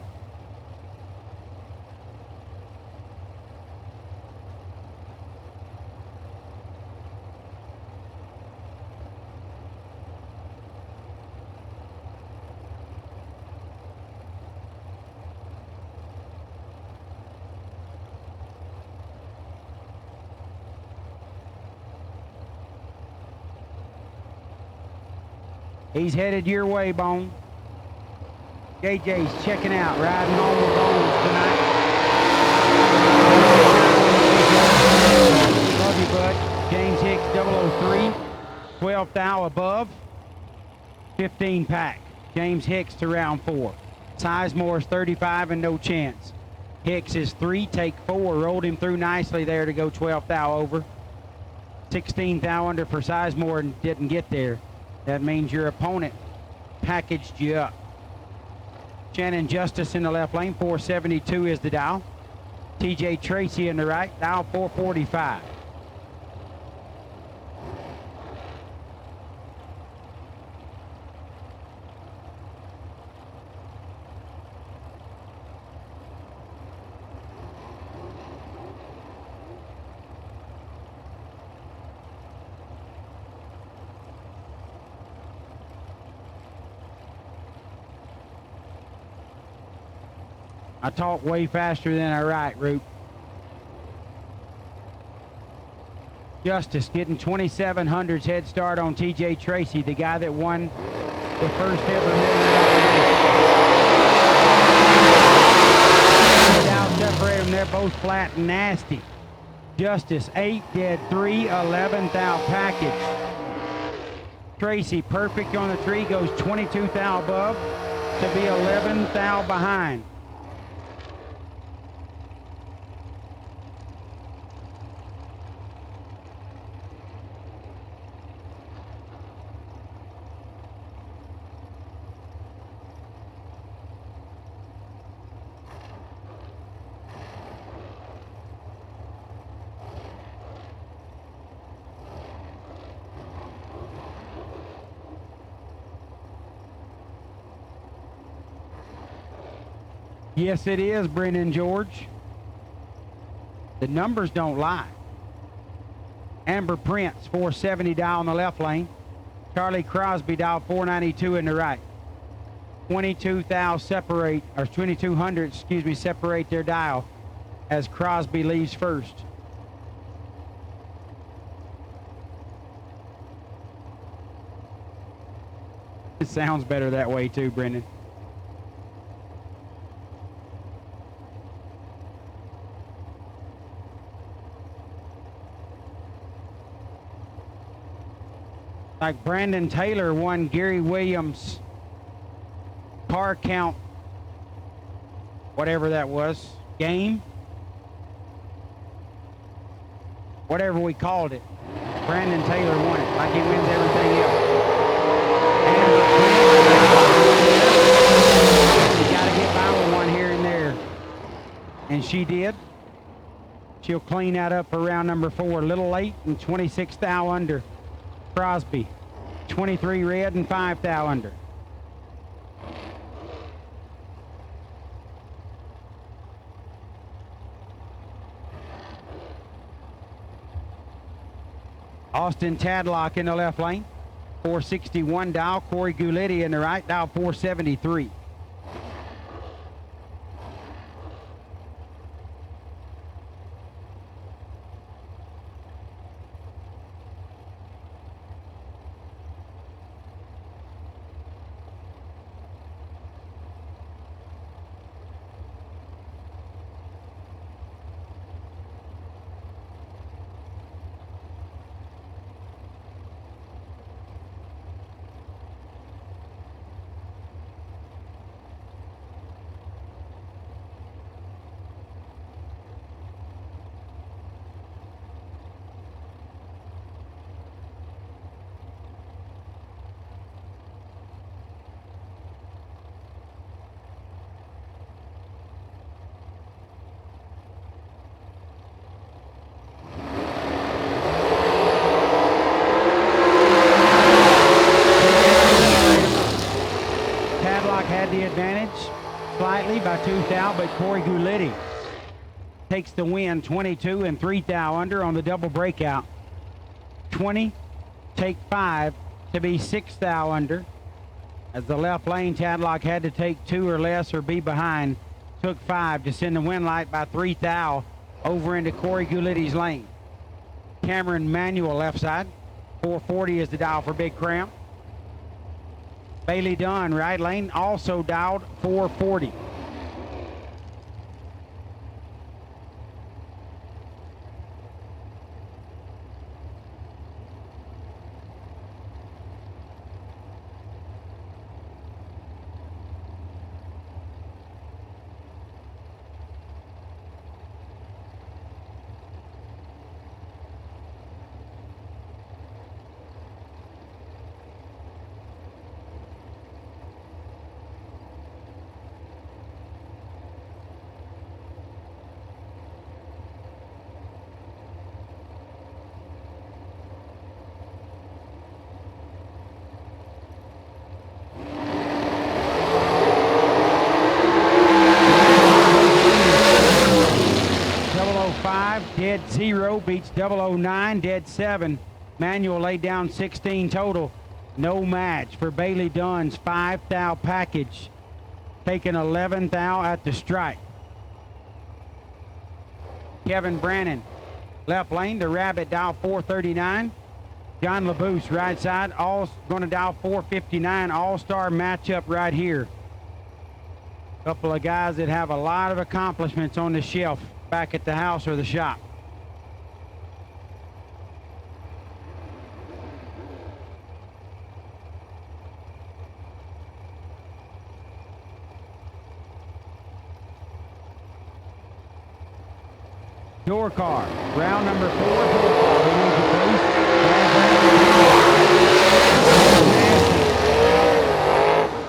He's headed your way, Bone. JJ's checking out, riding on the Bones tonight. Love you, bud. James Hicks 003, 12th thou above, 15 pack. James Hicks to round 4. Sizemore's 35 and no chance. Hicks is 3, take 4, rolled him through nicely there to go 12th thou over. 16th thou under for Sizemore and didn't get there. That means your opponent packaged you up. Shannon Justice in the left lane, 472 is the dial. TJ Tracy in the right, dial 445. I talk way faster than I write, Root. Justice getting 2,700's head start on TJ Tracy, the guy that won the first ever $1 million. Out separate them, they're both flat and nasty. Justice 8, dead 3, 11th out package. Tracy perfect on the tree, goes 22th out above to be 11th out behind. Yes, it is, Brendan George. The numbers don't lie. Amber Prince, 470 dial in the left lane. Charlie Crosby dial 492 in the right. 22,000 separate, or 2,200, excuse me, separate their dial as Crosby leaves first. It sounds better that way too, Brendan. Like Brandon Taylor won Gary Williams' car count, whatever that was, game, whatever we called it. Brandon Taylor won it, like he wins everything else. You gotta get by with one here and there. And she did. She'll clean that up for round number 4. A little late and 26 thou under. Crosby, 23 red and 5 thou under. Austin Tadlock in the left lane, 461 dial. Corey Gulitti in the right, dial 473. slightly by 2 thou, but Corey Gulitti takes the win, 22 and 3 thou under on the double breakout. 20, take 5 to be 6 thou under. As the left lane, Tadlock had to take 2 or less or be behind. Took 5 to send the win light by 3 thou over into Corey Gulitti's lane. Cameron Manuel left side. 440 is the dial for Big Cram. Bailey Dunn, right lane, also dialed 440. Dead 0 beats 009, dead 7. Manuel laid down 16 total. No match for Bailey Dunn's 5 thou package. Taking 11 thou at the stripe. Kevin Brannon, left lane, the Rabbit dial 439. John LaBouche, right side, all going to dial 459. All-star matchup right here. Couple of guys that have a lot of accomplishments on the shelf back at the house or the shop. Door car, round number 4, door car. We need to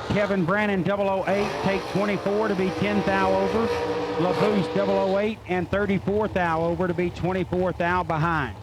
please. Kevin Brannon, 008, take 24 to be 10 thou over. LaBouche, 008, and 34 thou over to be 24 thou behind.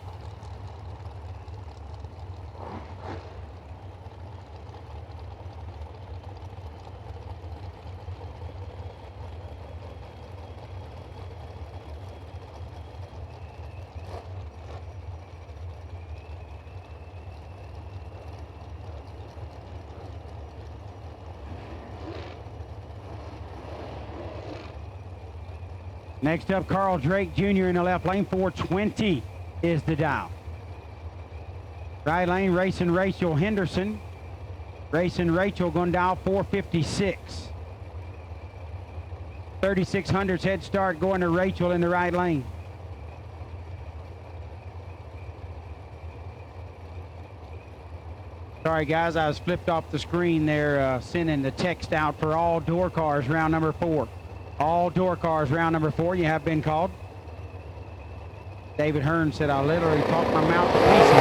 Next up, Carl Drake Jr. in the left lane. 420 is the dial. Right lane, Racing Rachel Henderson. Racing Rachel going to dial 456. 3600's head start going to Rachel in the right lane. Sorry guys, I was flipped off the screen there, sending the text out for all door cars round number 4. All door cars round number 4, you have been called. David Hearn said, I literally talked my mouth to pieces.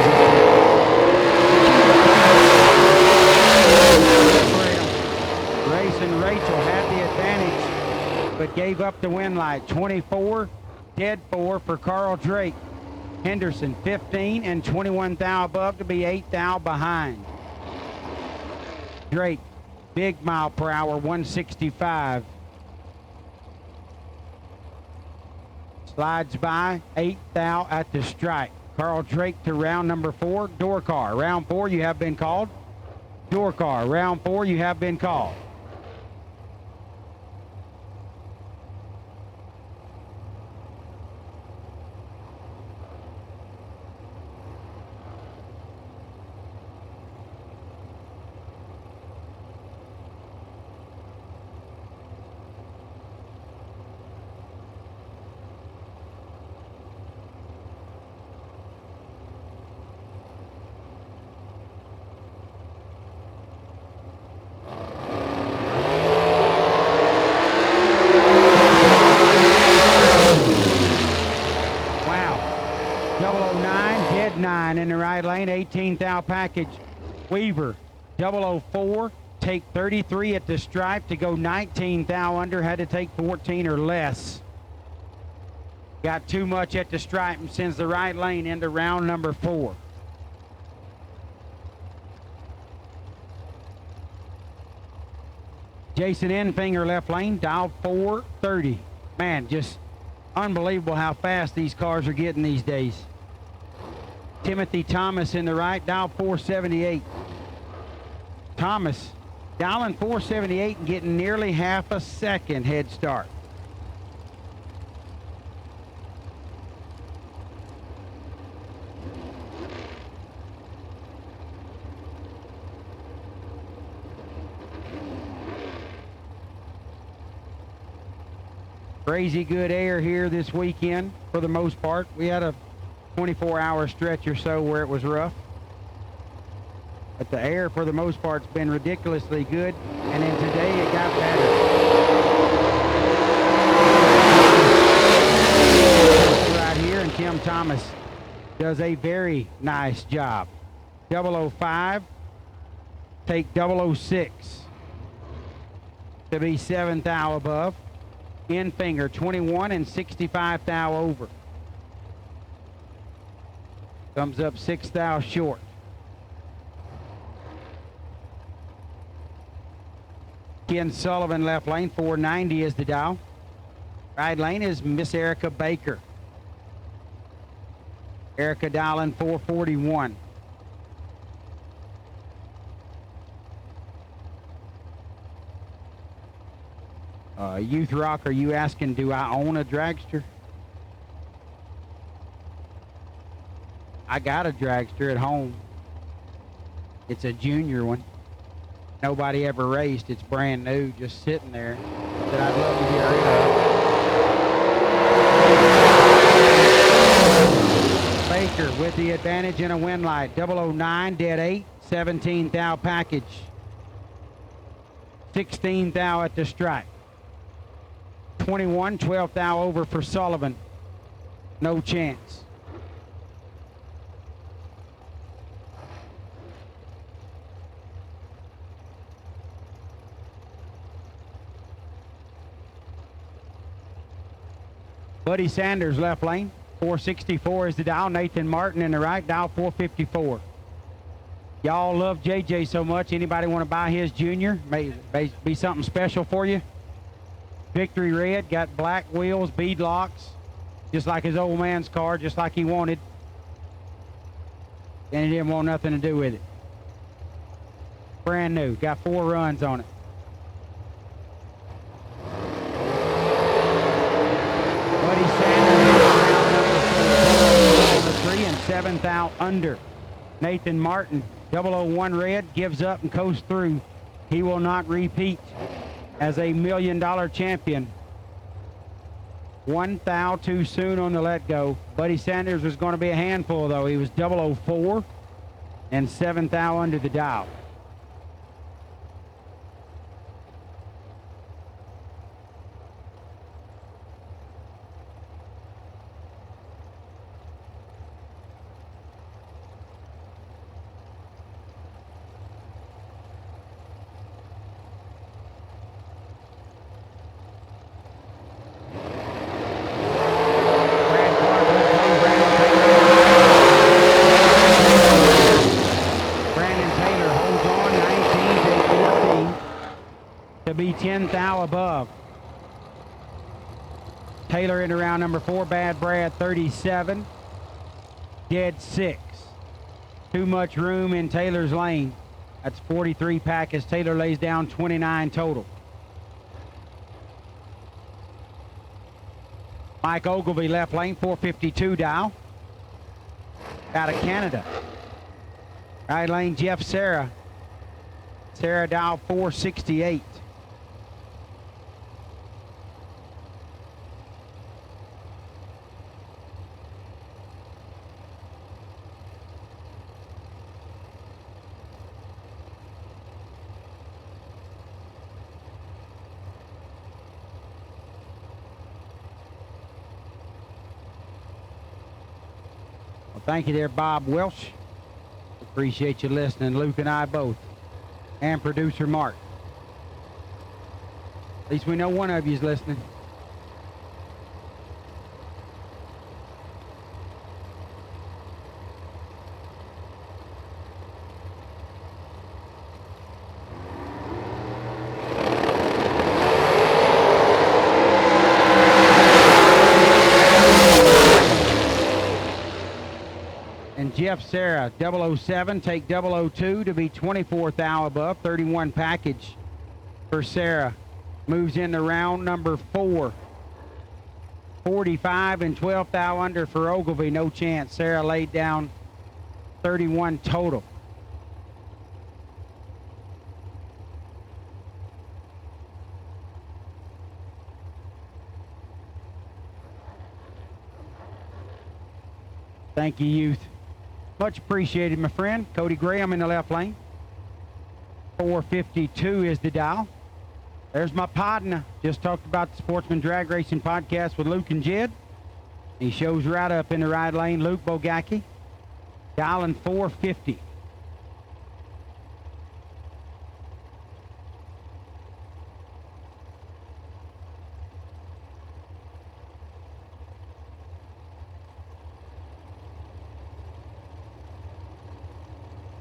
Racing Rachel had the advantage, but gave up the win light. 24, dead 4 for Carl Drake. Henderson, 15 and 21 thou above to be 8 thou behind. Drake, big mile per hour, 165. Slides by, 8 thou at the stripe. Carl Drake to round number 4, door car. Round 4, you have been called. Door car, round 4, you have been called. In the right lane, 18 thou package. Weaver, 004, take 33 at the stripe to go 19 thou under, had to take 14 or less. Got too much at the stripe and sends the right lane into round number 4. Jason Enfinger left lane, dial 430. Man, just unbelievable how fast these cars are getting these days. Timothy Thomas in the right, dial 478. Thomas dialing 478 and getting nearly half a second head start. Crazy good air here this weekend for the most part. We had a 24-hour stretch or so where it was rough. But the air for the most part has been ridiculously good. And then today it got better. Right here, and Tim Thomas does a very nice job. 005, take 006 to be 7th thou above. Enfinger 21 and 65 thou over. Comes up 6 thou short. Ken Sullivan left lane, 490 is the dial. Right lane is Miss Erica Baker. Erica dialing 441. Youth Rock, are you asking, do I own a dragster? I got a dragster at home. It's a junior one. Nobody ever raced. It's brand new, just sitting there, that I'd love to get rid of. Baker with the advantage in a win light. 009, dead 8, 17 thou package. 16 thou at the stripe. 21, 12 thou over for Sullivan. No chance. Buddy Sanders left lane, 464 is the dial. Nathan Martin in the right, dial 454. Y'all love JJ so much. Anybody want to buy his junior? May be something special for you. Victory red, got black wheels, bead locks, just like his old man's car, just like he wanted. And he didn't want nothing to do with it. Brand new, got 4 runs on it. Buddy Sanders, number 3 and 7th out under. Nathan Martin, 001 red, gives up and coasts through. He will not repeat as a $1 million champion. 1 thou too soon on the let go. Buddy Sanders was going to be a handful though. He was 004 and 7th thou under the dial. Be 10 thou above. Taylor into round number 4. Bad Brad 37. Dead 6. Too much room in Taylor's lane. That's 43 pack as Taylor lays down 29 total. Mike Ogilvy left lane, 452 dial. Out of Canada. Right lane Jeff Serra. Serra dial 468. Thank you there, Bob Welsh. Appreciate you listening, Luke and I both. And producer Mark. At least we know one of you's listening. Jeff Sarah, 007, take 002 to be 24th thou above, 31 package for Sarah. Moves into round number 4. 45 and 12th thou under for Ogilvy, no chance. Sarah laid down 31 total. Thank you, youth. Much appreciated, my friend. Cody Graham in the left lane. 452 is the dial. There's my partner. Just talked about the Sportsman Drag Racing podcast with Luke and Jed. He shows right up in the right lane, Luke Bogacki. Dialing 450.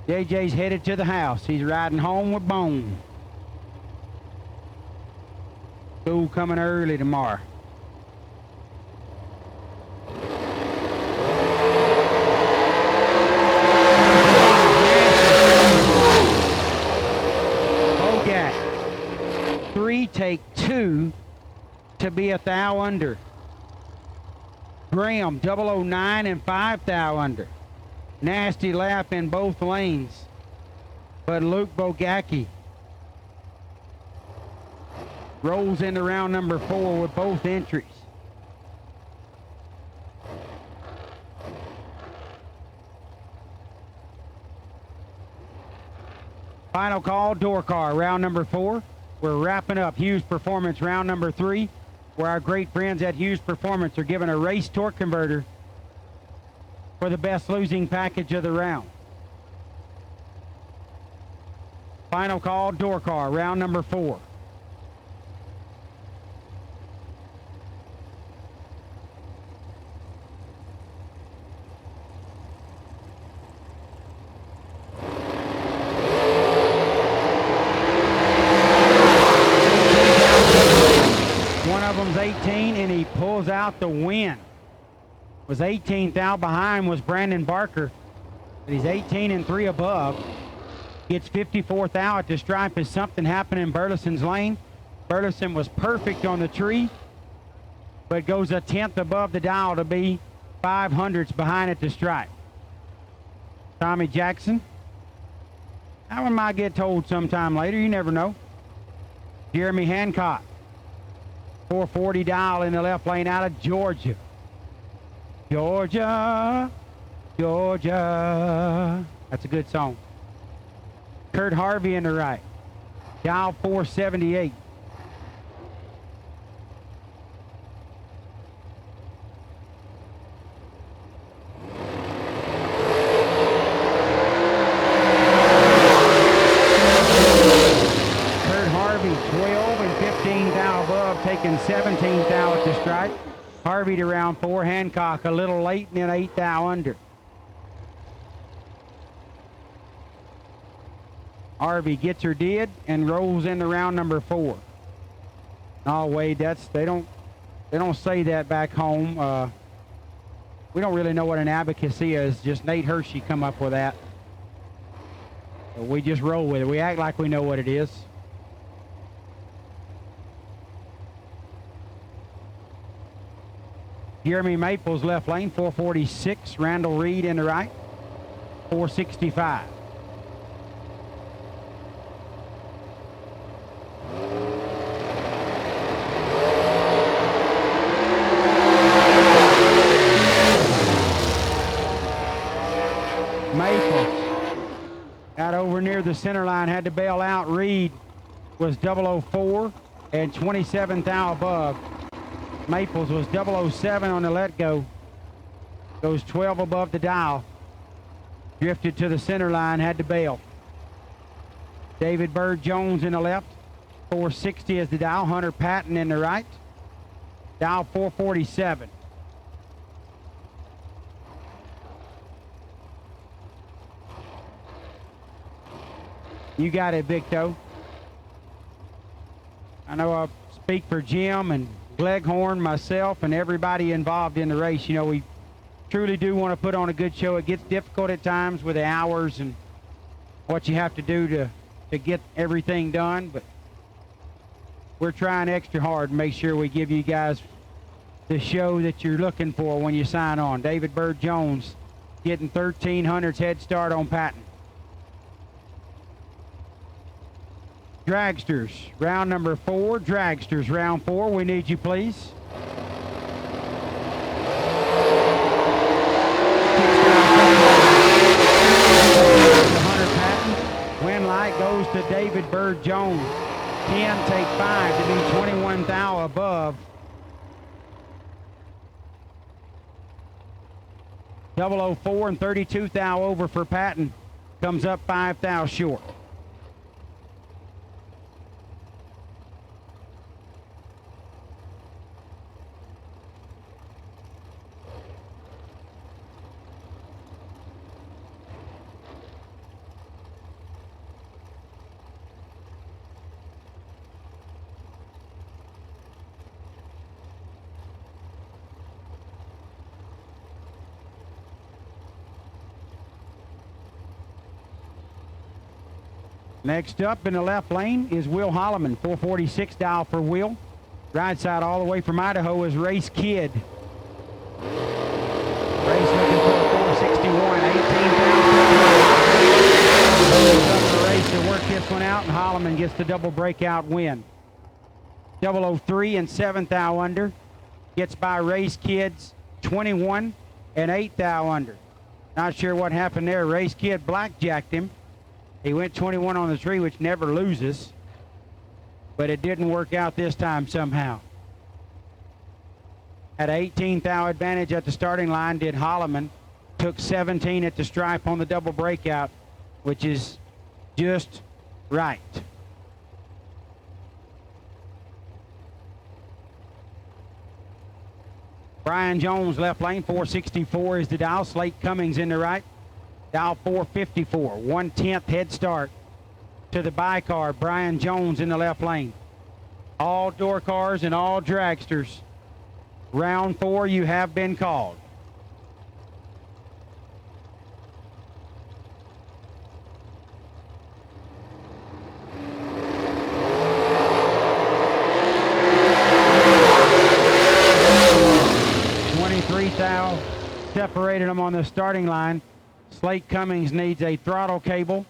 JJ's headed to the house. He's riding home with Bone. School coming early tomorrow. Bogak. 3, take 2 to be 1 thou under. Graham, 009 and 5 thou under. Nasty lap in both lanes, but Luke Bogacki rolls into round number 4 with both entries. Final call, door car, round number 4. We're wrapping up Hughes Performance round number 3, where our great friends at Hughes Performance are giving a race torque converter for the best losing package of the round. Final call, door car, round number 4. One of them's 18 and he pulls out the win. Was 18th out behind was Brandon Barker, but he's 18 and 3 above. Gets 54th out at the stripe as something happened in Burleson's lane. Burleson was perfect on the tree, but goes a 10th above the dial to be 500ths behind at the stripe. Tommy Jackson. That one might get told sometime later, you never know. Jeremy Hancock. 440 dial in the left lane out of Georgia. Georgia, Georgia. That's a good song. Kurt Harvey in the right. Dial 478. Kurt Harvey, 12 and 15 thou above, taking 17 thou at the stripe. Harvey to round 4, Hancock a little late and then 8 thou under. Harvey gets her did and rolls into round number 4. No, Wade, they don't say that back home. We don't really know what an advocacy is. Just Nate Hershey come up with that. We just roll with it. We act like we know what it is. Jeremy Maples left lane, 446. Randall Reed in the right, 465. Maples got over near the center line, had to bail out. Reed was 004 and 27 thou above. Maples was 007 on the let go. Goes 12 above the dial. Drifted to the center line, had to bail. David Bird Jones in the left. 460 is the dial. Hunter Patton in the right. Dial 447. You got it, Victo. I know I speak for Jim and Gleghorn, myself, and everybody involved in the race. You know, we truly do want to put on a good show. It gets difficult at times with the hours and what you have to do to get everything done, but we're trying extra hard to make sure we give you guys the show that you're looking for when you sign on. David Bird Jones getting 1300's head start on Patton. Dragsters, round number 4. Dragsters, round 4. We need you, please. Win light goes to David Bird Jones. 10, take 5 to be 21 thou above. 004 and 32 thou over for Patton. Comes up 5 thou short. Next up in the left lane is Will Holloman, 446 dial for Will. Right side all the way from Idaho is Race Kid. Race looking for a 461, 18,000. Race to work this one out, and Holloman gets the double breakout win. 003 and 7 thou under. Gets by Race Kid's 21 and 8 thou under. Not sure what happened there. Race Kid blackjacked him. He went 21 on the tree, which never loses, but it didn't work out this time somehow. Had 18 thou advantage at the starting line, did Holloman. Took 17 at the stripe on the double breakout, which is just right. Brian Jones, left lane, 464 is the dial. Slate Cummings in the right. Dial 454, 1/10 head start to the by car. Brian Jones in the left lane. All door cars and all dragsters. Round 4, you have been called. Thou separated them on the starting line. Slate Cummings needs a throttle cable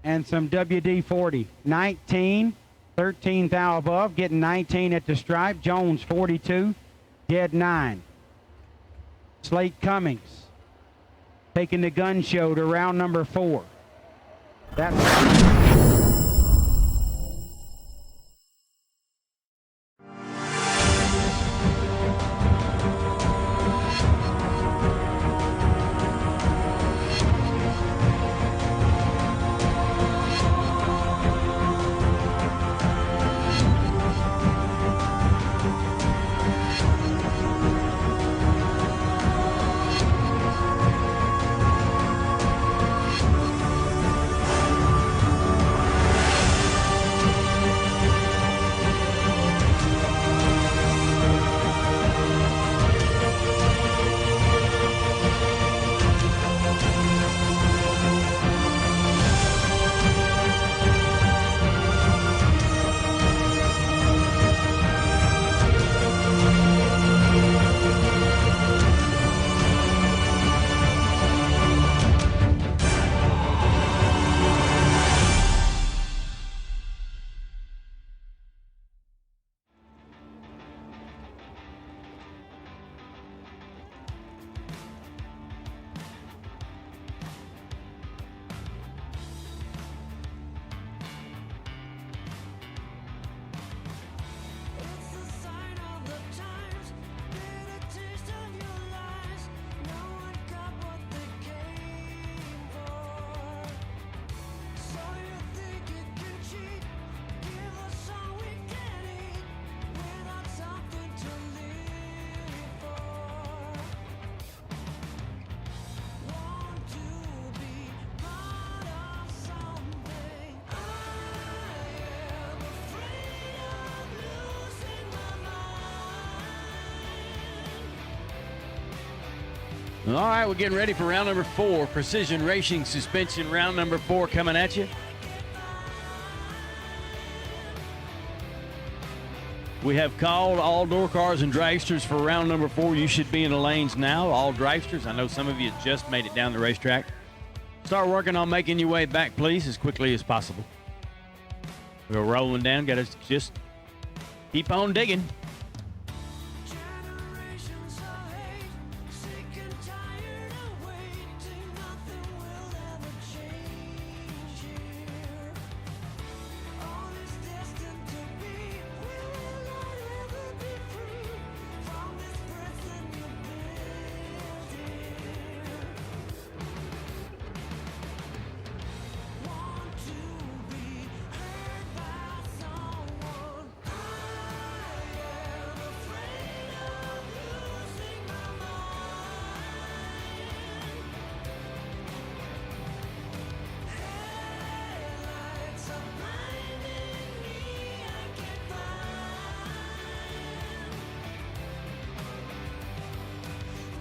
and some WD-40. 19, 13 thou above, getting 19 at the stripe. Jones 42, dead 9. Slate Cummings taking the gun show to round number 4. That's All right, we're getting ready for round number 4. Precision Racing Suspension, round number 4 coming at you. We have called all door cars and dragsters for round number 4. You should be in the lanes now, all dragsters. I know some of you just made it down the racetrack. Start working on making your way back, please, as quickly as possible. We're rolling down. Got to just keep on digging. Generations of hate, sick and tired of waiting, nothing will ever change here. All is destined to be, we will not ever be free from this prison you built here. Want to be heard by someone. I am afraid of losing my mind. Headlights are blinding me, I can't find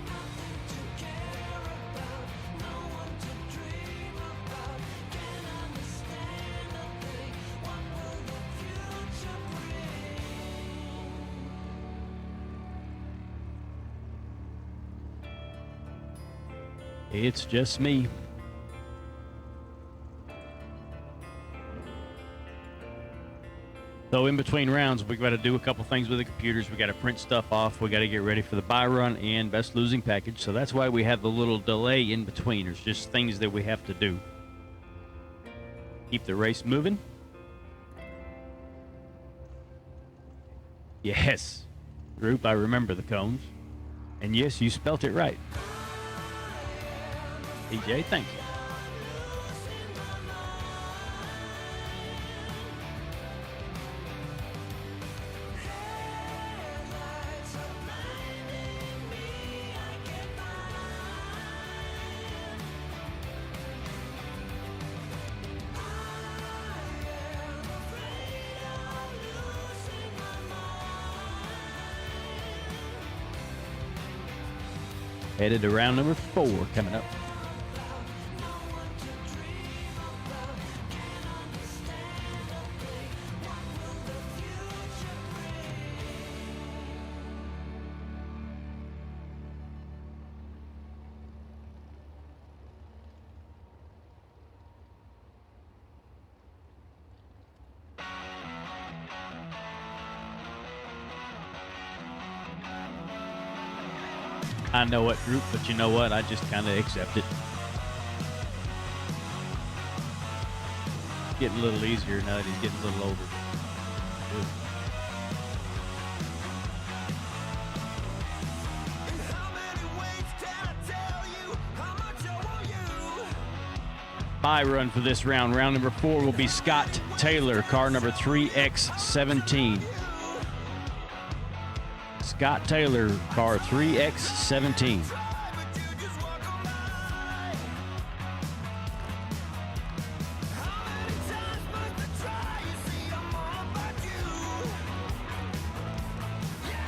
nothing to care about, no one to dream about. Can't understand a thing. What will the future bring? It's just me. So in between rounds, we've got to do a couple things with the computers. We got to print stuff off. We got to get ready for the buy run and best losing package. So that's why we have the little delay in between. There's just things that we have to do. Keep the race moving. Yes, group, I remember the cones. And yes, you spelt it right. EJ, thank you. Headlights are blinding me, I can't find. I am afraid of losing my mind. Headed to round number 4 coming up. No one to dream about, can't understand a thing. What will the future I know it, group, but you know what? I just kind of accept it. Getting a little easier now that he's getting a little older. Good. In how many ways can I tell you how much I want you? Buy run for this round. Round number 4 will be Scott Taylor, car number 3X17. Scott Taylor, car 3X17. But you just walk on by. How many times must I try? You see, I'm all about you. Yeah,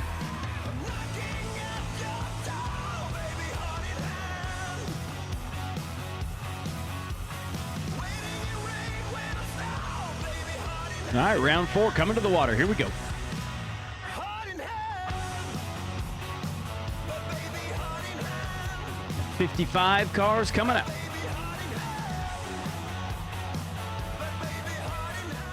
I'm knocking at your door, baby, heart in hand. Waiting in rain when I stop, baby, heart in hand. All right, round 4 coming to the water. Here we go. Heart in hand. But baby, heart in hand. 55 cars coming up. Baby, heart in hand. But baby, heart in hand.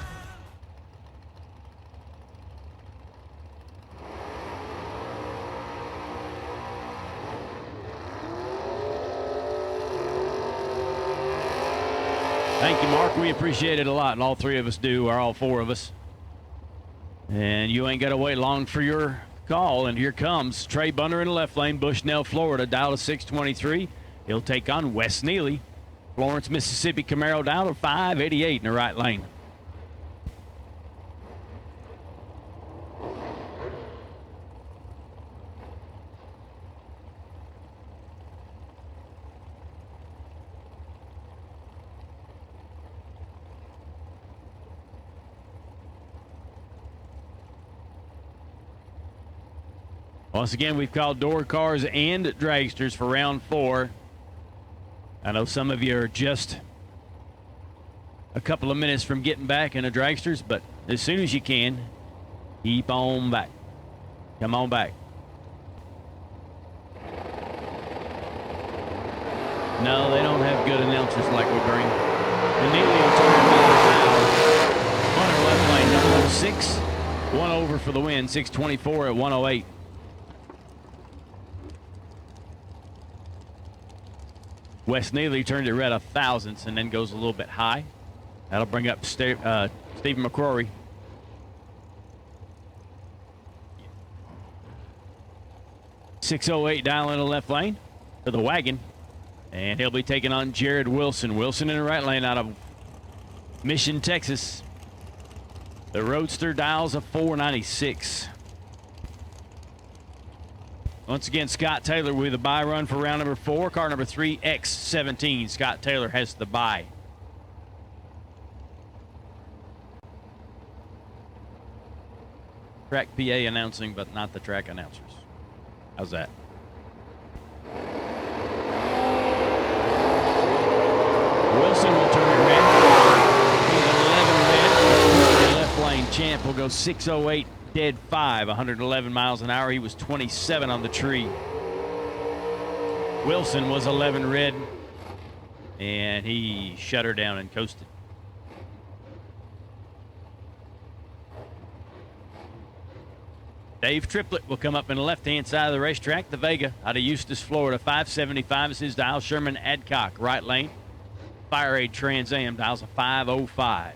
Thank you, Mark. We appreciate it a lot, and all 3 of us do, or all 4 of us. And you ain't got to wait long for your call. And here comes Trey Bunner in the left lane, Bushnell, Florida, dial to 623. He'll take on Wes Neely. Florence, Mississippi, Camaro, dial to 588 in the right lane. Once again, we've called door cars and dragsters for round 4. I know some of you are just a couple of minutes from getting back in the dragsters, but as soon as you can, keep on back. Come on back. No, they don't have good announcers like we bring. And Neely will turn Hunter left lane, number 6. 1 over for the win, 624 at 108. Wes Neely turned it red 1,000ths and then goes a little bit high. That'll bring up Stephen McCrory. .608 dial in the left lane for the wagon. And he'll be taking on Jared Wilson. Wilson in the right lane out of Mission, Texas. The Roadster dials a 496. Once again, Scott Taylor with a bye run for round number 4. Car number 3X17. Scott Taylor has the bye. Track PA announcing, but not the track announcers. How's that? Wilson will turn it red. He's 11 red. The left lane champ will go 608 dead 5, 111 miles an hour. He was 27 on the tree. Wilson was 11 red, and he shut her down and coasted. Dave Triplett will come up in the left-hand side of the racetrack. The Vega out of Eustis, Florida. 575 is his dial. Sherman Adcock, right lane. Fire Aid Trans Am dials a 505.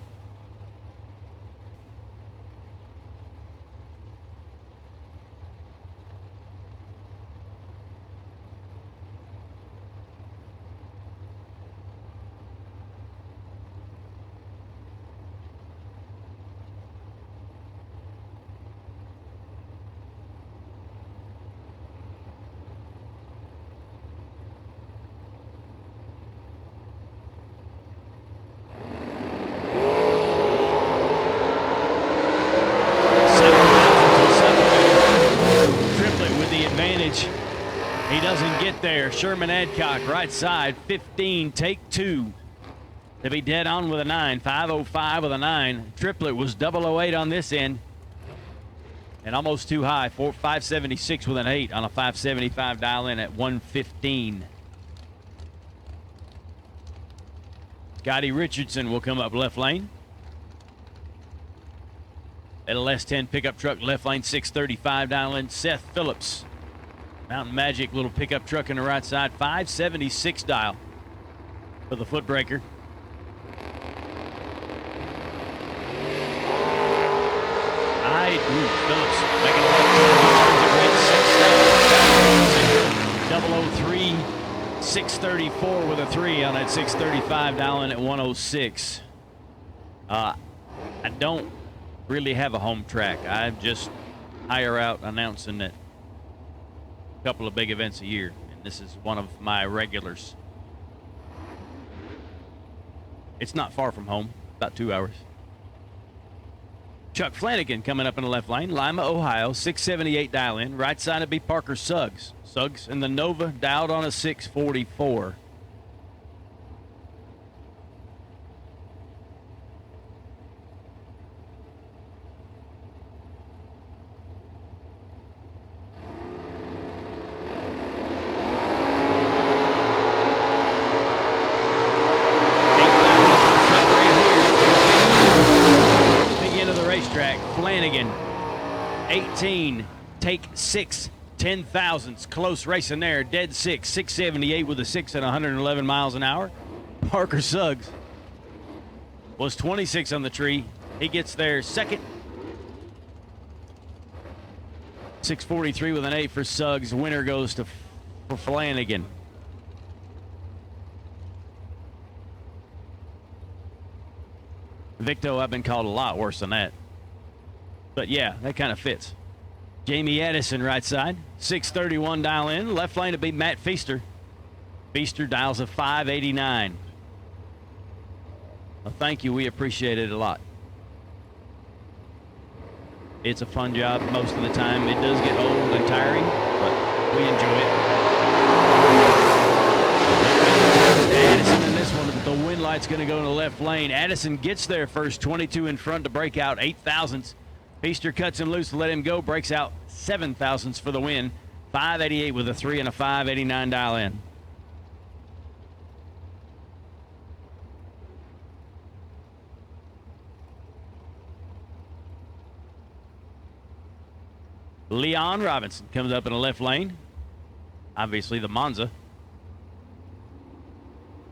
He doesn't get there. Sherman Adcock, right side, 15, take 2. To be dead on with a 9, 505 with a 9. Triplet was 008 on this end. And almost too high, 576 with an 8 on a 575 dial in at 115. Scotty Richardson will come up left lane. At a less 10 pickup truck, left lane 635 dial in. Seth Phillips. Mountain Magic little pickup truck in the right side, 576 dial for the footbreaker. Phillips making a left turn. 003, 634 with a 3 on that 635 dial in at 106. I don't really have a home track. I just hire out announcing that couple of big events a year, and this is one of my regulars. It's not far from home, about 2 hours. Chuck Flanagan coming up in the left lane, Lima, Ohio, 678 dial in. Right side would be Parker Suggs. Suggs in the Nova, dialed on a 644. Flanagan, 18, take 6, 10,000ths. Close racing there, dead 6, 678 with a 6 at 111 miles an hour. Parker Suggs was 26 on the tree. He gets there second. 643 with an 8 for Suggs. Winner goes to for Flanagan. Victo, I've been called a lot worse than that. But yeah, that kind of fits. Jamie Addison, right side. 631 dial in. Left lane to be Matt Feaster. Feaster dials a 589. Well, thank you. We appreciate it a lot. It's a fun job most of the time. It does get old and tiring, but we enjoy it. Addison in this one, but the wind light's going to go in the left lane. Addison gets there first, 22 in front to break out 8,000ths. Feaster cuts him loose to let him go, breaks out 7,000ths for the win. 588 with a 3 and a 589 dial in. Leon Robinson comes up in the left lane. Obviously the Monza.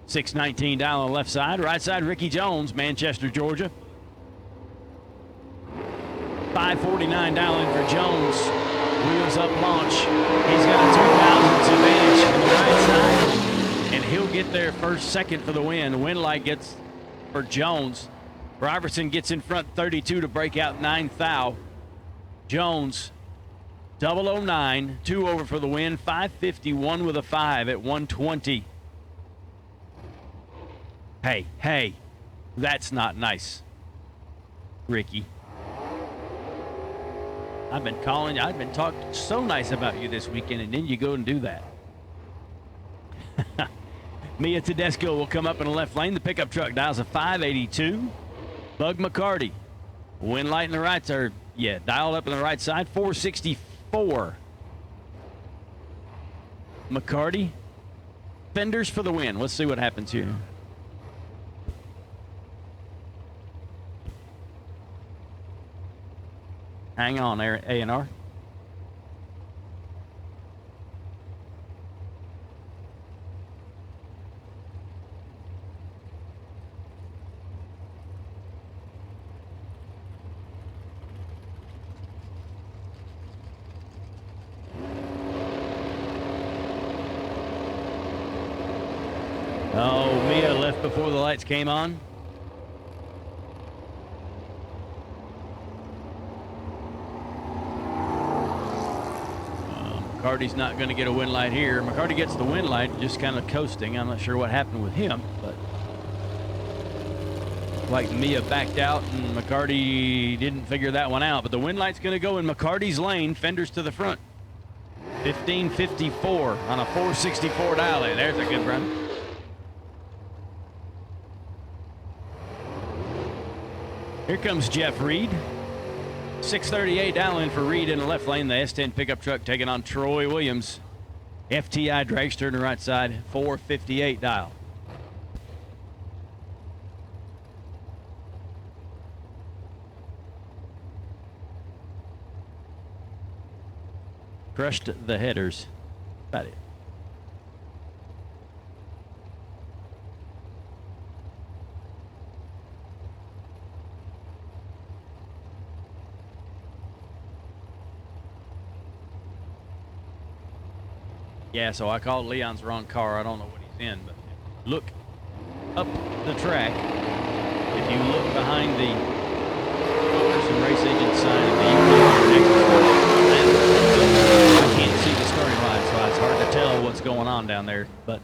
619 down on the left side. Right side, Ricky Jones, Manchester, Georgia. 549 down in for Jones. Wheels up launch. He's got a 2,000ths advantage on the right side. And he'll get there first, second for the win. The win light gets for Jones. Robertson gets in front 32 to break out 9 thou. Jones 009, 2 over for the win. 551 with a 5 at 120. Hey, that's not nice, Ricky. I've been talking so nice about you this weekend, and then you go and do that. Mia Tedesco will come up in the left lane. The pickup truck dials a 582. Bug McCarty. Wind light in the right side. Yeah, dialed up in the right side. 464. McCarty. Fenders for the win. Let's see what happens here. Hang on there, A&R. Oh, Mia left before the lights came on. McCarty's not going to get a win light here. McCarty gets the win light, just kind of coasting. I'm not sure what happened with him, but like Mia backed out and McCarty didn't figure that one out. But the win light's going to go in McCarty's lane. Fenders to the front. 1554 on a 464 dial in. There's a good run. Here comes Jeff Reed. 638 down in for Reed in the left lane. The S10 pickup truck taking on Troy Williams. FTI dragster in the right side. 458 dial. Crushed the headers. About it. Yeah, so I called Leon's wrong car. I don't know what he's in, but look up the track. If you look behind the Focus and Race Agent sign of the I can't see the starting line, so it's hard to tell what's going on down there. But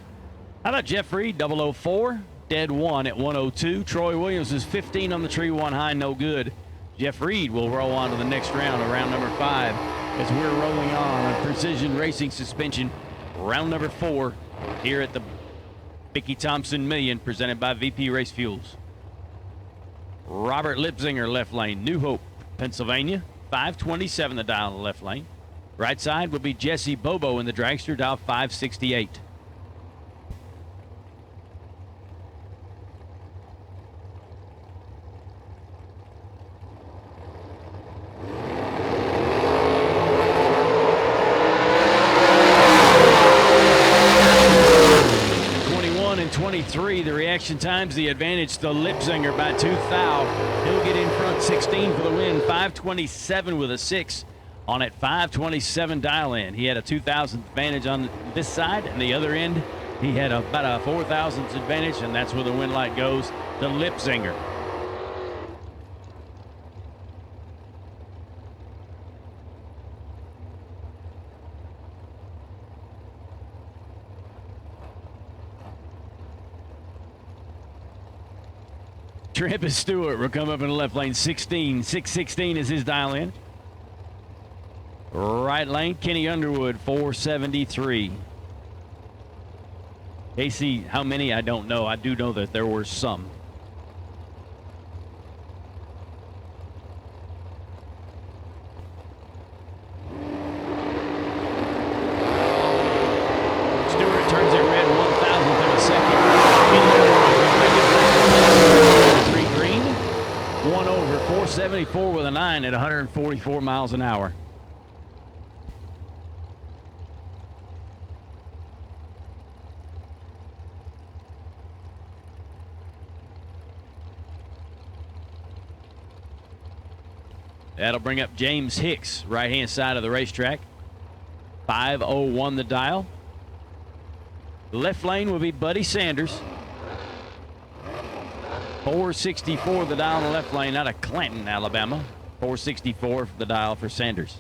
how about Jeff Reed, 004, dead 1 at 102. Troy Williams is 15 on the tree, 1 high, no good. Jeff Reed will roll on to the next round, round number 5, as we're rolling on a Precision Racing suspension. Round number 4 here at the Mickey Thompson Million, presented by VP Race Fuels. Robert Lipsinger, left lane, New Hope, Pennsylvania. 527 the dial in the left lane. Right side will be Jesse Bobo in the dragster, dial 568. The reaction times, the advantage to Lipsinger by 2 thou. He'll get in front 16 for the win. 527 with a 6 on it. 527 dial in. He had a 2,000th advantage on this side, and the other end he had about a 4,000th advantage, and that's where the win light goes to Lipsinger. Travis Stewart will come up in the left lane. 616 is his dial in. Right lane, Kenny Underwood, 473. Casey, how many? I don't know. I do know that there were some. Stewart turns it red, 1,000th of a second. Kenny Underwood, 3 green, 1 over, 474 with a 9 at 144 miles an hour. That'll bring up James Hicks, right-hand side of the racetrack. 501 the dial. Left lane will be Buddy Sanders. 464 the dial in the left lane out of Clanton, Alabama. 464 the dial for Sanders.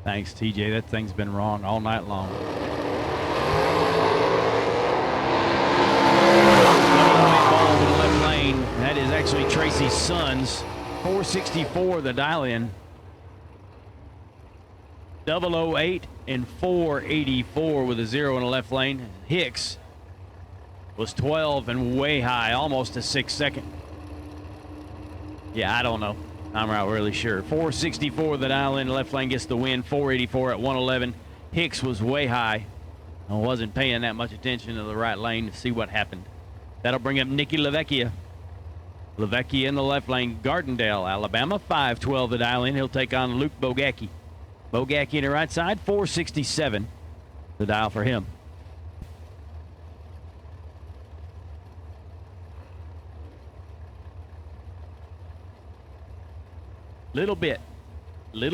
Thanks, TJ. That thing's been wrong all night long. Ball to the left lane. That is actually Tracy's son's. 464 the dial in. 008 and 484 with a 0 in the left lane. Hicks was 12 and way high, almost a 6 second. Yeah, I don't know. I'm not really sure. 464 the dial in, left lane gets the win. 484 at 111. Hicks was way high. I wasn't paying that much attention to the right lane to see what happened. That'll bring up Nicky LaVecchia. LaVecchia in the left lane, Gardendale, Alabama. 512 the dial in. He'll take on Luke Bogacki. Bogacki in the right side, 467 the dial for him. Little bit. He's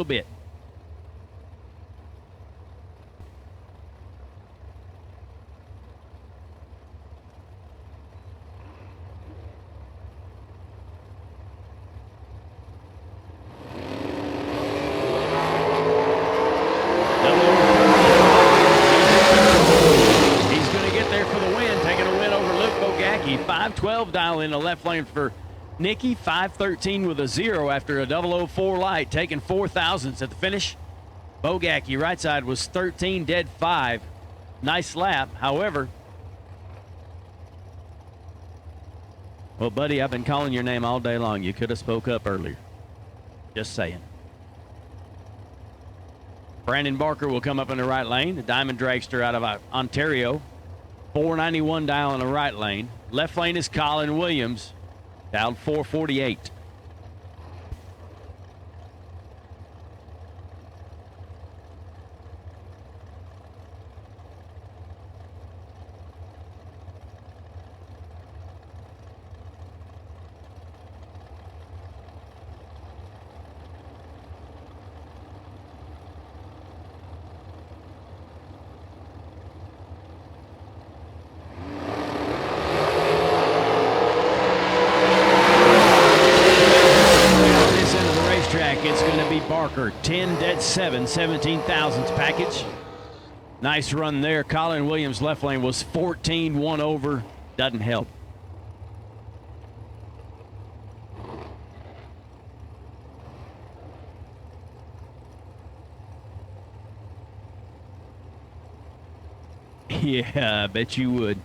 going to get there for the win, taking a win over Luke Bogacki. 512 dial in the left lane for Nicky. 513 with a 0 after a 004 light, taking 4,000ths at the finish. Bogacki right side was 13 dead 5. Nice lap. However, well, buddy, I've been calling your name all day long. You could have spoke up earlier. Just saying. Brandon Barker will come up in the right lane. The Diamond Dragster out of Ontario. 491 dial in the right lane. Left lane is Colin Williams. Dialed 448. It's going to be Barker, 10 dead 7, 17 thousandths package. Nice run there. Colin Williams left lane was 14, 1 over. Doesn't help. Yeah, I bet you would.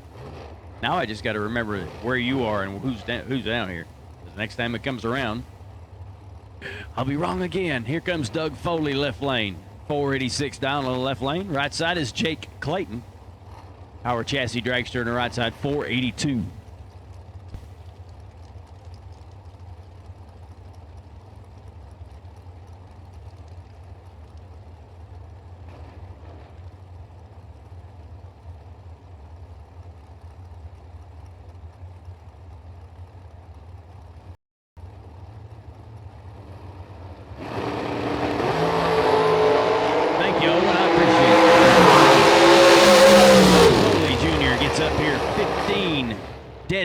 Now I just got to remember where you are and who's down here. The next time it comes around, I'll be wrong again. Here comes Doug Foley, left lane. 486 down on the left lane. Right side is Jake Clayton. Power chassis dragster on the right side, 482.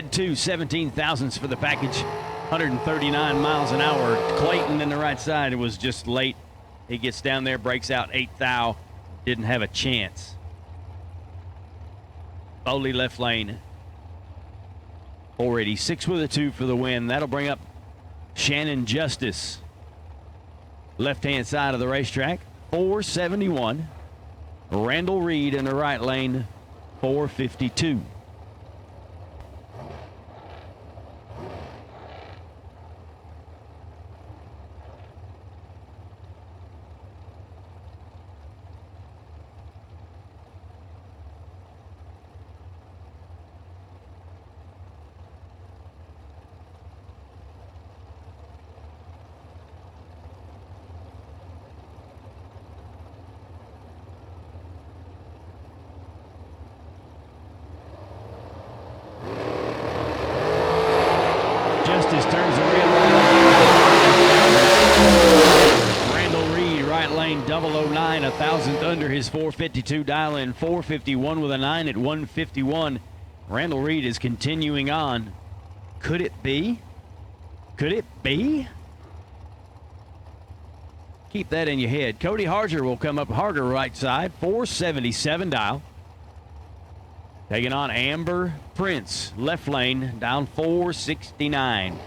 dead two, 17 thousandths for the package, 139 miles an hour. Clayton in the right side, it was just late. He gets down there, breaks out 8 thou, didn't have a chance. Foley left lane, 486 with a 2 for the win. That'll bring up Shannon Justice, left-hand side of the racetrack, 471. Randall Reed in the right lane, 452. Justice turns the rear Randall Reed, right lane, 009, a thousandth under his 452 dial in, 451 with a 9 at 151. Randall Reed is continuing on. Could it be? Could it be? Keep that in your head. Cody Harger will come up Harger right side, 477 dial. Taking on Amber Prince, left lane, down 469.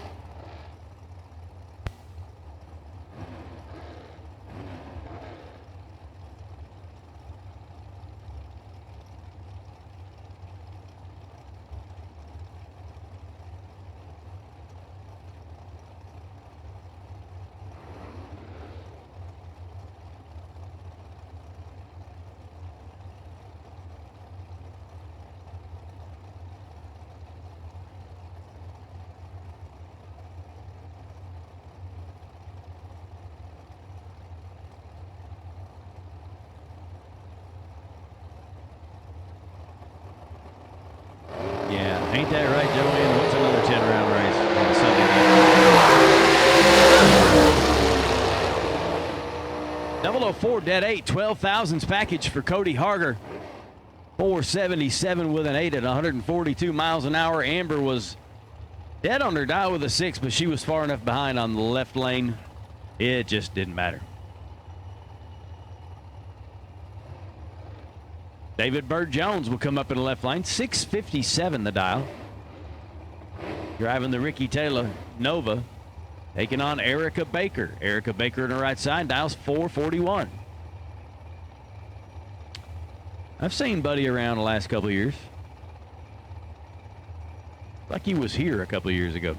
Yeah, ain't that right, Joanne? What's another 10-round race on a Sunday night? 004 dead 8, 12 thousandths package for Cody Harger. 477 with an 8 at 142 miles an hour. Amber was dead on her dial with a 6, but she was far enough behind on the left lane. It just didn't matter. David Bird Jones will come up in the left lane, 657 the dial. Driving the Ricky Taylor Nova, taking on Erica Baker. Erica Baker in the right side, dials 441. I've seen Buddy around the last couple of years. Like he was here a couple of years ago.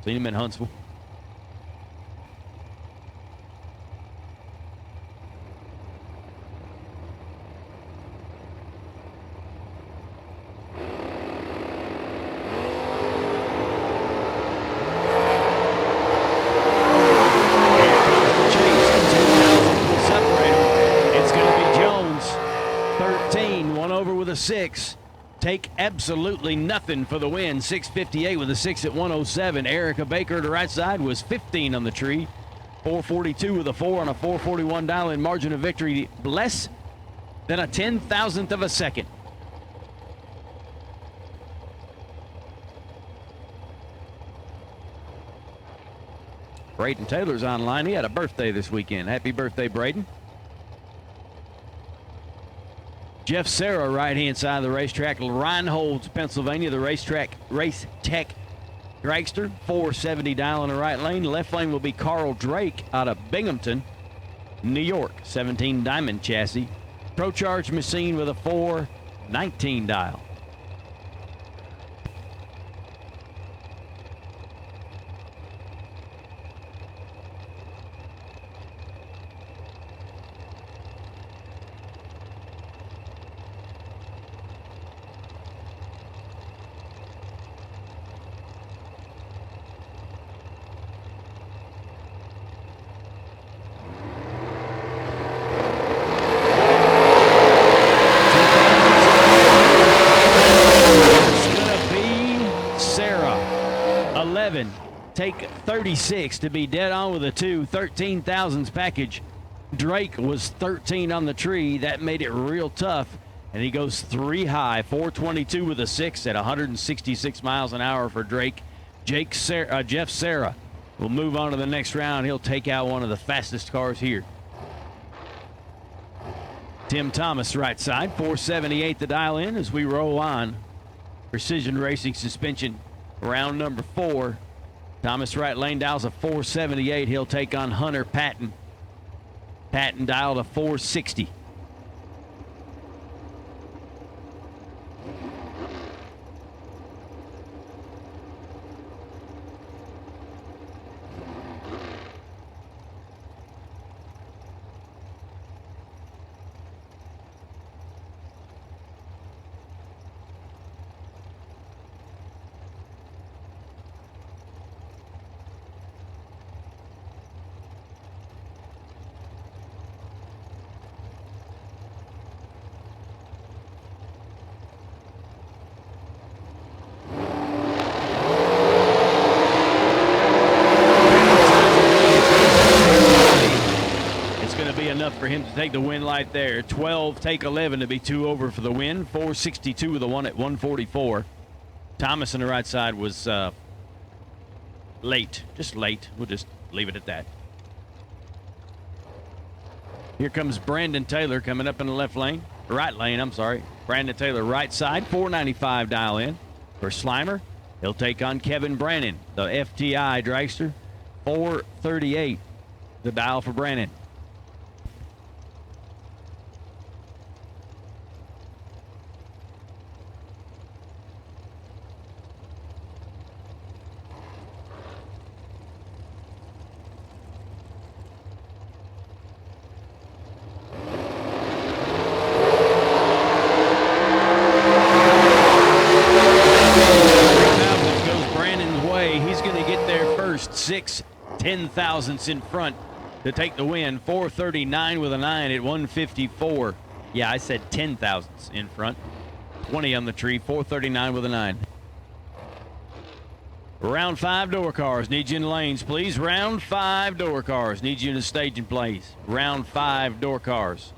Seen him in Huntsville. Six. Take absolutely nothing for the win. 658 with a 6 at 107. Erica Baker to the right side was 15 on the tree. 442 with a 4 on a 441 dial in. Margin of victory less than a 10,000th of a second. Braden Taylor's online. He had a birthday this weekend. Happy birthday, Braden. Jeff Serra, right-hand side of the racetrack. Reinholds, Pennsylvania, the race tech dragster. 470 dial in the right lane. Left lane will be Carl Drake out of Binghamton, New York. 17 diamond chassis. Pro Charge machine with a 419 dial. Take 36 to be dead on with a 2, 13 thousandths package. Drake was 13 on the tree. That made it real tough. And he goes 3 high, 422 with a 6 at 166 miles an hour for Drake. Jeff Serra will move on to the next round. He'll take out one of the fastest cars here. Tim Thomas, right side, 478 to dial in as we roll on. Precision Racing suspension, round number 4. Thomas right lane dials a 478. He'll take on Hunter Patton. Patton dialed a 460. Enough for him to take the win right there. 12, take 11 to be 2 over for the win. 462 with the one at 144. Thomas on the right side was late, just late. We'll just leave it at that. Here comes Brandon Taylor coming up in the left lane, right lane, I'm sorry. Brandon Taylor right side, 495 dial in for Slimer. He'll take on Kevin Brannon, the FTI dragster. 438 the dial for Brannon. Six 10,000ths in front to take the win. 439 with a 9 at 154. Yeah, I said 10,000ths in front. 20 on the tree. 439 with a 9. Round 5 door cars. Need you in the lanes, please. Round 5 door cars. Need you in the staging, please. Round 5 door cars.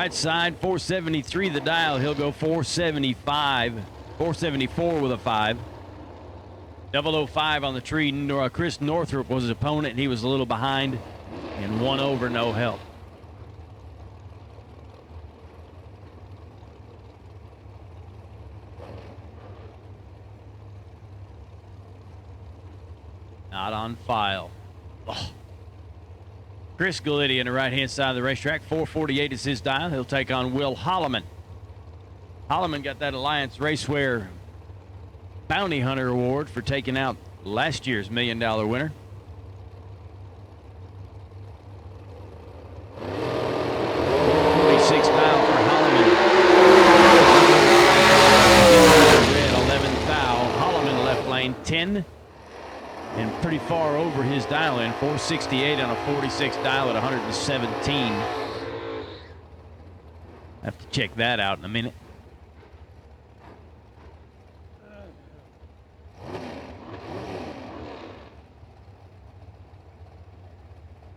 Side 473 the dial. He'll go 475, 474 with a 5. 005 on the tree. Chris Northrup was his opponent. He was a little behind and 1 over, no help. Not on file. Oh. Chris Gallitti on the right-hand side of the racetrack. 448 is his dial. He'll take on Will Holloman. Holloman got that Alliance Raceway Bounty Hunter Award for taking out last year's $1 million winner. $46 for Holloman. Red 11th foul. Holloman left lane 10. And pretty far over his dial in, 468 on a 46 dial at 117. Have to check that out in a minute.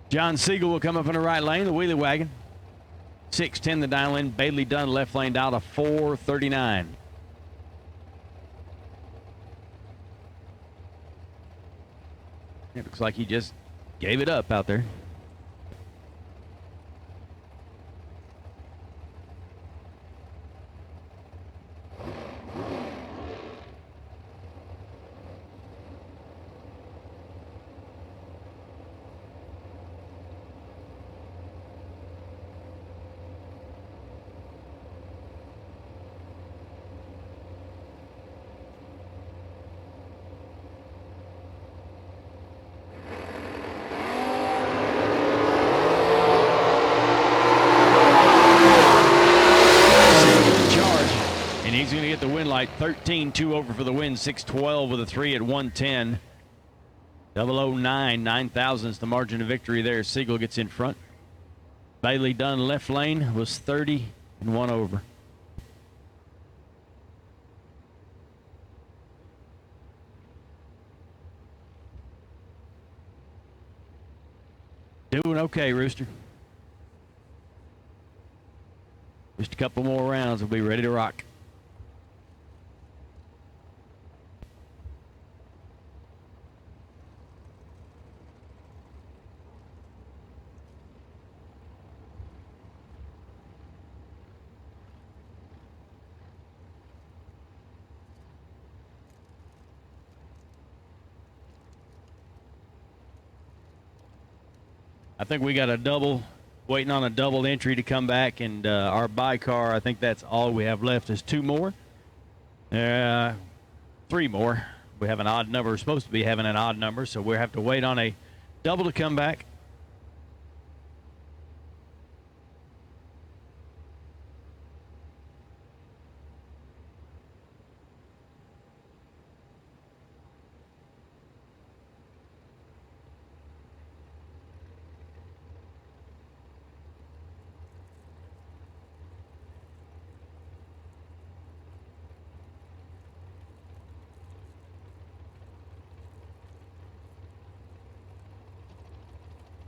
John Siegel will come up in the right lane, the wheelie wagon. 610 the dial in. Bailey Dunn left lane dial to 439. It looks like he just gave it up out there. White, 13-2 over for the win, 6-12 with a 3 at 110. 009, 9,000 is the margin of victory there. Siegel gets in front. Bailey Dunn, left lane, was 30 and 1 over. Doing okay, Rooster. Just a couple more rounds, we'll be ready to rock. I think we got a double, waiting on a double entry to come back, and our buy car, I think that's all we have left is 2 more. 3 more. We have an odd number. We're supposed to be having an odd number, so we'll have to wait on a double to come back.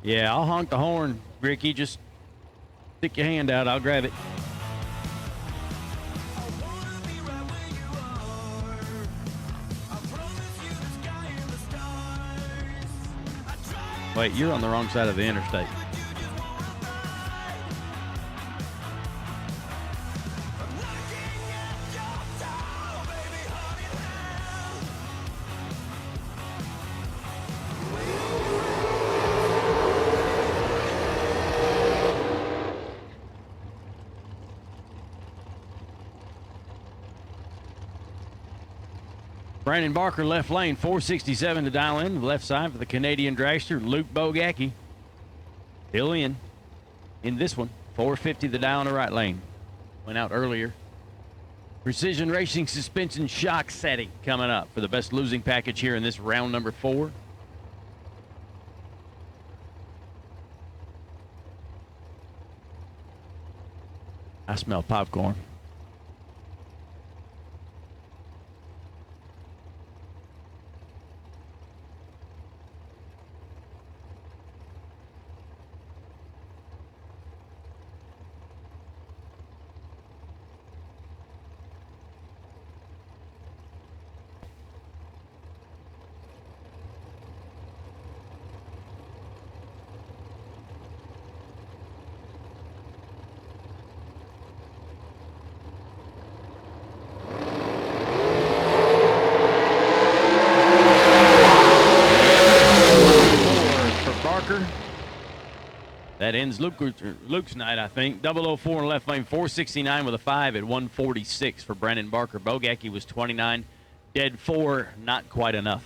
Yeah, I'll honk the horn, Ricky. Just stick your hand out. I'll grab it. Wait, you're on the wrong side of the interstate. Brandon Barker, left lane, 467 to dial in. Left side for the Canadian dragster, Luke Bogacki. Still in this one. 450 the dial in the right lane. Went out earlier. Precision Racing suspension shock setting coming up for the best losing package here in this round number 4. I smell popcorn. That ends Luke's night, I think. 004 in left lane, 469 with a 5 at 146 for Brandon Barker. Bogacki was 29, dead 4, not quite enough.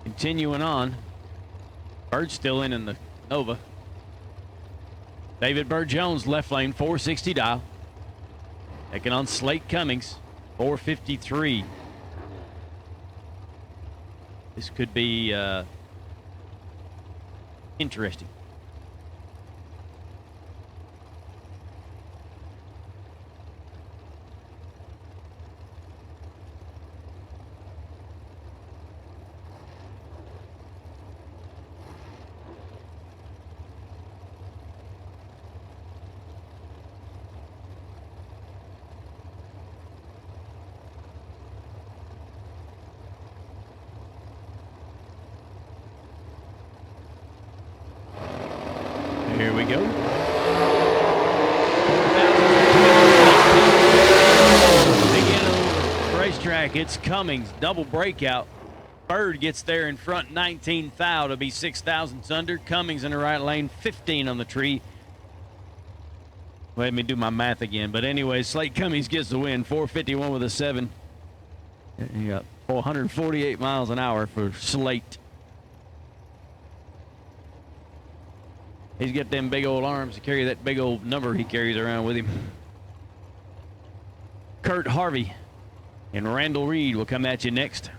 Continuing on. Bird's still in the Nova. David Bird Jones, left lane, 460 dial. Taking on Slate Cummings, 453. This could be interesting. Here we go. Begin of the racetrack. It's Cummings, double breakout. Bird gets there in front, 19 thou to be 6 thousandths under. Cummings in the right lane, 15 on the tree. Let me do my math again. But anyway, Slate Cummings gets the win, 451 with a 7. You got 448 miles an hour for Slate. He's got them big old arms to carry that big old number he carries around with him. Kurt Harvey and Randall Reed will come at you next.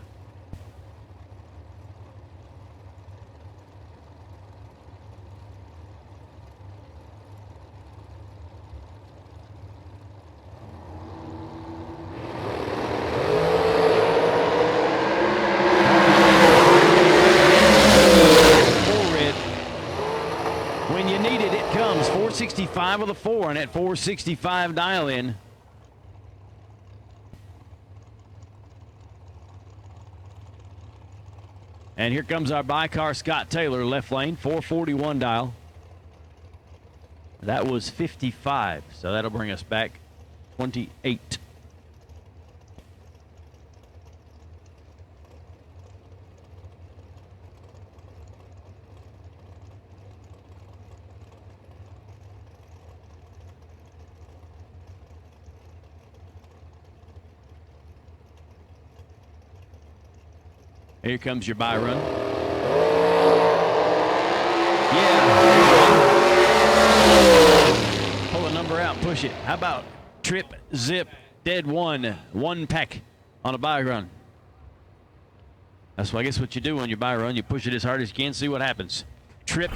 When you need it, it comes. 465 with a 4 and at 465 dial in. And here comes our by-car Scott Taylor, left lane, 441 dial. That was 55, so that'll bring us back 28. Here comes your buy run. Yeah. Pull a number out, push it. How about trip, zip, dead one pack on a buy run? That's what I guess what you do on your buy run. You push it as hard as you can, see what happens. Trip.